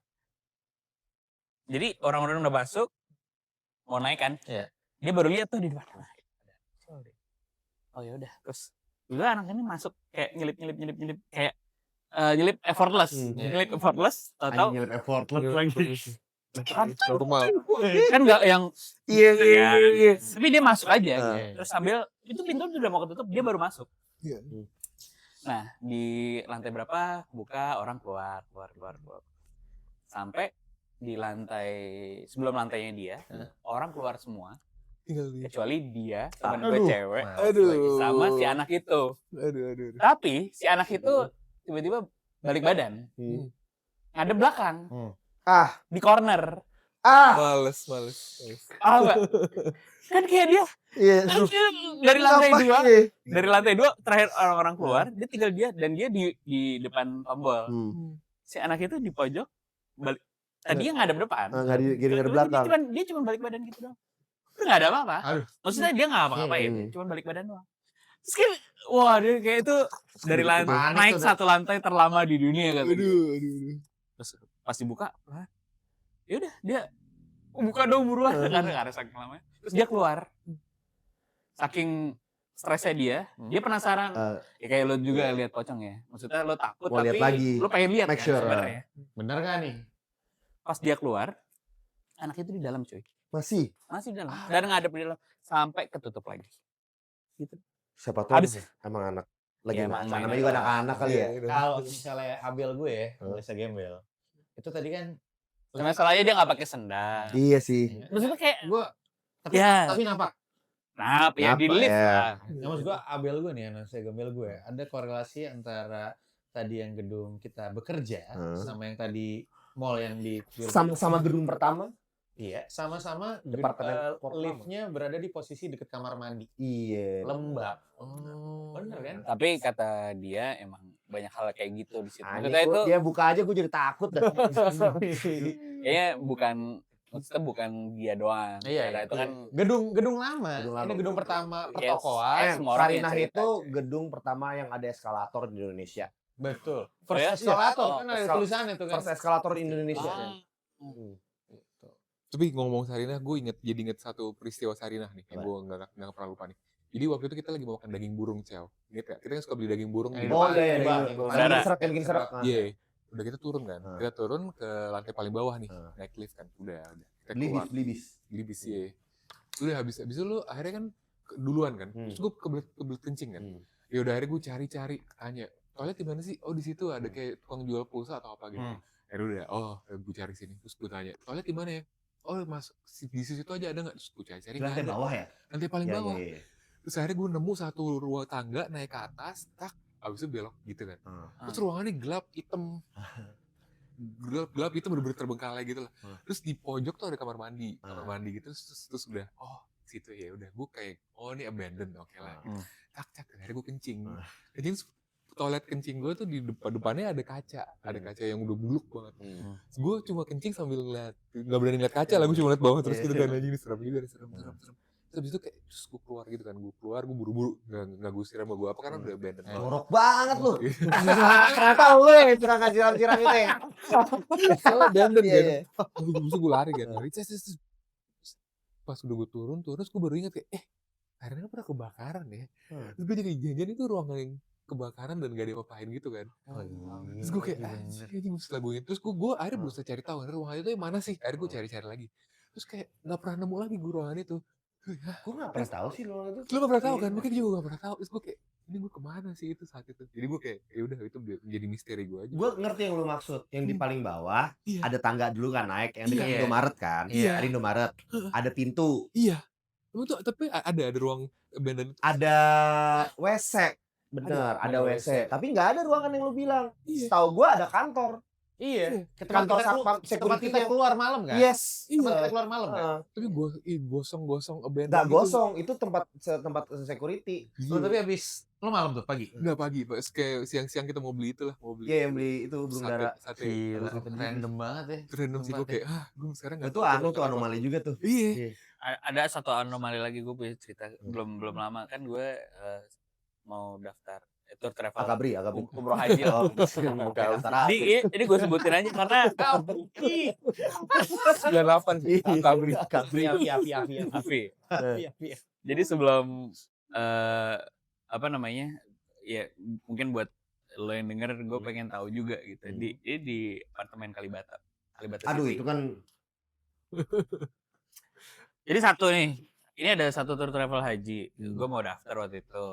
[SPEAKER 3] jadi orang-orang udah masuk mau naik kan? Dia baru lihat tuh di depan. Oh ya udah, terus udah anak ini masuk kayak nyelip kayak nyelip effortless. Nyelip effortless, tahu?
[SPEAKER 2] Nyelip effortless lagi.
[SPEAKER 4] Normal.
[SPEAKER 3] Kan enggak yang
[SPEAKER 2] Iya.
[SPEAKER 3] tapi dia masuk aja. Terus sambil itu pintu udah mau ketutup, dia baru masuk. Nah, di lantai berapa buka, orang keluar. Sampai di lantai sebelum lantainya dia, orang keluar semua. Kecuali dia, teman gue cewek, sama si anak itu.
[SPEAKER 4] Aduh.
[SPEAKER 3] Tapi si anak itu tiba-tiba balik badan. Ngadep belakang. Di corner.
[SPEAKER 4] Males.
[SPEAKER 3] Enggak. Kan kayak dia dari lantai 2 terakhir orang-orang keluar, dia tinggal dia di depan tombol. Si anak itu di pojok balik. Tadinya ngadep depan.
[SPEAKER 2] Ngadep belakang.
[SPEAKER 3] Dia cuma balik badan gitu doang. Enggak ada apa-apa. Maksudnya dia enggak apa-apain, cuma balik badan doang. Terus kayak, wah dia kayak itu dari lantai naik satu lantai terlama di dunia kan.
[SPEAKER 4] Aduh.
[SPEAKER 3] Terus pas dibuka, ya udah dia buka dong buruan karena enggak ada saking lamanya. Terus dia keluar. Saking stresnya dia penasaran. Ya kayak lo juga lihat pocong ya. Maksudnya lo takut
[SPEAKER 2] mau
[SPEAKER 3] tapi
[SPEAKER 2] lagi.
[SPEAKER 3] lo pengen lihat
[SPEAKER 2] Make sure.
[SPEAKER 3] sebenarnya.
[SPEAKER 1] Bener gak nih?
[SPEAKER 3] Pas dia keluar, anak itu di dalam cuy.
[SPEAKER 2] Masih
[SPEAKER 3] di dalam. Dan ngadep di dalam sampai ketutup lagi. Gitu.
[SPEAKER 2] siapa tahu emang anak lagi namanya juga anak-anak kali ya.
[SPEAKER 1] Kalau misalnya Abel gue ya, biasa gembel. Itu tadi kan
[SPEAKER 3] masalahnya dia nggak pakai sendal.
[SPEAKER 2] Iya sih.
[SPEAKER 3] Maksudnya kayak
[SPEAKER 1] gue tapi napak.
[SPEAKER 3] Ya di lift lah.
[SPEAKER 1] Ya, maksud gue Abel gue nih, anak saya gembel gue. Ada korelasi antara tadi yang gedung kita bekerja sama yang tadi mall yang di
[SPEAKER 2] sama gedung pertama.
[SPEAKER 1] Iya, sama-sama
[SPEAKER 2] Departemen
[SPEAKER 1] liftnya berada di posisi dekat kamar mandi.
[SPEAKER 2] Iya.
[SPEAKER 1] Lembab. Bener kan?
[SPEAKER 3] Tapi kata dia emang banyak hal kayak gitu di situ.
[SPEAKER 2] Maksudnya itu dia buka aja gue jadi takut dah.
[SPEAKER 3] Kayaknya bukan maksudnya bukan dia doang.
[SPEAKER 1] Iya,
[SPEAKER 3] Karena
[SPEAKER 1] iya.
[SPEAKER 3] itu kan
[SPEAKER 1] Gedung lama.
[SPEAKER 2] Gedung lama.
[SPEAKER 1] Ini gedung pertama
[SPEAKER 3] Yes.
[SPEAKER 1] pertokoan.
[SPEAKER 3] Semua orang
[SPEAKER 2] Sarinah
[SPEAKER 3] yang cerita,
[SPEAKER 2] itu
[SPEAKER 3] cuy.
[SPEAKER 2] gedung pertama yang ada eskalator di Indonesia.
[SPEAKER 1] Betul.
[SPEAKER 3] Oh
[SPEAKER 1] First
[SPEAKER 3] ya?
[SPEAKER 1] eskalator
[SPEAKER 3] Iya.
[SPEAKER 1] kan ada
[SPEAKER 2] Eskal-
[SPEAKER 1] tulisannya tuh kan.
[SPEAKER 2] First eskalator Indonesia.
[SPEAKER 3] Ah.
[SPEAKER 4] Tapi ngomong Sarinah, gue jadi inget satu peristiwa Sarinah nih yang
[SPEAKER 2] Apa?
[SPEAKER 4] gue nggak pernah lupa nih. Jadi waktu itu kita lagi mau makan daging burung, Cel. Ingat gak? Kita kan suka beli daging burung.
[SPEAKER 1] Yang
[SPEAKER 4] di
[SPEAKER 1] di
[SPEAKER 2] Oh
[SPEAKER 1] depan,
[SPEAKER 2] iya,
[SPEAKER 1] di
[SPEAKER 2] iya,
[SPEAKER 1] bar,
[SPEAKER 2] iya.
[SPEAKER 1] di bar.
[SPEAKER 2] Yang bikin serak, yang bikin serak.
[SPEAKER 4] Iya. Udah kita turun kan.
[SPEAKER 2] Ah.
[SPEAKER 4] Kita turun ke lantai paling bawah nih.
[SPEAKER 2] Ah.
[SPEAKER 4] Naik lift kan. Udah. Kita
[SPEAKER 2] Beli
[SPEAKER 4] keluar.
[SPEAKER 2] bis, beli bis.
[SPEAKER 4] Beli bis, iya. Udah habis itu lu akhirnya kan duluan kan.
[SPEAKER 2] Hmm.
[SPEAKER 4] Terus gue kebelet kencing kan.
[SPEAKER 2] Hmm.
[SPEAKER 4] Ya udah akhirnya gue cari-cari, tanya, toilet di mana sih? Oh di situ ada kayak tukang jual pulsa atau apa gitu. Akhirnya udah, gue cari sini. Terus gue tanya, toilet di mana ya? Oh mas, di situ aja ada nggak? Terus gue cari-cari.
[SPEAKER 2] Di lantai
[SPEAKER 4] nggak ada.
[SPEAKER 2] bawah ya?
[SPEAKER 4] Lantai paling
[SPEAKER 2] Iya,
[SPEAKER 4] bawah.
[SPEAKER 2] iya, iya.
[SPEAKER 4] Terus akhirnya gue nemu satu ruang tangga naik ke atas, tak, abis itu belok gitu kan.
[SPEAKER 2] Ah.
[SPEAKER 4] Terus ruangannya gelap hitam. Gelap itu bener-bener terbengkalai gitu lah. Terus di pojok tuh ada kamar mandi gitu. Terus udah, oh situ ya udah. Gue kayak, oh ini abandoned, oke lah. Gitu. Tak, akhirnya gue kencing. Kencing toilet kencing gue tuh di depannya ada kaca yang udah buluk banget. Gue cuma kencing sambil ngeliat, nggak berani ngeliat kaca lah, gue cuma ngeliat bawah terus gitu kan, anjing ini serem juga, serem. Terus habis itu kayak, terus gue keluar gitu kan, gue buru-buru, nggak gue siram sama gue apa karena udah abandoned banget.
[SPEAKER 2] Jorok banget lu. Ternyata lu yang curang siram-siram itu ya.
[SPEAKER 4] Salah abandoned
[SPEAKER 2] Iya,
[SPEAKER 4] kan.
[SPEAKER 2] iya.
[SPEAKER 4] Terus gue lari kan, terus pas udah gue turun, terus gue baru ingat kayak, akhirnya pernah kebakaran ya. Terus gue jadi janjian itu ruangan yang kebakaran dan gak diapa-apain gitu kan. Terus gue kayak, anjing setelah gue ingat. Terus gue akhirnya berusaha cari tahu, ruangan itu yang mana sih? Akhirnya gue cari-cari lagi. Terus kayak gak pernah nemu lagi gue ruangan itu.
[SPEAKER 2] Gue gak pernah tahu sih ruangan itu.
[SPEAKER 4] Lu gak pernah tahu kan? Makanya gue juga gak pernah tahu. Terus gue kayak, ini gue kemana sih itu saat itu? Jadi gue kayak, ya udah itu jadi misteri gue aja.
[SPEAKER 2] Gue ngerti yang lu maksud. Yang di paling bawah
[SPEAKER 4] Iya.
[SPEAKER 2] ada tangga dulu kan naik, yang dekat
[SPEAKER 1] Iya.
[SPEAKER 2] Indomaret kan.
[SPEAKER 4] Iya.
[SPEAKER 2] Ada Indomaret. Ada pintu.
[SPEAKER 4] Iya. Tapi ada ruang abandoned.
[SPEAKER 2] Ada WC. Bener, ada WC. Tapi nggak ada ruangan yang lu bilang.
[SPEAKER 4] Iya.
[SPEAKER 2] Setahu gue ada kantor.
[SPEAKER 1] Iya.
[SPEAKER 2] Kantor satpam
[SPEAKER 1] tempat
[SPEAKER 2] security
[SPEAKER 1] kita keluar malam kan?
[SPEAKER 2] Yes.
[SPEAKER 1] Tempat kita
[SPEAKER 2] Iya.
[SPEAKER 1] keluar malam kan?
[SPEAKER 4] Tapi gosong abandoned.
[SPEAKER 2] Nggak
[SPEAKER 4] gitu.
[SPEAKER 2] gosong, itu tempat security.
[SPEAKER 1] Lu tapi habis lu malam tuh pagi.
[SPEAKER 4] Enggak pagi, Pak. Kayak siang-siang kita mau beli itulah,
[SPEAKER 2] Iya yang beli itu burung dara.
[SPEAKER 4] sate.
[SPEAKER 1] Gila, random banget ya.
[SPEAKER 4] Itu random sih gue
[SPEAKER 1] Tempatnya.
[SPEAKER 4] kayak, gue sekarang nggak
[SPEAKER 2] Itu
[SPEAKER 4] tahu
[SPEAKER 2] anu tuh
[SPEAKER 4] kenapa.
[SPEAKER 2] anomali juga tuh.
[SPEAKER 4] Iya.
[SPEAKER 3] Ada satu anomali lagi gue punya cerita belum lama kan gue mau daftar tour travel
[SPEAKER 2] Agabri.
[SPEAKER 3] umroh haji.
[SPEAKER 2] Oh, daftar
[SPEAKER 3] Ini gue sebutin aja karena
[SPEAKER 4] 98 sih. Kabri.
[SPEAKER 3] Afi. Jadi sebelum apa namanya ya mungkin buat lo yang denger gue pengen tahu juga gitu di apartemen Kalibata
[SPEAKER 2] Aduh
[SPEAKER 3] City.
[SPEAKER 2] itu kan
[SPEAKER 3] Jadi satu nih, ini ada satu tour travel haji. Gue mau daftar waktu itu.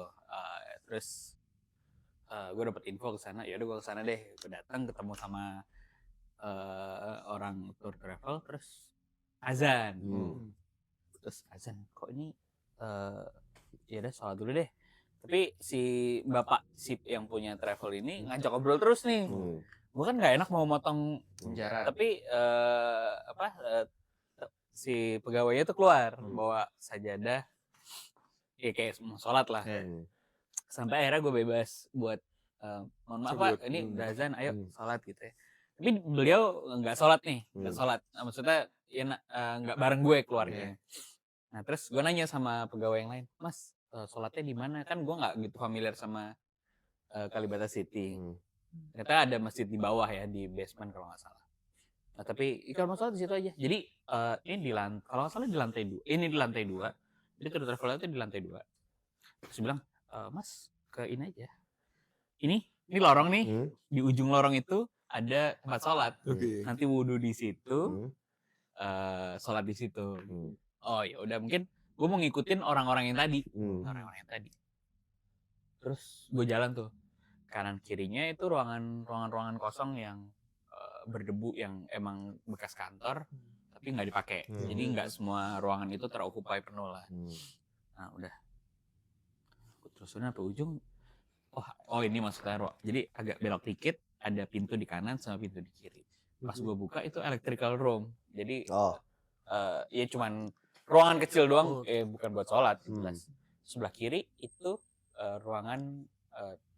[SPEAKER 3] Terus gue dapet info ke sana. Ya udah gue ke sana deh. Gue datang ketemu sama orang tour travel. Terus azan. Terus azan. Kok ini? Ya udah sholat dulu deh. Tapi si bapak sip yang punya travel ini ngajak ngobrol terus nih. Gue kan nggak enak mau motong
[SPEAKER 1] Penjara.
[SPEAKER 3] tapi si pegawainya tuh keluar bawa sajadah ya kayak mau sholat lah sampai akhirnya gue bebas buat mohon maaf Pak ini udah azan ayo sholat gitu ya tapi beliau nggak sholat nih nggak sholat maksudnya ya nggak bareng gue keluarnya nah terus gue nanya sama pegawai yang lain mas sholatnya di mana kan gue nggak gitu familiar sama Kalibata City ternyata ada masjid di bawah ya di basement kalau nggak salah. Nah tapi kalau masalah di situ aja. Jadi ini di lantai, kalau nggak salah di lantai 2. Ini di lantai 2. Jadi tour travel itu di lantai 2. Terus bilang, Mas ke ini aja. Ini lorong nih. Di ujung lorong itu ada tempat sholat. Nanti wudhu di situ, sholat di situ. Oh ya udah mungkin gue mau ngikutin orang-orang yang tadi. Orang-orang yang tadi. Terus gue jalan tuh. Kanan kirinya itu ruangan kosong yang berdebu yang emang bekas kantor tapi nggak dipakai jadi nggak semua ruangan itu terokupai penuh lah. Nah udah terus sampai ujung oh ini maksudnya jadi agak belok dikit ada pintu di kanan sama pintu di kiri pas gue buka itu electrical room jadi ya cuman ruangan kecil doang bukan buat sholat jelas. Sebelah kiri itu ruangan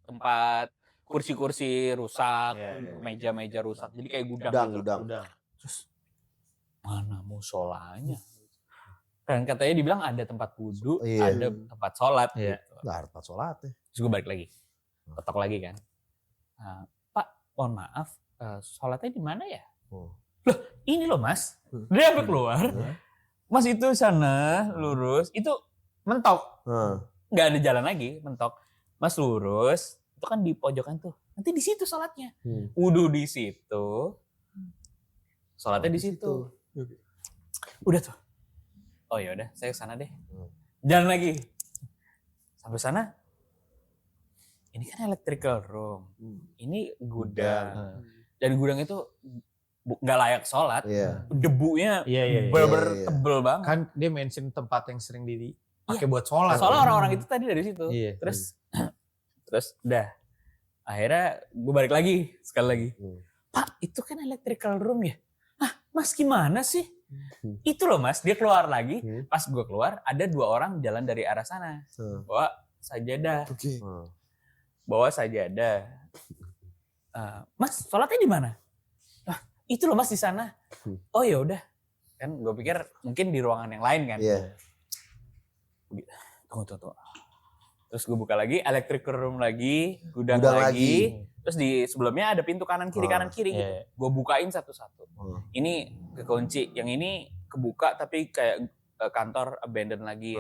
[SPEAKER 3] tempat kursi-kursi rusak, meja-meja rusak. Jadi kayak gudang.
[SPEAKER 2] Gudang.
[SPEAKER 3] Terus mana musolanya? Kan katanya dibilang ada tempat wudhu,
[SPEAKER 2] Iya.
[SPEAKER 3] ada tempat sholat.
[SPEAKER 1] Iya.
[SPEAKER 3] Gitu.
[SPEAKER 2] Nggak ada tempat sholat ya.
[SPEAKER 3] Terus gue balik lagi, ketok lagi kan. Pak, mohon maaf, sholatnya di mana ya?
[SPEAKER 2] Oh.
[SPEAKER 3] Loh, ini loh mas. Dia sampai keluar. Mas itu sana lurus, itu mentok. Nggak ada jalan lagi, mentok. Mas lurus, itu kan di pojokan tuh. Nanti di situ sholatnya. Wudhu di situ, sholatnya di situ. Udah tuh. Oh ya udah, saya kesana deh. Jalan lagi. Sampai sana. Ini kan electrical room. Ini gudang. Dan gudang itu nggak layak sholat. Debunya bener-bener tebel banget.
[SPEAKER 1] Kan dia mention tempat yang sering dipakai buat sholat.
[SPEAKER 3] Soalnya orang-orang itu tadi dari situ.
[SPEAKER 1] Iya.
[SPEAKER 3] Terus udah. Akhirnya gue balik lagi sekali lagi. Pak, itu kan electrical room ya? Ah, mas gimana sih? Itu loh mas, dia keluar lagi. Pas gue keluar, ada 2 orang jalan dari arah sana. Bawa sajadah. Bawa sajadah. Mas, sholatnya di mana? Ah, itu loh mas di sana. Oh ya udah. Kan gue pikir mungkin di ruangan yang lain kan. Tunggu. Terus gue buka lagi, electrical room lagi, gudang lagi. Terus di sebelumnya ada pintu kanan kiri gitu. Gue bukain satu-satu. Ini kekunci, yang ini kebuka tapi kayak kantor abandon lagi.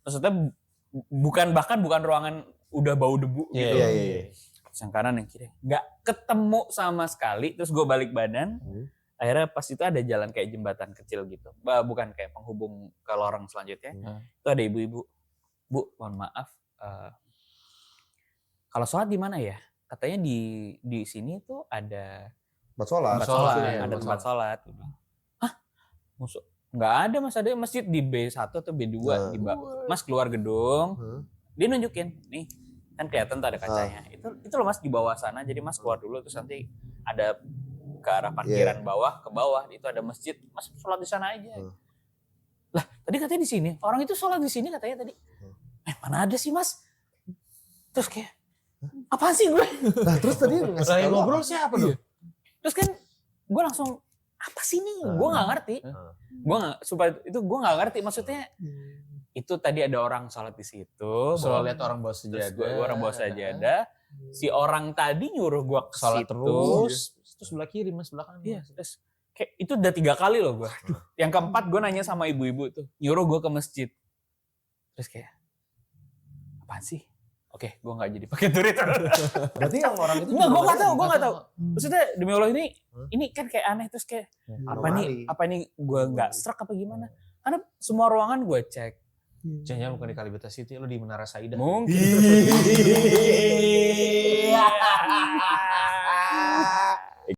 [SPEAKER 3] Maksudnya bukan ruangan udah bau debu gitu. Terus yang kanan yang kiri nggak ketemu sama sekali. Terus gue balik badan. Akhirnya pas itu ada jalan kayak jembatan kecil gitu. Bukan kayak penghubung ke lorong selanjutnya. Itu ada ibu-ibu. Bu, mohon maaf. Kalau sholat di mana ya? Katanya di sini tuh ada tempat sholat. Hah? Musuh? Nggak ada mas, ada masjid di B1 atau B2 di Mas keluar gedung, dia nunjukin nih kan kelihatan tuh ada kacanya. Itu loh mas di bawah sana, jadi mas keluar dulu terus nanti ada ke arah parkiran bawah ke bawah itu ada masjid, mas sholat di sana aja. Lah tadi katanya di sini, orang itu sholat di sini katanya tadi. Mana ada sih mas? Terus kayak apaan sih gue?
[SPEAKER 2] Nah terus tadi
[SPEAKER 1] Saya ngobrol siapa tuh?
[SPEAKER 3] Terus kan gue langsung apa sih nih? Gue nggak ngerti. Gue nggak ngerti maksudnya. Itu tadi ada orang sholat di situ.
[SPEAKER 1] Soal lihat orang bawa sajadah.
[SPEAKER 3] Gue orang bawa sajadah. Si orang tadi nyuruh gue ke
[SPEAKER 1] sholat
[SPEAKER 3] situ.
[SPEAKER 1] terus sebelah kiri mas, sebelah kanan.
[SPEAKER 3] Iya. Terus kayak itu udah 3 kali loh gue. Yang keempat gue nanya sama ibu-ibu tuh, nyuruh gue ke masjid. Terus kayak apaan sih? Oke, gue nggak jadi pakai turit.
[SPEAKER 2] Berarti yang orang itu
[SPEAKER 3] Enggak, gue nggak tahu. Maksudnya demi Allah ini kan kayak aneh terus kayak apa ini gue nggak serak apa gimana? Karena semua ruangan gue cek.
[SPEAKER 1] Jangan bukan di Kalibata City, lu di Menara Saidah.
[SPEAKER 3] Mungkin.